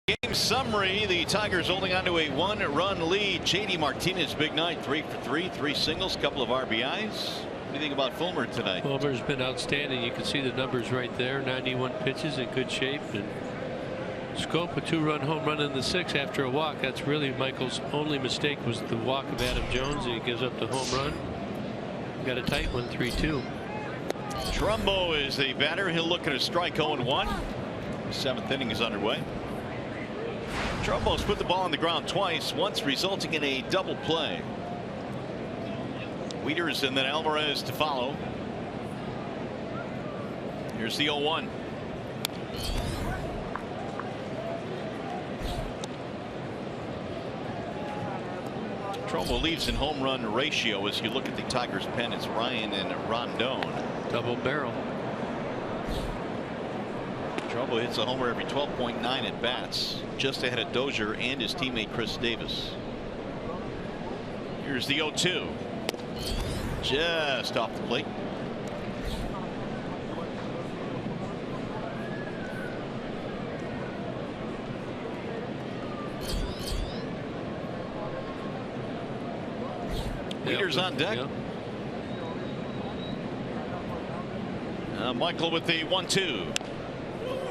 Game summary, the Tigers holding on to a 1-run lead. JD Martinez, big night, 3 for 3, 3 singles, couple of RBIs. What do you think about Fulmer tonight? Fulmer's been outstanding. You can see the numbers right there. 91 pitches, in good shape. And Scope, a 2-run home run in the 6th after a walk. That's really Michael's only mistake, was the walk of Adam Jones, and he gives up the home run. Got a tight one, 3-2. Trumbo is the batter. He'll look at a strike 0-1. 7th inning is underway. Trumbo's put the ball on the ground twice, once resulting in a double play. Wieters and then Alvarez to follow. Here's the 0-1. Trumbo leads in home run ratio. As you look at the Tigers pen, it's Ryan and Rondon. Double barrel. Trumbo hits a homer every 12.9 at bats, just ahead of Dozier and his teammate Chris Davis. Here's the 0-2. Just off the plate. Wieters on deck. Michael with the 1-2.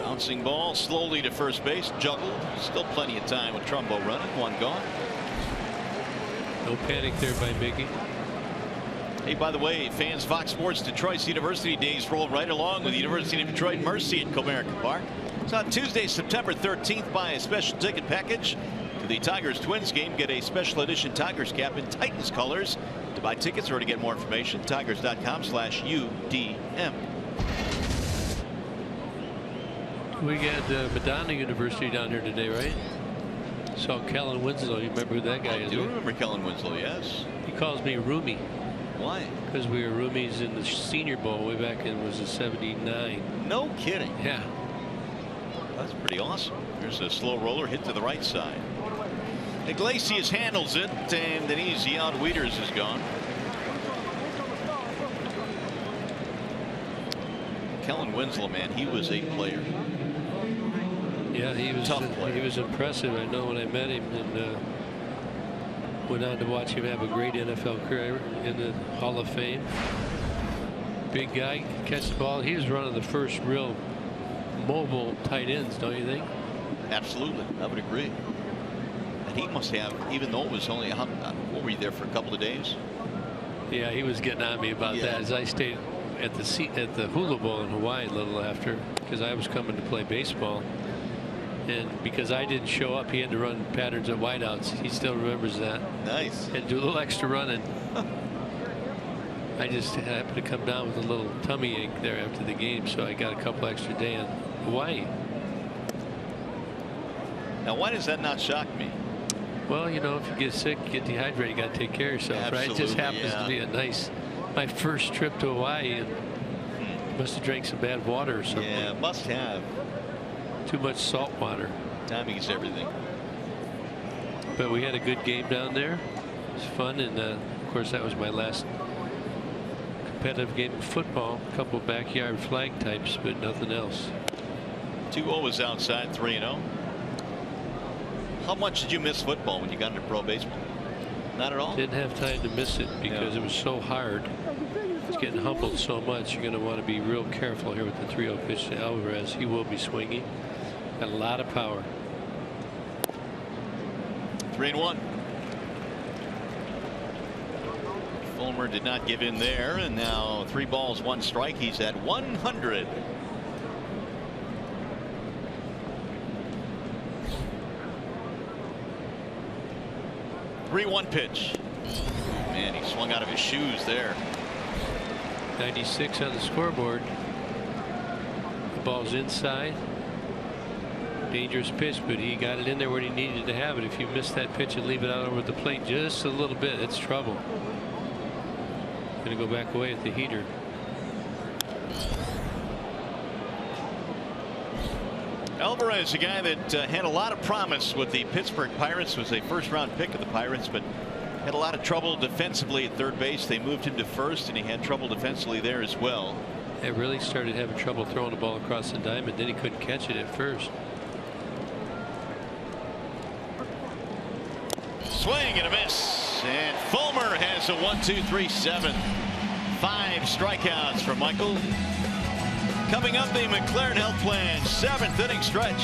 Bouncing ball slowly to first base, juggled. Still plenty of time with Trumbo running. 1 gone. No panic there by Mickey. Hey, by the way, fans, Fox Sports Detroit's University Days roll right along with the University of Detroit Mercy at Comerica Park. It's on Tuesday, September 13th. Buy a special ticket package to the Tigers Twins game. Get a special edition Tigers cap in Titans colors. To buy tickets or to get more information, tigers.com/UDM. We got Madonna University down here today, right? Saw Kellen Winslow. You remember who that guy is? I do remember Kellen Winslow, yes. He calls me Roomie. Why? Because we were roomies in the Senior Bowl way back in, was it '79? No kidding. Yeah. That's pretty awesome. Here's a slow roller hit to the right side. Iglesias handles it, and an easy out. Wieters is gone. Kellen Winslow, man, he was a player. Yeah, he was tough player. He was impressive. I know when I met him, and went on to watch him have a great NFL career in the Hall of Fame. Big guy, catch the ball. He was one of the first real mobile tight ends, don't you think? Absolutely, I would agree. And he must have, even though it was only, what were you there for, a couple of days? Yeah, he was getting on me about that as I stayed at the Hula Bowl in Hawaii a little after, because I was coming to play baseball, and because I didn't show up, he had to run patterns at wideouts. He still remembers that. Nice. And do a little extra running. I just happened to come down with a little tummy ache there after the game, so I got a couple extra days in Hawaii. Now, why does that not shock me? Well, you know, if you get sick, you get dehydrated, you got to take care of yourself, right? It just happens to be a nice, my first trip to Hawaii, and must have drank some bad water or something. Yeah, must have. Too much salt water. Timing is everything. But we had a good game down there. It was fun, and of course that was my last competitive game of football. A couple backyard flag types, but nothing else. 2-0 was outside, 3-0. How much did you miss football when you got into pro baseball? Not at all? Didn't have time to miss it because it was so hard. It's getting humbled so much. You're going to want to be real careful here with the 3-0 pitch to Alvarez. He will be swinging. Got a lot of power. 3-1. Fulmer did not give in there, and now 3 balls, 1 strike. He's at 100. Three-1 pitch. Man, he swung out of his shoes there. 96 on the scoreboard. The ball's inside. Dangerous pitch, but he got it in there where he needed to have it. If you miss that pitch and leave it out over the plate just a little bit, it's trouble. Going to go back away at the heater. Alvarez, a guy that had a lot of promise with the Pittsburgh Pirates, was a first-round pick of the Pirates, but had a lot of trouble defensively at third base. They moved him to first, and he had trouble defensively there as well. It really started having trouble throwing the ball across the diamond. Then he couldn't catch it at first. Swing and a miss. And Fulmer has a 1-2-3-7. 5 strikeouts for Michael. Coming up, the McLaren Health Plan 7th inning stretch.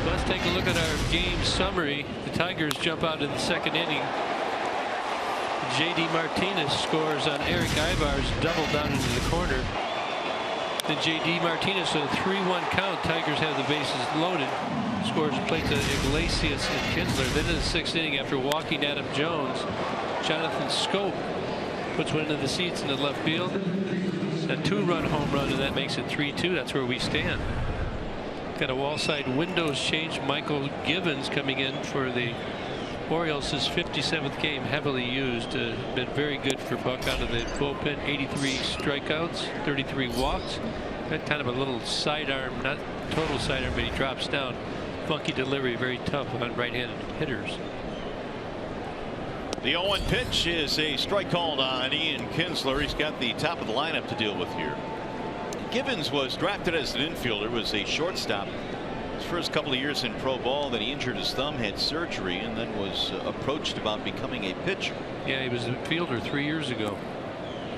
Let's take a look at our game summary. The Tigers jump out in the 2nd inning. J.D. Martinez scores on Eric Ibar's double down into the corner. Then J.D. Martinez, a 3-1 count. Tigers have the bases loaded. Scores plate to Iglesias and Kinsler. Then in the 6th inning, after walking Adam Jones, Jonathan Scope puts one into the seats in the left field. A 2-run home run, and that makes it 3-2. That's where we stand. Got a wall side windows change. Michael Givens coming in for the Orioles, his 57th game, heavily used. Been very good for Buck out of the bullpen. 83 strikeouts, 33 walks. Got kind of a little sidearm, not total sidearm, but he drops down. Funky delivery, very tough on right-handed hitters. The 0-1 pitch is a strike called on Ian Kinsler. He's got the top of the lineup to deal with here. Givens was drafted as an infielder, was a shortstop his first couple of years in pro ball. Then he injured his thumb, had surgery, and then was approached about becoming a pitcher. Yeah, he was a fielder 3 years ago.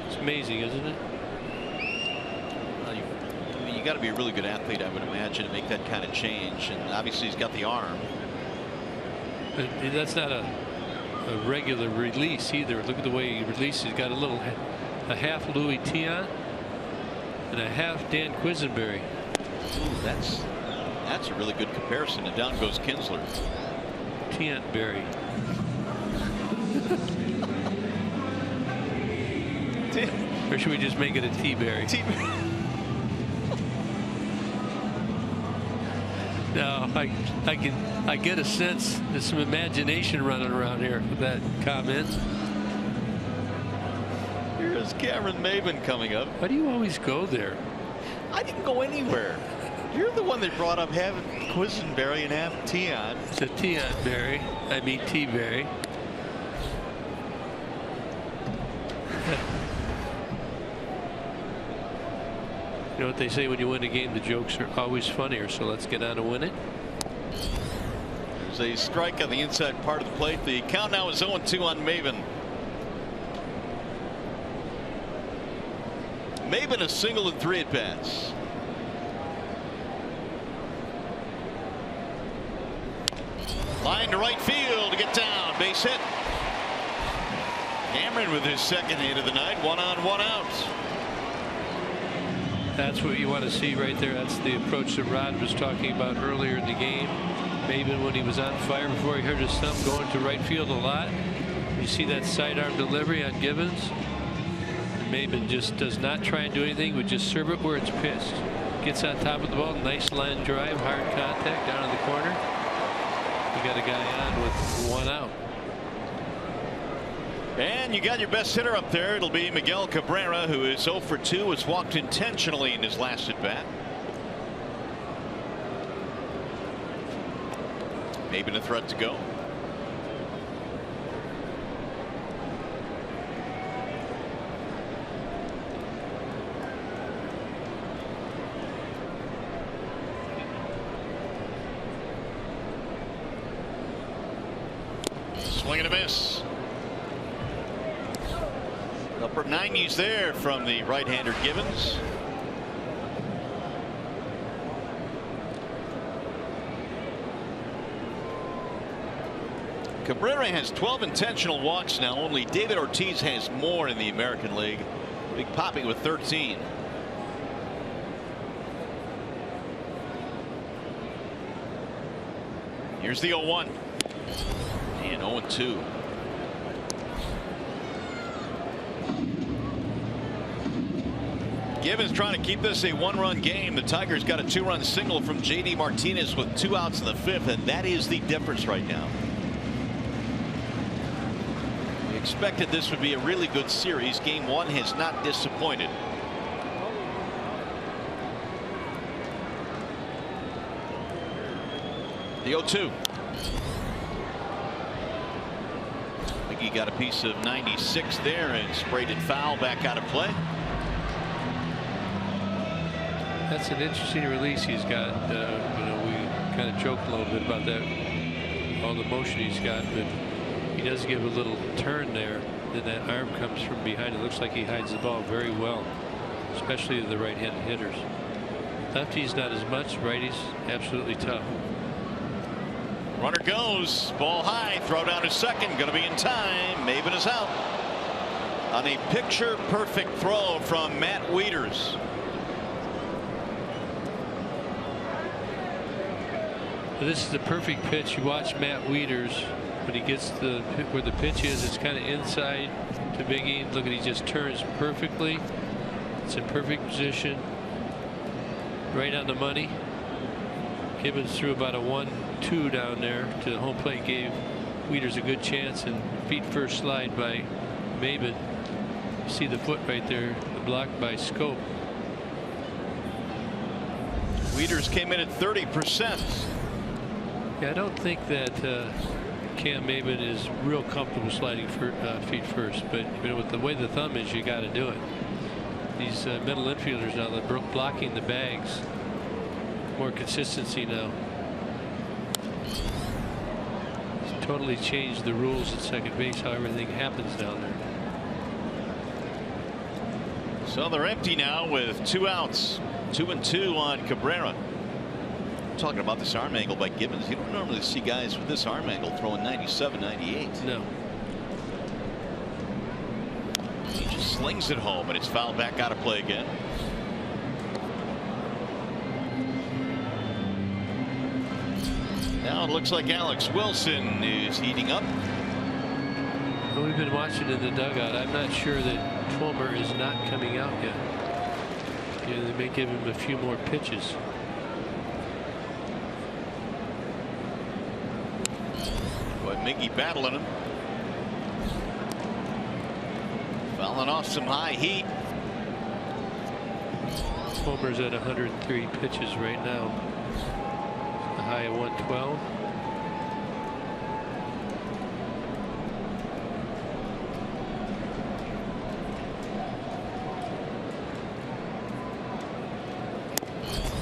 It's amazing, isn't it? You got to be a really good athlete, I would imagine, to make that kind of change. And obviously he's got the arm. But that's not a regular release either. Look at the way he releases. He's got a half Louis Tiant and a half Dan Quisenberry. Ooh, that's a really good comparison. And down goes Kinsler. Tiantberry. Or should we just make it a T-berry? No, I get a sense there's some imagination running around here with that comment. Here's Cameron Maben coming up. Why do you always go there? I didn't go anywhere. You're the one that brought up having Quisenberry and half Tiant. It's a Tiantberry. I mean T-berry. You know what they say, when you win a game, the jokes are always funnier, so let's get on to win it. There's a strike on the inside part of the plate. The count now is 0-2 on Maben. Maben a single in 3 at-bats. Line to right field to get down. Base hit. Cameron with his 2nd hit of the night. 1 on, 1 out. That's what you want to see right there. That's the approach that Rod was talking about earlier in the game. Maben, when he was on fire before he hurt his thumb, going to right field a lot. You see that sidearm delivery on Givens. Maben just does not try and do anything, would just serve it where it's pitched. Gets on top of the ball, nice line drive, hard contact down in the corner. You got a guy on with 1 out. And you got your best hitter up there. It'll be Miguel Cabrera, who is 0 for 2, has walked intentionally in his last at bat. Maybe a threat to go. Swing and a miss. Upper 90s there from the right-hander Givens. Cabrera has 12 intentional walks now. Only David Ortiz has more in the American League. Big Poppy with 13. Here's the 0-1. And 0-2. Givens trying to keep this a 1-run game. The Tigers got a 2-run single from J.D. Martinez with 2 outs in the 5th, and that is the difference right now. We expected this would be a really good series. Game 1 has not disappointed. The 0-2. He got a piece of 96 there and sprayed it foul, back out of play. That's an interesting release he's got. You know, we kind of joked a little bit about that, all the motion he's got, but he does give a little turn there. Then that arm comes from behind. It looks like he hides the ball very well, especially to the right-handed hitters. Lefties not as much. Righties absolutely tough. Runner goes, ball high, throw down to second, going to be in time. Maben is out on a picture perfect throw from Matt Wieters. This is the perfect pitch. You watch Matt Wieters when he gets where the pitch is. It's kind of inside to Biggie. Look at, he just turns perfectly. It's in perfect position, right on the money. Gibbons threw about a 1-2 down there to the home plate, gave Wieters a good chance, and feet first slide by Maben. You see the foot right there, blocked by Scope. Wieters came in at 30%. Yeah, I don't think that Cam Maben is real comfortable sliding feet first, but you know, with the way the thumb is, you got to do it. These middle infielders now, they're blocking the bags. More consistency now. It's totally changed the rules at second base, how everything happens down there. So they're empty now with 2 outs. 2-2 on Cabrera. I'm talking about this arm angle by Gibbons. You don't normally see guys with this arm angle throwing 97, 98. No. He just slings it home, and it's fouled back out of play again. Now it looks like Alex Wilson is heating up. Well, we've been watching in the dugout. I'm not sure that Fulmer is not coming out yet. You know, they may give him a few more pitches. Boy, Miggy battling him. Fouling off some high heat. Fulmer's at 103 pitches right now. A high of 112.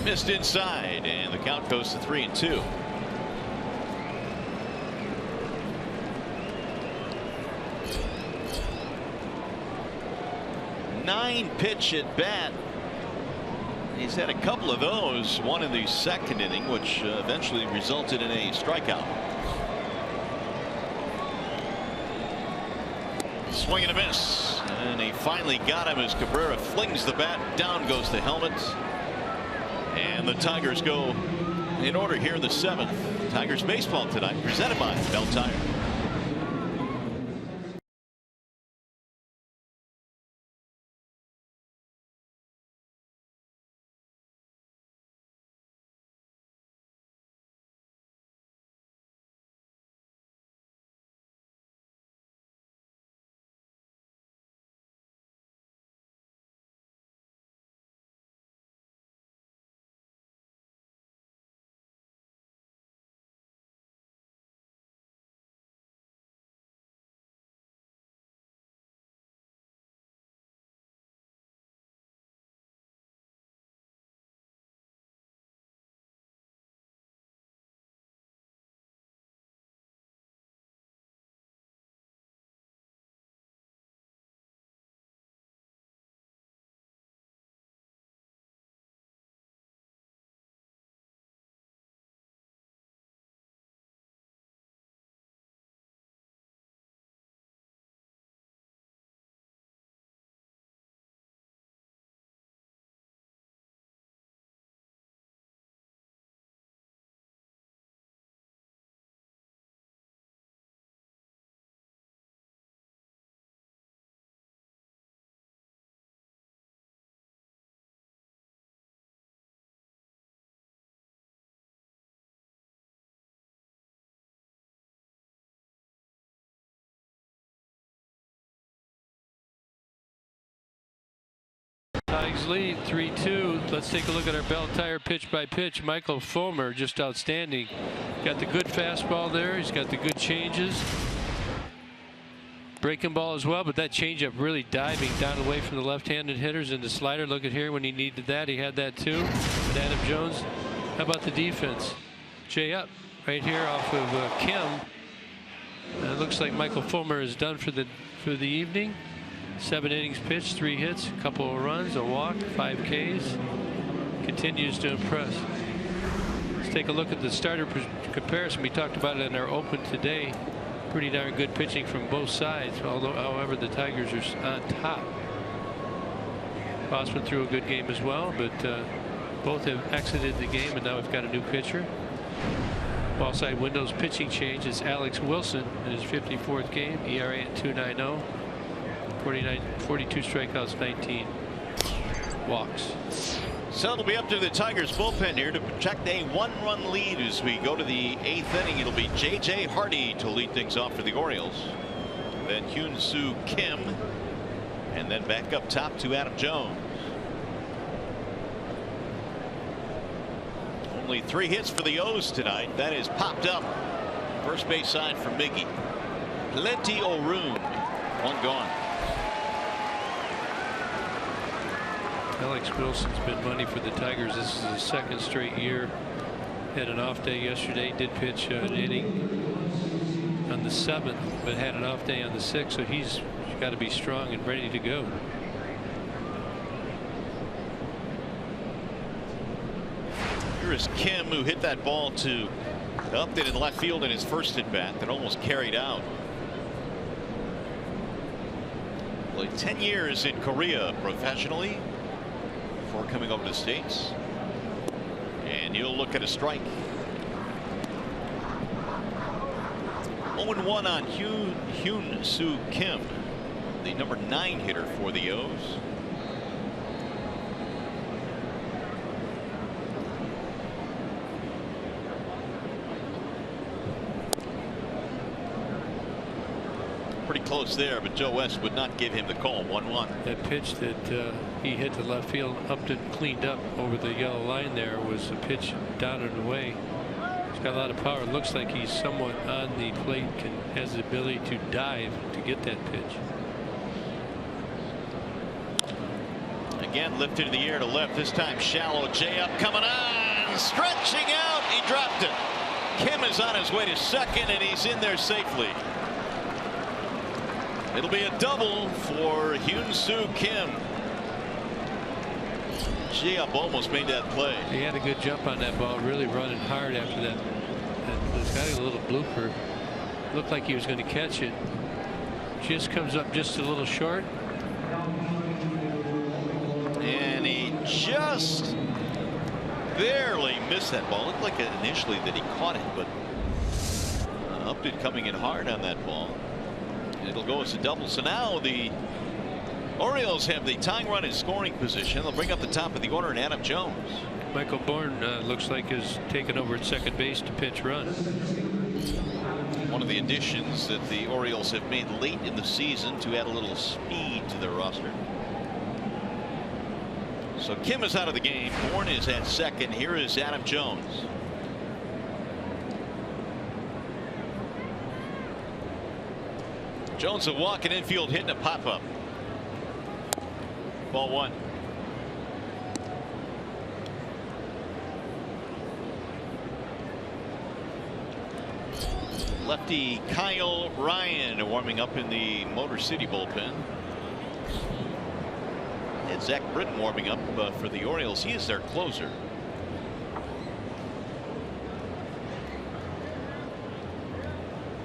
Missed inside, and the count goes to 3-2. Nine pitch at bat. He's had a couple of those, one in the second inning, which eventually resulted in a strikeout. Swing and a miss, and he finally got him as Cabrera flings the bat. Down goes the helmet, and the Tigers go in order here in the 7th. Tigers baseball tonight, presented by BAL Tire. Tigers lead 3-2. Let's take a look at our Bell Tire pitch by pitch. Michael Fulmer, just outstanding. Got the good fastball there. He's got the good changes. Breaking ball as well, but that changeup really diving down away from the left-handed hitters, and the slider. Look at here, when he needed that, he had that too. And Adam Jones, how about the defense? Jay up right here off of Kim. It looks like Michael Fulmer is done for the evening. 7 innings pitched, 3 hits, a couple of runs, a walk, 5 Ks. Continues to impress. Let's take a look at the starter comparison. We talked about it in our open today. Pretty darn good pitching from both sides. Although, however, the Tigers are on top. Bosman threw a good game as well, but both have exited the game, and now we've got a new pitcher. Ball side windows pitching change is Alex Wilson in his 54th game. ERA at 2.90. 42 strikeouts, 19 walks. So it'll be up to the Tigers bullpen here to protect a 1-run lead as we go to the 8th inning. It'll be J.J. Hardy to lead things off for the Orioles. Then Hyun-Soo Kim. And then back up top to Adam Jones. Only 3 hits for the O's tonight. That is popped up. First base side for Miggy. Plenty of room. 1 gone. Alex Wilson's been money for the Tigers. This is his 2nd straight year. Had an off day yesterday. Did pitch an inning on the 7th, but had an off day on the 6th. So he's got to be strong and ready to go. Here is Kim, who hit that ball to Upton in left field in his first at bat that almost carried out. Played 10 years in Korea professionally before coming over to the States. And you'll look at a strike. 0-1 on Hyun-Soo Kim, the number 9 hitter for the O's. Pretty close there, but Joe West would not give him the call. 1-1. That pitch that he hit to left field, Upton cleaned up over the yellow line there, was a pitch down and away. He's got a lot of power. Looks like he's somewhat on the plate, has the ability to dive to get that pitch. Again, lifted in the air to left. This time shallow. Jay up, coming on, stretching out. He dropped it. Kim is on his way to second, and he's in there safely. It'll be a double for Hyun-Soo Kim. Jay up almost made that play. He had a good jump on that ball, really running hard after that. And there's got a little blooper. Looked like he was going to catch it. Just comes up just a little short. And he just barely missed that ball. Looked like initially that he caught it, but Upton coming in hard on that ball. It'll go as a double. So now the Orioles have the tying run in scoring position. They'll bring up the top of the order, and Adam Jones. Michael Bourne looks like is taken over at second base to pinch run. One of the additions that the Orioles have made late in the season to add a little speed to their roster. So Kim is out of the game. Bourne is at second. Here is Adam Jones. Jones a walking infield, hitting a pop-up. Ball 1. Lefty Kyle Ryan warming up in the Motor City bullpen. And Zach Britton warming up for the Orioles. He is their closer.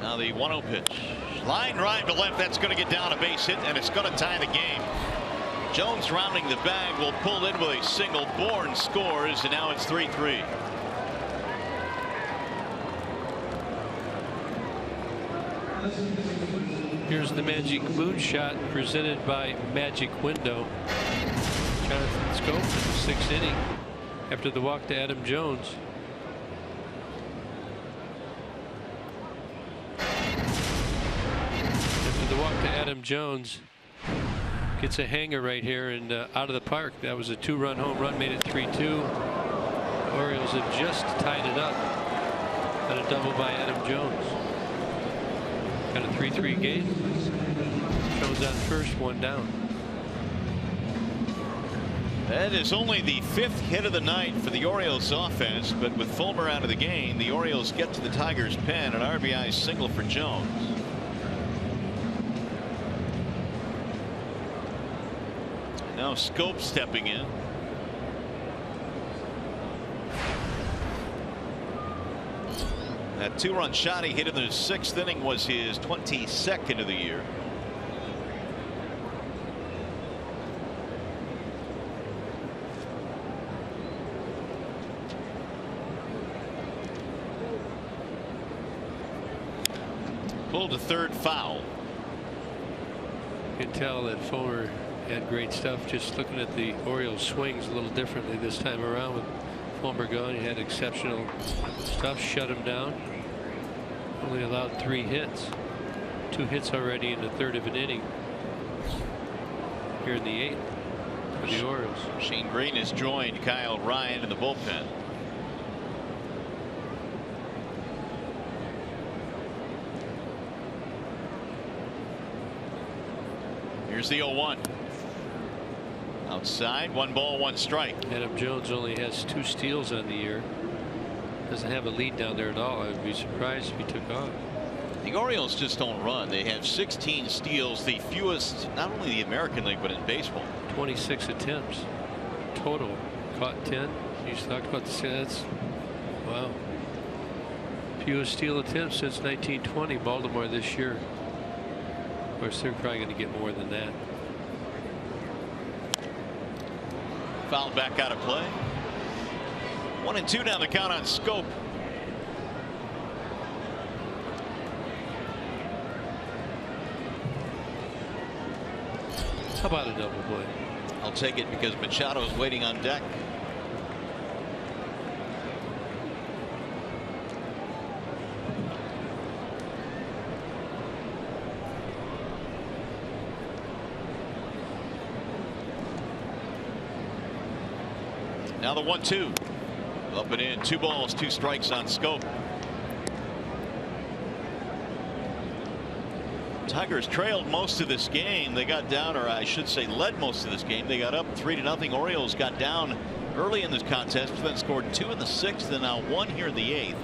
Now the 1-0 pitch. Line drive to left. That's going to get down a base hit, and it's going to tie the game. Jones rounding the bag will pull in with a single. Bourne scores, and now it's 3-3. Here's the Magic Moonshot presented by Magic Window. Jonathan Scope in the 6th inning after the walk to Adam Jones. After the walk to Adam Jones, Gets a hanger right here and out of the park. That was a 2-run home run, made it 3-2. The Orioles have just tied it up. Got a double by Adam Jones. Got a 3-3 game. Jones on first, 1 down. That is only the 5th hit of the night for the Orioles offense, but with Fulmer out of the game, the Orioles get to the Tigers' pen. An RBI single for Jones. Now Scope stepping in. That 2-run shot he hit in the 6th inning was his 22nd of the year. Pulled to third, foul. You can tell that Fulmer had great stuff. Just looking at the Orioles swings a little differently this time around with Fulmer gone. He had exceptional stuff, shut him down. Only allowed 3 hits. 2 hits already in the 3rd of an inning here in the 8th for the Orioles. Shane Green has joined Kyle Ryan in the bullpen. Here's the 0-1. Outside, 1 ball, 1 strike. Adam Jones only has 2 steals on the year. Doesn't have a lead down there at all. I would be surprised if he took off. The Orioles just don't run. They have 16 steals, the fewest not only in the American League but in baseball. 26 attempts total. Caught 10. You just talked about the stats. Wow. Fewest steal attempts since 1920. Baltimore this year. Of course, they're probably going to get more than that. Fouled back out of play. 1-2 down the count on Scope. How about a double play? I'll take it because Machado's waiting on deck. Now the 1-2. Up and in. 2 balls, 2 strikes on Scope. Tigers trailed most of this game. They got down, or I should say led most of this game. They got up 3-0. Orioles got down early in this contest, but then scored 2 in the 6th and now 1 here in the 8th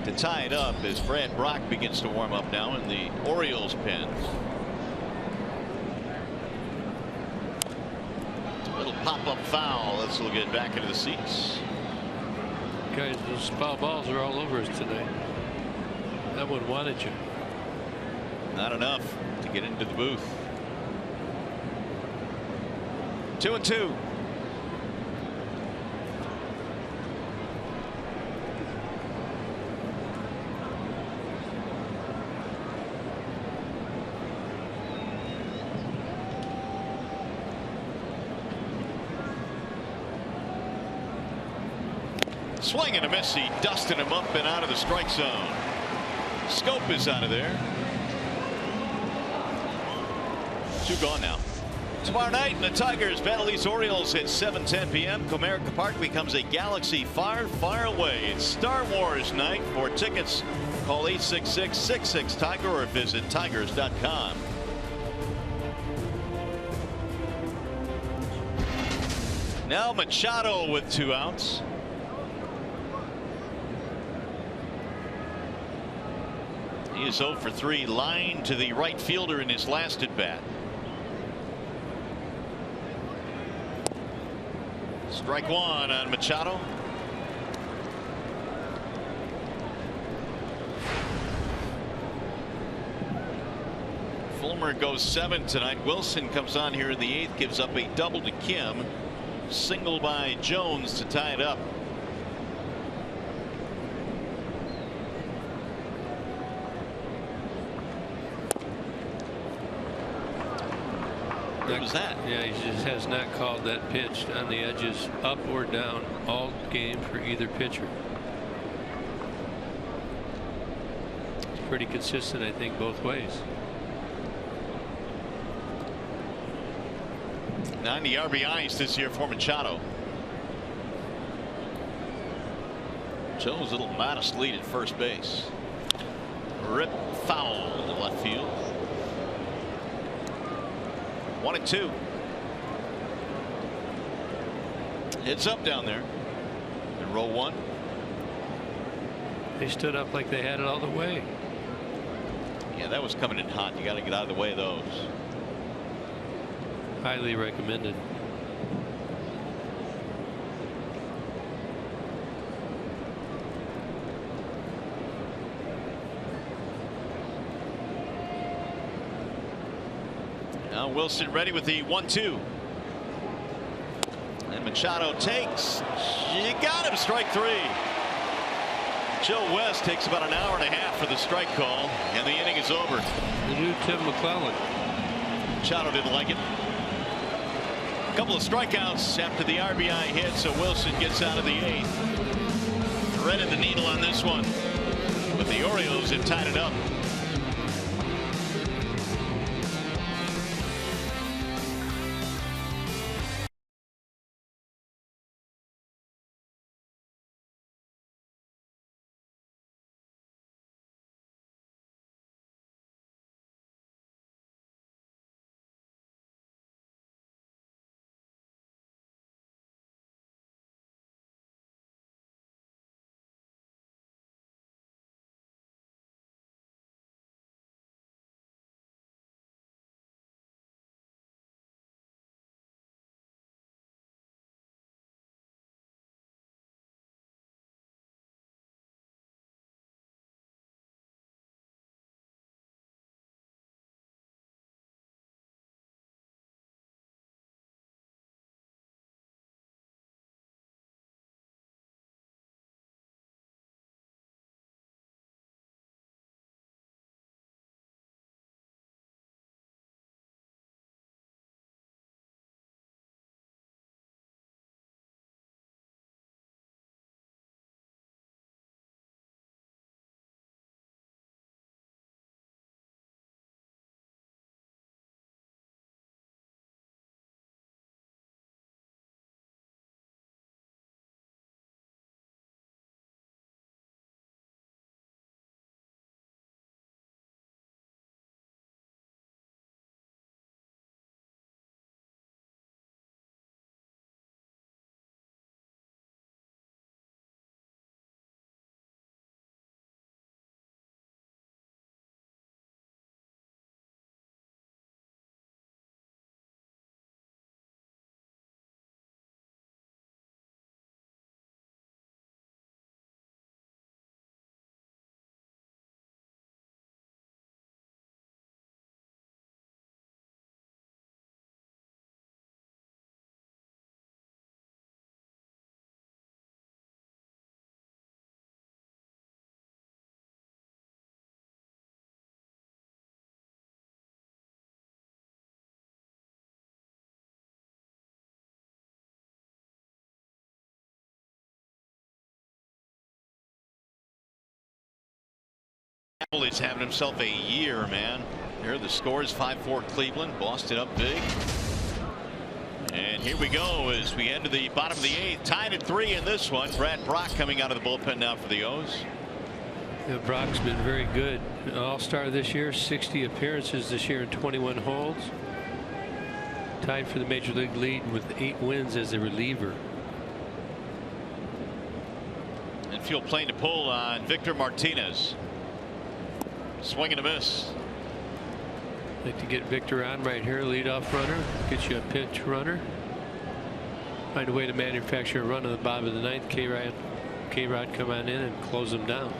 to tie it up as Brad Brock begins to warm up now in the Orioles pen. Little pop-up foul. This will get back into the seats. Guys, those foul balls are all over us tonight. That one wanted you. Not enough to get into the booth. 2-2. Swing and a miss. He dusted him up and out of the strike zone. Scope is out of there. 2 gone now. Tomorrow night, the Tigers battle these Orioles at 7:10 p.m. Comerica Park becomes a galaxy far, far away. It's Star Wars night. For tickets, call 866-66-TIGER or visit tigers.com. Now Machado with 2 outs. He is 0 for 3, line to the right fielder in his last at bat. Strike 1 on Machado. Fulmer goes 7 tonight. Wilson comes on here in the 8th, gives up a double to Kim. Single by Jones to tie it up. What was that? Yeah, he just has not called that pitch on the edges up or down all game for either pitcher. It's pretty consistent, I think, both ways. 90 RBIs this year for Machado. Joe's little modest lead at first base. Rip foul to left field. 1-2. It's up down there in row one. They stood up like they had it all the way. Yeah, that was coming in hot. You got to get out of the way of those. Highly recommended. Now Wilson ready with the 1-2. And Machado takes. You got him. Strike three. Joe West takes about an hour and a half for the strike call, and the inning is over. The new Tim McClellan. Machado didn't like it. A couple of strikeouts after the RBI hit, so Wilson gets out of the eighth. Threaded the needle on this one, but the Orioles have tied it up. He's having himself a year, man. Here the scores: 5-4 Cleveland. Boston up big. And here we go as we enter the bottom of the eighth. Tied at 3 in this one. Brad Brock coming out of the bullpen now for the O's. Yeah, Brock's been very good. All-star this year, 60 appearances this year and 21 holds. Tied for the major league lead with 8 wins as a reliever. Infield playing to pull on Victor Martinez. Swing and a miss. Like to get Victor on right here, leadoff runner, get you a pinch runner. Find a way to manufacture a run on the bottom of the ninth. K-Rod come on in and close them down.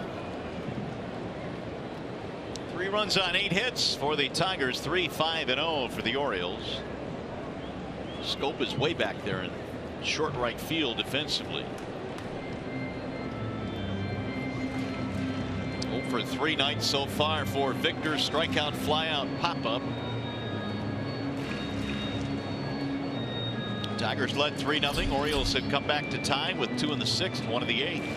3 runs on 8 hits for the Tigers. 3-5-0 for the Orioles. Scope is way back there in short right field defensively. 0 for 3 nights so far for Victor. Strikeout, flyout, pop-up. Tigers led 3-0. Orioles had come back to tie with 2 in the 6th, 1 in the 8th.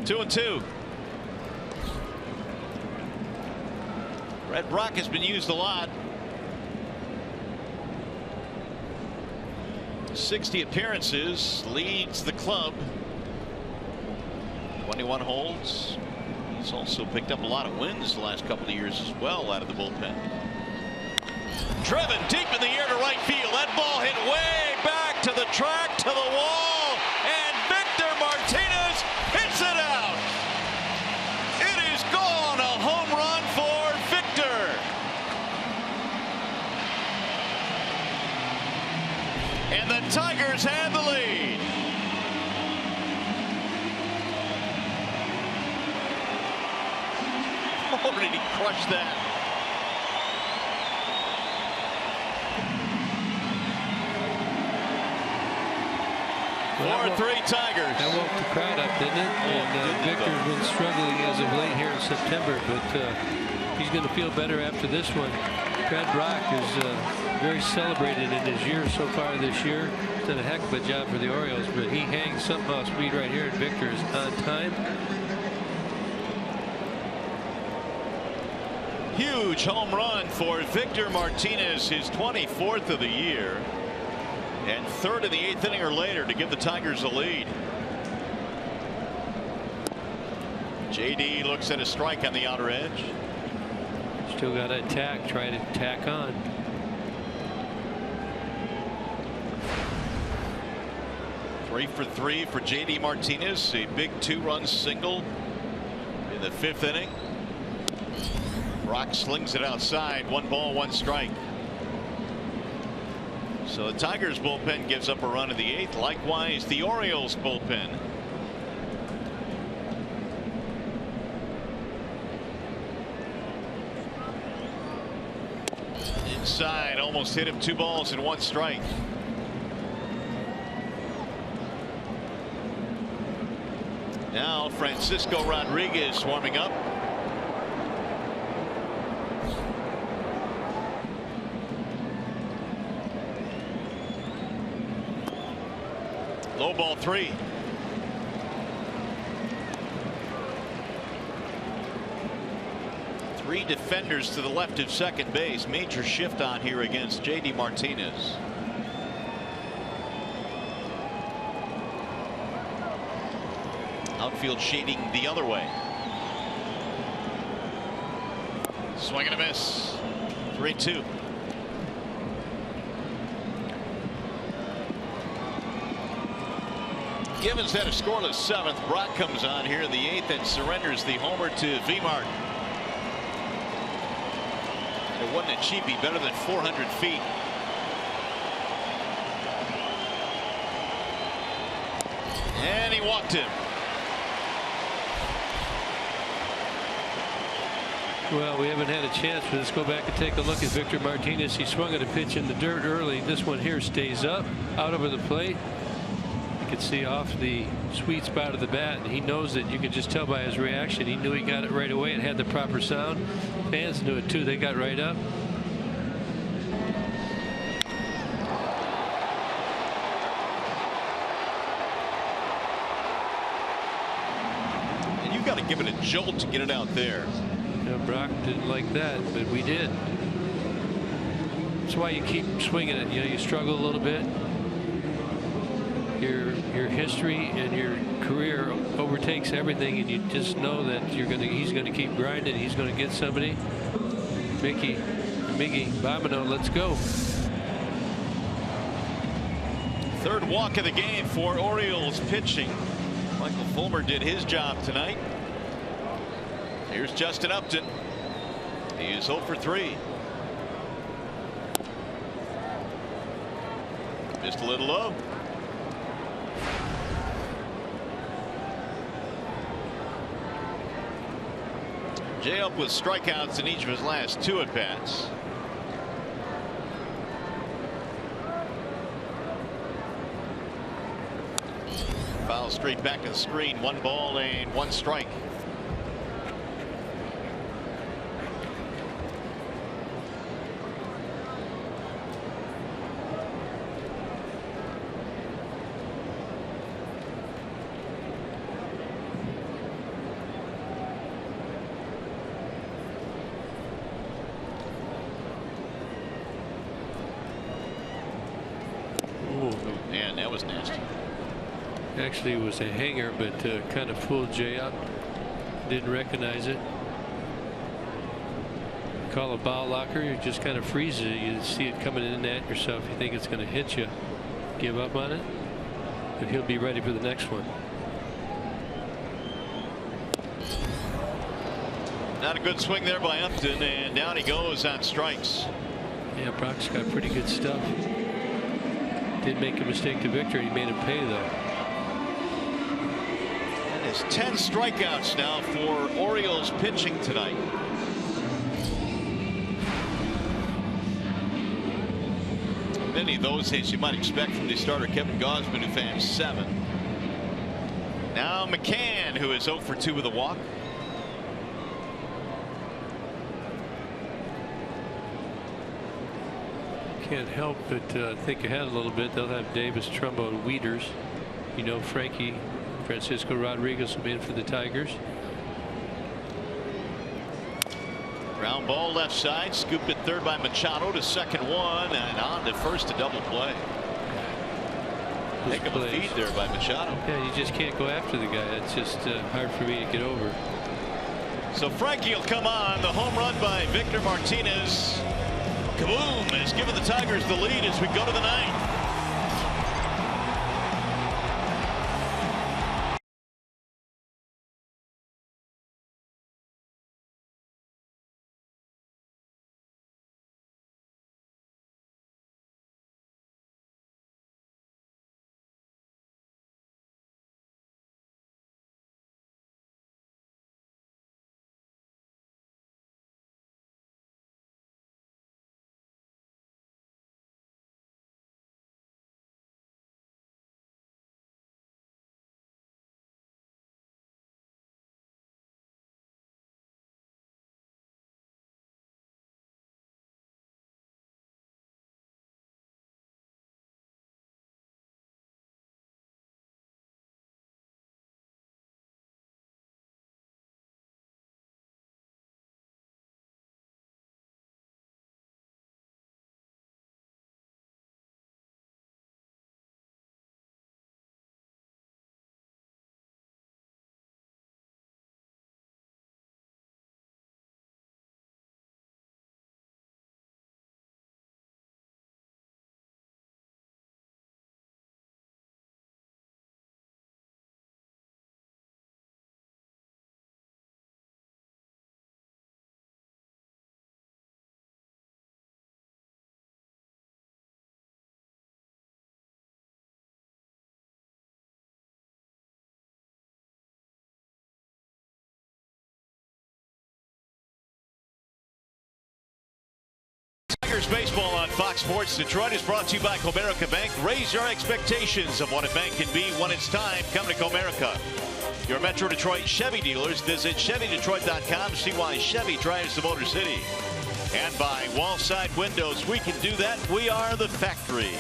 2-2. Red Brock has been used a lot. 60 appearances, leads the club. 21 holds. He's also picked up a lot of wins the last couple of years as well out of the bullpen. Driven deep in the air to right field. That ball hit way back to the track, to the wall, and Victor Martinez hits it out. It is gone. A home run for Victor. And the Tigers have the lead. Oh, did he crush that? Well, 4-3 Tigers. That woke the crowd up, didn't it? And Victor's been struggling as of late here in September, but he's going to feel better after this one. Brad Brock is very celebrated in his year so far this year. Done a heck of a job for the Orioles, but he hangs something off speed right here, and Victor is on time. Huge home run for Victor Martinez, his 24th of the year, and third in the 8th inning or later to give the Tigers a lead. JD looks at a strike on the outer edge. Still got to attack, try to tack on. Three for three for JD Martinez, a big 2-run single in the 5th inning. Brock slings it outside. 1 ball, 1 strike. So the Tigers bullpen gives up a run in the 8th. Likewise, the Orioles bullpen. Inside, almost hit him. 2 balls and 1 strike. Now Francisco Rodriguez warming up. Low ball 3. Three defenders to the left of second base. Major shift on here against JD Martinez. Outfield shading the other way. Swing and a miss. 3-2. Givens had a scoreless 7th. Brock comes on here in the 8th and surrenders the homer to Vmart. It wasn't a cheapie, better than 400 feet. And he walked him. Well, we haven't had a chance, but let's go back and take a look at Victor Martinez. He swung at a pitch in the dirt early. This one here stays up, out over the plate. You can see off the sweet spot of the bat, and he knows it. You can just tell by his reaction. He knew he got it right away and had the proper sound. Fans knew it too. They got right up. And you've got to give it a jolt to get it out there. You know, Brock didn't like that, but we did. That's why you keep swinging it. You know, you struggle a little bit. Your history and your career overtakes everything, and you just know that he's gonna keep grinding. He's gonna get somebody. Miggy Bomino, let's go. 3rd walk of the game for Orioles pitching. Michael Fulmer did his job tonight. Here's Justin Upton. He is 0 for 3. Just a little low. Jay up with strikeouts in each of his last 2 at-bats. Foul straight back to the screen. 1 ball and 1 strike. Ooh. And that was nasty. Actually, it was a hanger, but kind of fooled Jay up. Didn't recognize it. Call a ball locker. You just kind of freezes it. You see it coming in at yourself. You think it's going to hit you. Give up on it. But he'll be ready for the next one. Not a good swing there by Upton, and down he goes on strikes. Yeah, Brock's got pretty good stuff. Did make a mistake to Victor. He made him pay, though. That is 10 strikeouts now for Orioles pitching tonight. Many of those hits you might expect from the starter Kevin Gausman, who fans 7. Now McCann, who is 0 for 2 with a walk. Can't help but think ahead a little bit. They'll have Davis, Trumbo, and Wieters. You know, Francisco Rodriguez will be in for the Tigers. Ground ball left side, scooped at third by Machado to second one, and on to first to double play. Heck of a feed there by Machado. Yeah, you just can't go after the guy. It's just hard for me to get over. So Frankie will come on. The home run by Victor Martinez. Kaboom has given the Tigers the lead as we go to the 9th. Tigers baseball on Fox Sports Detroit is brought to you by Comerica Bank. Raise your expectations of what a bank can be when it's time. Come to Comerica. Your Metro Detroit Chevy dealers. Visit ChevyDetroit.com to see why Chevy drives the Motor City. And by Wallside Windows. We can do that. We are the factory.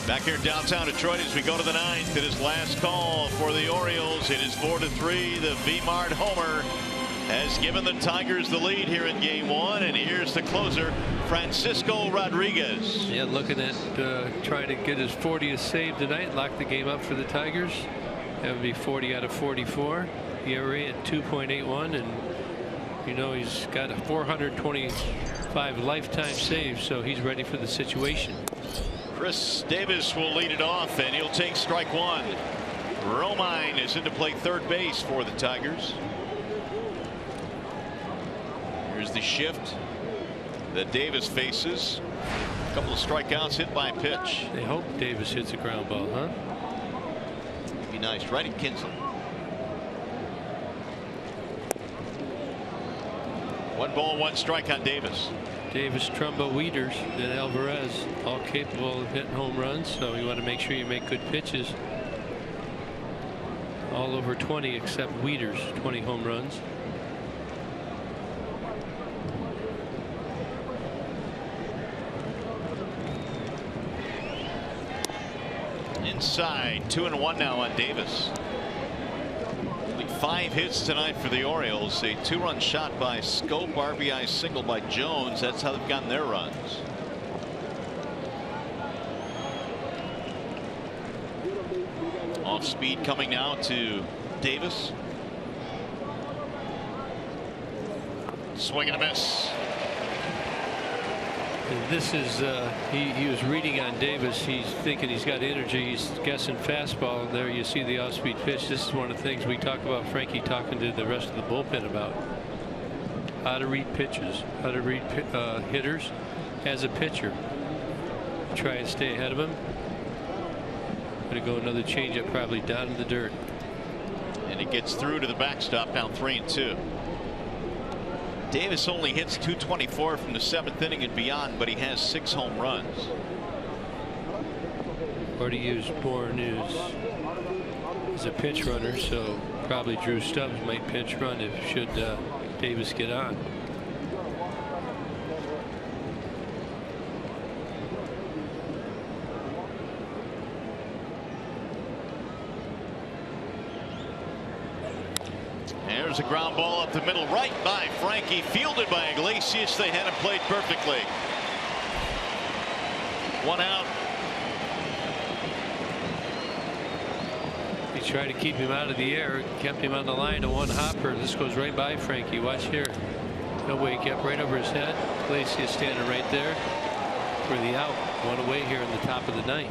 Back here in downtown Detroit as we go to the 9th. It is last call for the Orioles. It is 4-3. The V-Mart homer has given the Tigers the lead here in game 1, and here's the closer, Francisco Rodriguez. Yeah, looking at trying to get his 40th save tonight, lock the game up for the Tigers. That would be 40 out of 44. ERA at 2.81, and you know he's got a 425 lifetime saves, so he's ready for the situation. Chris Davis will lead it off, and he'll take strike 1. Romine is in to play third base for the Tigers. Here's the shift that Davis faces. A couple of strikeouts hit by pitch. They hope Davis hits a ground ball, huh? Be nice. Right at Kinsley. 1 ball, 1 strike on Davis. Davis, Trumbo, Wieters, and Alvarez all capable of hitting home runs, so you want to make sure you make good pitches. All over 20 except Wieters, 20 home runs. Inside, 2-1 now on Davis. Only 5 hits tonight for the Orioles. A 2-run shot by Scope, RBI single by Jones. That's how they've gotten their runs. Off speed coming now to Davis. Swing and a miss. And this is he was reading on Davis. He's thinking he's got energy. He's guessing fastball. And there you see the off-speed pitch. This is one of the things we talk about. Frankie talking to the rest of the bullpen about how to read pitches, how to read hitters as a pitcher. Try and stay ahead of him. Going to go another changeup, probably down in the dirt. And it gets through to the backstop, down 3-2. Davis only hits .224 from the 7th inning and beyond, but he has 6 home runs. Already used Bourne as a pinch runner, so probably Drew Stubbs might pinch run should Davis get on. There's a ground ball up the middle, right by Frankie, fielded by Iglesias. They had him played perfectly. 1 out. He tried to keep him out of the air, kept him on the line to 1 hopper. This goes right by Frankie. Watch here. No way, kept right over his head. Iglesias standing right there for the out. 1 away here in the top of the 9th.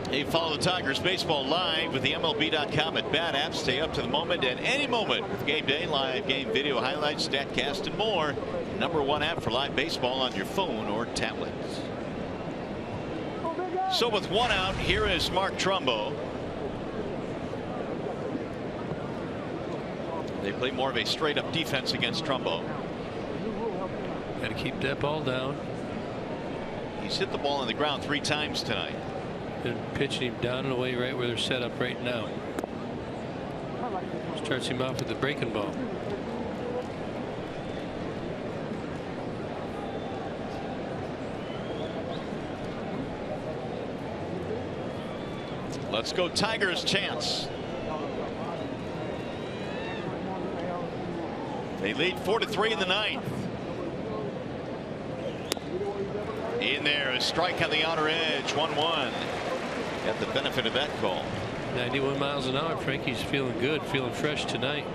Hey, follow the Tigers baseball live with the MLB.com at BAT app. Stay up to the moment at any moment with Game Day, live game video highlights, StatCast, and more. #1 app for live baseball on your phone or tablet. So with 1 out, here is Mark Trumbo. They play more of a straight-up defense against Trumbo. Got to keep that ball down. He's hit the ball on the ground 3 times tonight. And pitching him down and away right where they're set up right now. Starts him off with the breaking ball. Let's go Tigers chance. They lead 4-3 in the 9th. In there, a strike on the outer edge, 1-1. Got the benefit of that call. 91 miles an hour. Frankie's feeling good, feeling fresh tonight.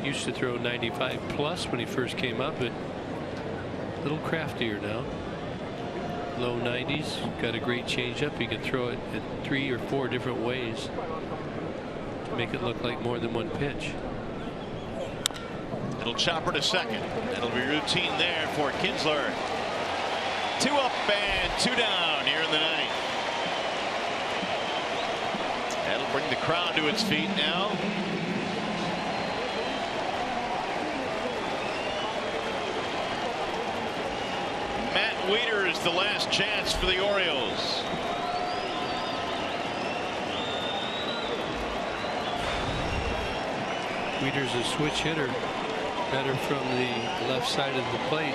Used to throw 95 plus when he first came up, but a little craftier now. Low 90s. Got a great changeup. He can throw it in 3 or 4 different ways to make it look like more than 1 pitch. It'll chopper to second. That'll be routine there for Kinsler. 2 up and 2 down here in the 9th. That'll bring the crowd to its feet now. Matt Wieters is the last chance for the Orioles. Wieters a switch hitter. Better from the left side of the plate.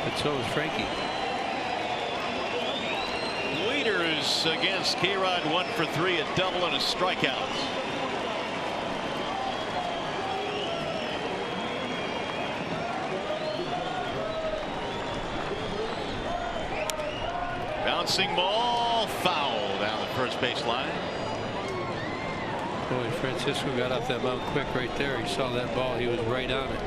But so is Frankie. Wieters against K-Rod 1 for 3, a double and a strikeout. Bouncing ball, foul down the first base line. Boy, Francisco got off that mound quick right there. He saw that ball. He was right on it.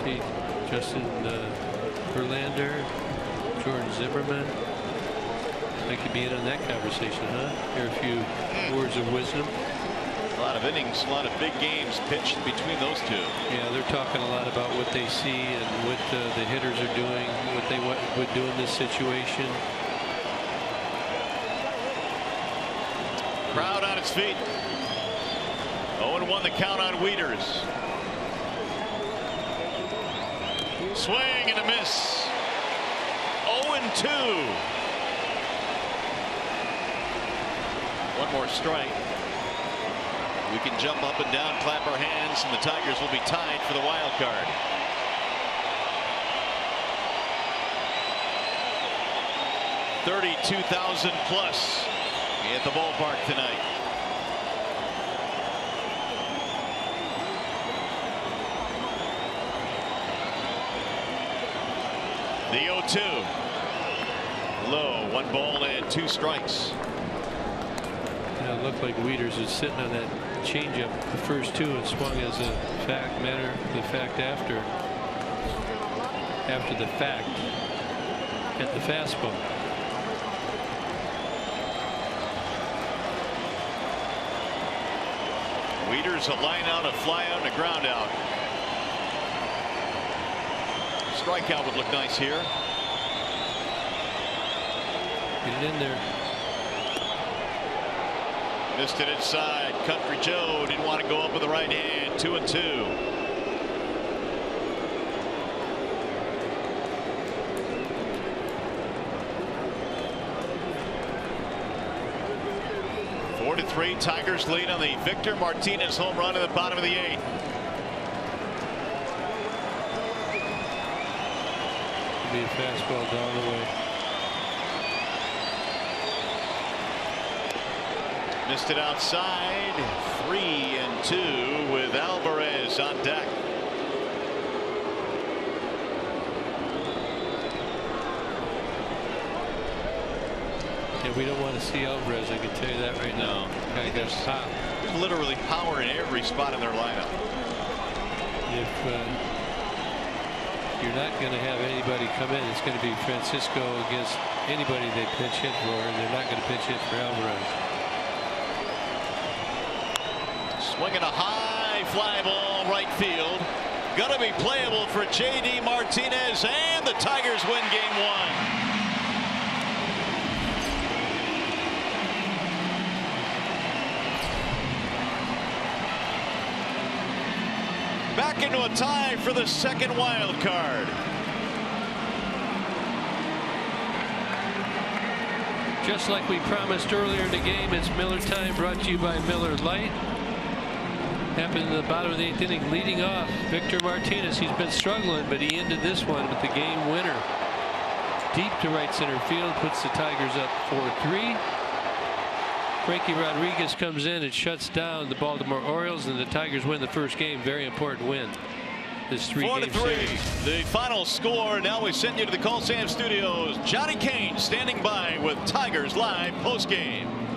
See Justin Verlander, Jordan Zimmerman. They could be in on that conversation, huh? Hear a few words of wisdom. A lot of innings, a lot of big games pitched between those 2. Yeah, they're talking a lot about what they see and what the hitters are doing, what they would do in this situation. Crowd on its feet. 0-1 the count on Wieters. Swing and a miss. 0-2. 1 more strike. We can jump up and down, clap our hands, and the Tigers will be tied for the wild card. $32,000 plus at the ballpark tonight. The 0-2. Low, 1 ball and 2 strikes. It looked like Wieters was sitting on that changeup the first 2 and swung as a fact after the fact at the fastball. Wieters a line out, a fly out, and a ground out. Strikeout would look nice here. Get it in there. Missed it inside. Country Joe didn't want to go up with the right hand. 2-2. To 3, Tigers lead on the Victor Martinez home run in the bottom of the 8th. Could be a fastball down the way. Missed it outside. 3-2 with Alvarez on deck. We don't want to see Alvarez, I can tell you that right now. Guy got pop. There's literally power in every spot in their lineup. If you're not going to have anybody come in, it's going to be Francisco against anybody they pinch hit for, and they're not going to pinch hit for Alvarez. Swinging a high fly ball right field. Going to be playable for J.D. Martinez, and the Tigers win Game 1. Back into a tie for the second wild card. Just like we promised earlier in the game, it's Miller time, brought to you by Miller Lite. Happened in the bottom of the 8th inning, leading off Victor Martinez. He's been struggling, but he ended this one with the game winner. Deep to right center field, puts the Tigers up 4-3. Frankie Rodriguez comes in and shuts down the Baltimore Orioles, and the Tigers win the first game. Very important win. This 3-game series. The final score. Now we send you to the Call Sam Studios. Johnny Kane standing by with Tigers Live postgame.